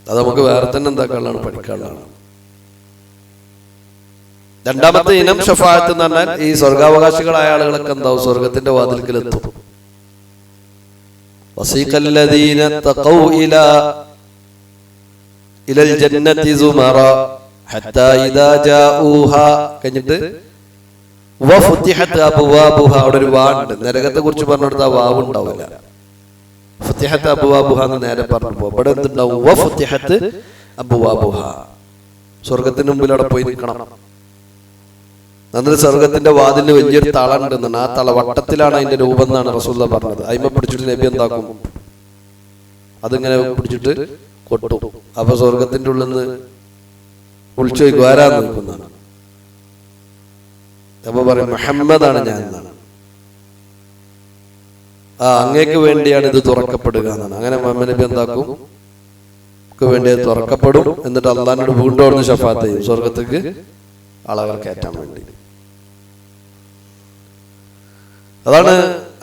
അത് നമുക്ക് വേറെ തന്നെ എന്താക്കാനുള്ളതാണ്, പഠിക്കാനുള്ളതാണ്. രണ്ടാമത്തെ ഇനം ഷഫാഅത്ത് എന്ന് പറഞ്ഞാൽ ഈ സ്വർഗാവകാശികളായ ആളുകളൊക്കെ എന്താവും, സ്വർഗത്തിന്റെ വാതിൽക്കലെത്തും. വസീഖല്ലദീന തഖൗ ഇലൽ ജന്നതി സുമറ ഹത്താ ഇദാ ജാഊഹാ, കഴിഞ്ഞിട്ട് വഫുതിഹത് അബ്വാബുഹാ, അവിടെ ഒരു വാവുണ്ട്. നരകത്തെ കുറിച്ച് പറഞ്ഞിടത്ത് ആ വാവ് ഉണ്ടാവില്ല. ഫുതിഹത് അബ്വാബുഹാ എന്ന് നേരെ പറഞ്ഞു. ഇവിടെ എന്തുണ്ടാവും, വഫുതിഹത് അബ്വാബുഹാ, സ്വർഗത്തിന് മുമ്പിൽ അവിടെ പോയി നിൽക്കണം. എന്നിട്ട് സ്വർഗത്തിന്റെ വാതിലിന് വലിയൊരു തളുണ്ടെന്നാണ്. ആ തളവട്ടത്തിലാണ് അതിന്റെ രൂപം എന്നാണ് റസൂലുള്ളാഹി പറഞ്ഞത്. അയിമ പിടിച്ചിട്ട് നബി എന്താക്കും, അതിങ്ങനെ പിടിച്ചിട്ട് കൊട്ടും. അപ്പൊ സ്വർഗത്തിന്റെ ഉള്ളിൽ നിന്ന് വിളിച്ചു ചോദിക്കും, ആരാന്ന് നിൽക്കുന്നതാണ്. അപ്പൊ പറയും, മുഹമ്മദാണ് ഞാൻ എന്നാണ്. അങ്ങേക്ക് വേണ്ടിയാണ് ഇത് തുറക്കപ്പെടുക എന്നാണ്. അങ്ങനെ മുഹമ്മദ് നബി എന്താക്കും, വേണ്ടി അത് തുറക്കപ്പെടും. എന്നിട്ട് അള്ളാഹിനോട് വീണ്ടും അവിടുന്ന് ശഫാഅത്ത് ചെയ്യും, സ്വർഗത്തേക്ക് ആളുകൾ കയറ്റാൻ വേണ്ടി. അതാണ്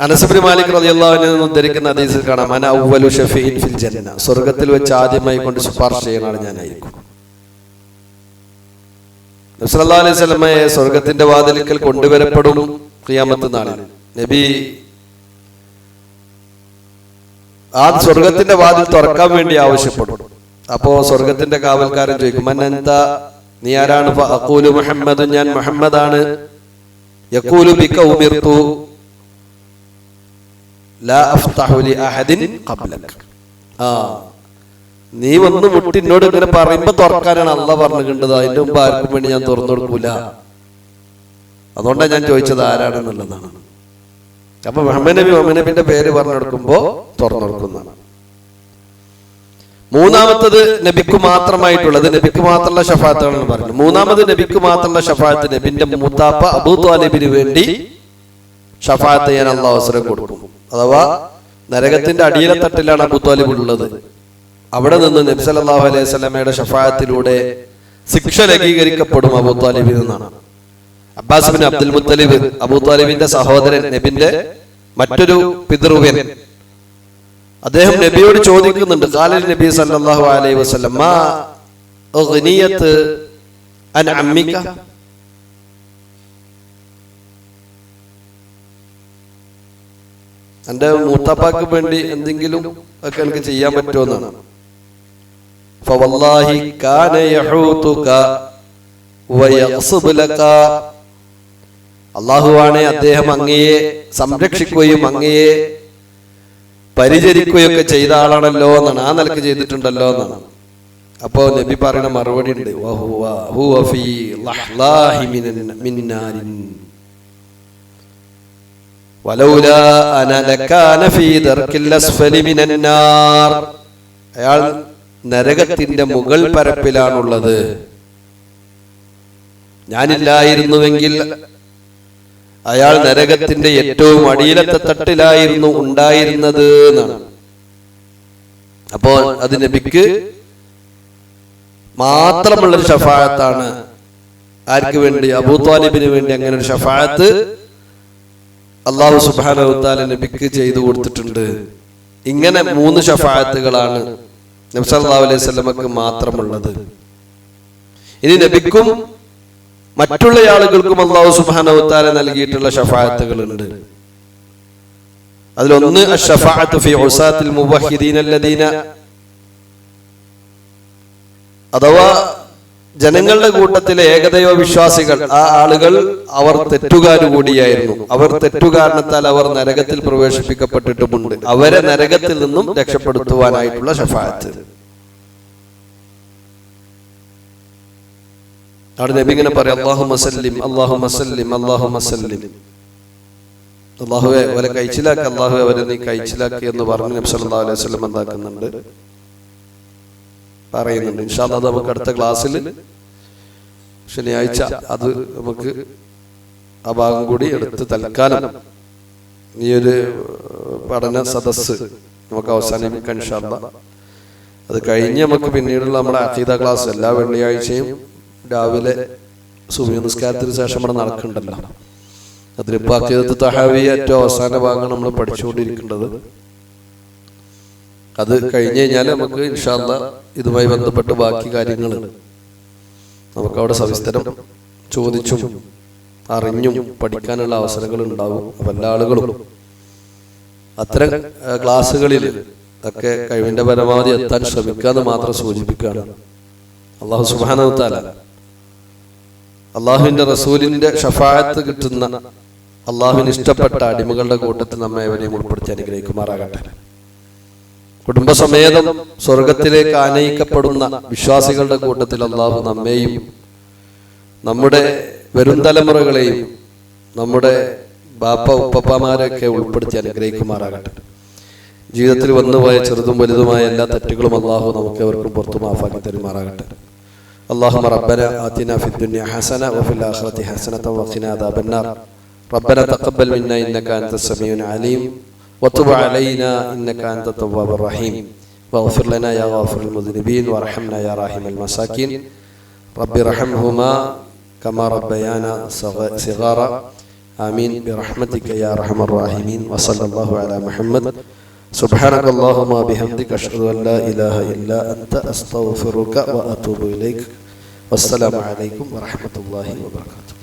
അനസ് ഇബ്നു മാലിക് റളിയല്ലാഹു അൻഹു ഉദ്ധരിക്കുന്ന ഹദീസിൽ കാണാം, അന അവ്വലു ഷഫീഇൻ ഫിൽ ജന്ന, സ്വർഗ്ഗത്തിൽ വെച്ച് ആദ്യമായി കൊണ്ട് ശുപാർശ ചെയ്യുന്ന ആൾ ഞാനായിരിക്കും. നബി സല്ലല്ലാഹു അലൈഹി വസല്ലമയെ സ്വർഗ്ഗത്തിന്റെ വാതിൽക്കൽ കൊണ്ടുവരപ്പെടും ഖിയാമത്ത് നാളിൽ. നബി ആ സ്വർഗ്ഗത്തിന്റെ വാതിൽ തുറക്കാൻ വേണ്ടി ആവശ്യപ്പെടും. അപ്പോ സ്വർഗ്ഗത്തിന്റെ കാവൽക്കാരൻ ചോദിക്കും, മൻ അൻത, നീ ആരാണ്? ഫഅഖൂലു മുഹമ്മദ്, ഞാൻ മുഹമ്മദാണ്. യഖൂലു ബിക ഉമിർതു ലാ അഫ്തഹു ലി അഹദിൻ ഖബ്ലക. നീ വന്ന് മുട്ടി എന്നോട് ഇങ്ങനെ പറയുമ്പോ തുറക്കാനാണ് അല്ലാഹ് പറഞ്ഞിട്ടുള്ളത്. അതിന്റെ മുമ്പ് ആർക്കും വേണ്ടി ഞാൻ തുറന്നു കൊടുക്കൂല. അതുകൊണ്ടാണ് ഞാൻ ചോദിച്ചത് ആരാണെന്നുള്ളതാണ്. അപ്പൊ മുഹമ്മദ് നബിന്റെ പേര് പറഞ്ഞു കൊടുക്കുമ്പോ തുറന്നു കൊടുക്കുന്നതാണ്. മൂന്നാമത്തത് നബിക്ക് മാത്രമായിട്ടുള്ളത്, നബിക്ക് മാത്രമുള്ള ഷഫാഅത്താണെന്ന് പറഞ്ഞു. മൂന്നാമത് നബിക്ക് മാത്രമുള്ള ഷഫാഅത്ത്, നബിന്റെ മൂത്താപ്പ അബൂ ത്വാലിബിന് വേണ്ടി ഷഫാഅത്ത് ചെയ്യാൻ അല്ലാഹു അവസരം കൊടുക്കും. അഥവാ നരകത്തിന്റെ അടിയിലെ തട്ടിലാണ് അബൂ ത്വാലിബ് ഉള്ളത്. അവിടെ നിന്ന് നബി സല്ലല്ലാഹു അലൈഹി വസല്ലമയുടെ ഷഫാഅത്തിലൂടെ ശിക്ഷ ലഘൂകരിക്കപ്പെടും അബൂ ത്വാലിബിൽ നിന്നാണ്. അബ്ബാസ് ബിൻ അബ്ദുൽ മുത്തലിബ്, അബൂ ത്വാലിബിന്റെ സഹോദരൻ, നബിന്റെ മറ്റൊരു പിതൃവ്യൻ, അദ്ദേഹം നബിയോട് ചോദിക്കുന്നുണ്ട്, ഖാലൽ നബി സല്ലല്ലാഹു അലൈഹി വസല്ലം മാ ഉഗ്നിയത്ത് അൻ അമ്മിക, എന്റെ മൂത്താപ്പാക്ക് വേണ്ടി എന്തെങ്കിലും ഒക്കെ എനിക്ക് ചെയ്യാൻ പറ്റുമോ എന്നാണ്. ഫവല്ലാഹി കാന യഹൂതുക വയഖ്സുബു ലക, അല്ലാഹുവാണേ അദ്ദേഹം അങ്ങയെ സംരക്ഷിക്കുകയും അങ്ങയെ പരിചരിക്കുകയൊക്കെ ചെയ്ത ആളാണല്ലോ എന്നാണ്. ആ നിലക്ക് ചെയ്തിട്ടുണ്ടല്ലോ എന്നാണ്. അപ്പോ നബി പറയുന്ന മറുപടി ഉണ്ട്, വഹുവ ഫീ ലഹ്ലാഹി മിൻ നാരിൻ വലൗലാ അന ലകാന ഫീ ദർകിൽ അസ്ഫലി മിനൻ നാർ. അയാൾ നരകത്തിന്റെ മുകൾ പരപ്പിലാണുള്ളത്. ഞാനില്ലായിരുന്നുവെങ്കിൽ അയാൾ നരകത്തിന്റെ ഏറ്റവും അടിയിലത്തെ തട്ടിലായിരുന്നു ഉണ്ടായിരുന്നത് എന്നാണ്. അപ്പോൾ അത് നബിക്ക് മാത്രമുള്ളൊരു ഷഫാഅത്താണ്. ആർക്ക് വേണ്ടി? അബൂ ത്വാലിബിന് വേണ്ടി അങ്ങനെ ഒരു ഷഫാഅത്ത് അല്ലാഹു സുബ്ഹാനഹു വ തആല നബിക്ക് ചെയ്തു കൊടുത്തിട്ടുണ്ട്. ഇങ്ങനെ 3 ഷഫാഅത്തുകളാണ് നബി സല്ലല്ലാഹു അലൈഹി വസല്ലമക്ക് മാത്രമുള്ളത്. ഇനി നബിക്കും മറ്റുള്ള ആളുകൾക്കും അല്ലാഹു സുബ്ഹാനഹു വ തആല നൽകിയിട്ടുള്ള ശഫാഅത്തുകളുണ്ട്. അതിലൊന്ന് അശ്ശഫാഅത്തു ഫീ ഉസാത്തിൽ മുവഹിദീന അല്ലദീന, അഥവാ ജനങ്ങളുടെ കൂട്ടത്തിലെ ഏകദൈവ വിശ്വാസികൾ, ആ ആളുകൾ അവർ തെറ്റുകാരുകൂടിയായിരുന്നു. അവർ തെറ്റുകാരണത്താൽ അവർ നരകത്തിൽ പ്രവേശിപ്പിക്കപ്പെട്ടിട്ടുമുണ്ട്. അവരെ നരകത്തിൽ നിന്നും രക്ഷപ്പെടുത്തുവാനായിട്ടുള്ള ശഫാഅത്ത്. അവിടെ നബി ഇങ്ങനെ പറയും, അല്ലാഹുമ്മ സല്ലിം അല്ലാഹുമ്മ സല്ലിം അല്ലാഹുമ്മ സല്ലിം. അല്ലാഹുവേ അവരെ കഴിച്ചിലാക്കി, അല്ലാഹുവേ അവരെ നീ കഴിച്ചിലാക്കി എന്ന് പറഞ്ഞ് നബി സല്ലല്ലാഹു അലൈഹി വസല്ലം എന്താക്കുന്നുണ്ട്, പറയുന്നുണ്ട്. ഇൻഷാ അല്ലാഹ് നമുക്ക് അടുത്ത ക്ലാസ്സിൽ ശനിയാഴ്ച അത് നമുക്ക് ആ ഭാഗം കൂടി എടുത്ത് തൽക്കാലം ഈ ഒരു പഠന സദസ്സ് നമുക്ക് അവസാനിപ്പിക്കാം ഇൻഷാ അല്ലാഹ്. അത് കഴിഞ്ഞ് നമുക്ക് പിന്നീടുള്ള നമ്മുടെ അഖീദ ക്ലാസ് എല്ലാ വെള്ളിയാഴ്ചയും രാവിലെ സുബഹി നിസ്കാരത്തിന് ശേഷം ഇവിടെ നടക്കുന്നുണ്ടല്ലോ. അതിലിപ്പോൾ അഖീദത്ത് തഹാവിയ ഏറ്റവും അവസാന ഭാഗമാണ് നമ്മൾ പഠിച്ചുകൊണ്ടിരിക്കേണ്ടത്. അത് കഴിഞ്ഞ് കഴിഞ്ഞാൽ നമുക്ക് ഇൻഷാ അല്ലാഹ് ഇതുമായി ബന്ധപ്പെട്ട് ബാക്കി കാര്യങ്ങൾ നമുക്കവിടെ സവിസ്തരം ചോദിച്ചും അറിഞ്ഞും പഠിക്കാനുള്ള അവസരങ്ങൾ ഉണ്ടാവും. അപ്പം എല്ലാ ആളുകളും അത്തരം ക്ലാസ്സുകളിൽ ഒക്കെ കഴിവിൻ്റെ പരമാവധി എത്താൻ ശ്രമിക്കാമെന്ന് മാത്രം സൂചിപ്പിക്കുകയാണ്. അല്ലാഹു സുബ്ഹാനഹു വ തആല അള്ളാഹുവിൻ്റെ റസൂലിൻ്റെ ഷഫാഅത്ത് കിട്ടുന്ന അള്ളാഹുവിന് ഇഷ്ടപ്പെട്ട അടിമകളുടെ കൂട്ടത്തിൽ നമ്മെ എവരെയും ഉൾപ്പെടുത്തി അനുഗ്രഹിക്കുമാറാകട്ടെ. കുടുംബസമേതം സ്വർഗത്തിലേക്ക് ആനയിക്കപ്പെടുന്ന വിശ്വാസികളുടെ കൂട്ടത്തിൽ അള്ളാഹു നമ്മെയും നമ്മുടെ വരും തലമുറകളെയും നമ്മുടെ ബാപ്പ ഉപ്പപ്പമാരെയൊക്കെ ഉൾപ്പെടുത്തി അനുഗ്രഹിക്കുമാറാകട്ടെ. ജീവിതത്തിൽ വന്നുപോയ ചെറുതും വലുതുമായ എല്ലാ തെറ്റുകളും അള്ളാഹു നമുക്ക് അവർക്കും പുറത്തു മാഫാക്കി തരുമാറാകട്ടെ. اللهم ربنا آتنا في الدنيا حسنة وفي الآخرة حسنة وقنا عذاب النار. ربنا تقبل منا إنك أنت السميع العليم وتب علينا إنك أنت التواب الرحيم واغفر لنا يا غافر المذنبين وارحمنا يا راحم المساكين. رب ارحمهما كما ربيانا صغارا آمين برحمتك يا أرحم الراحمين. وصلى الله على محمد. سبحانك اللهم وبحمدك أشهد أن لا إله إلا أنت أستغفرك وأتوب إليك. والسلام عليكم ورحمة الله وبركاته.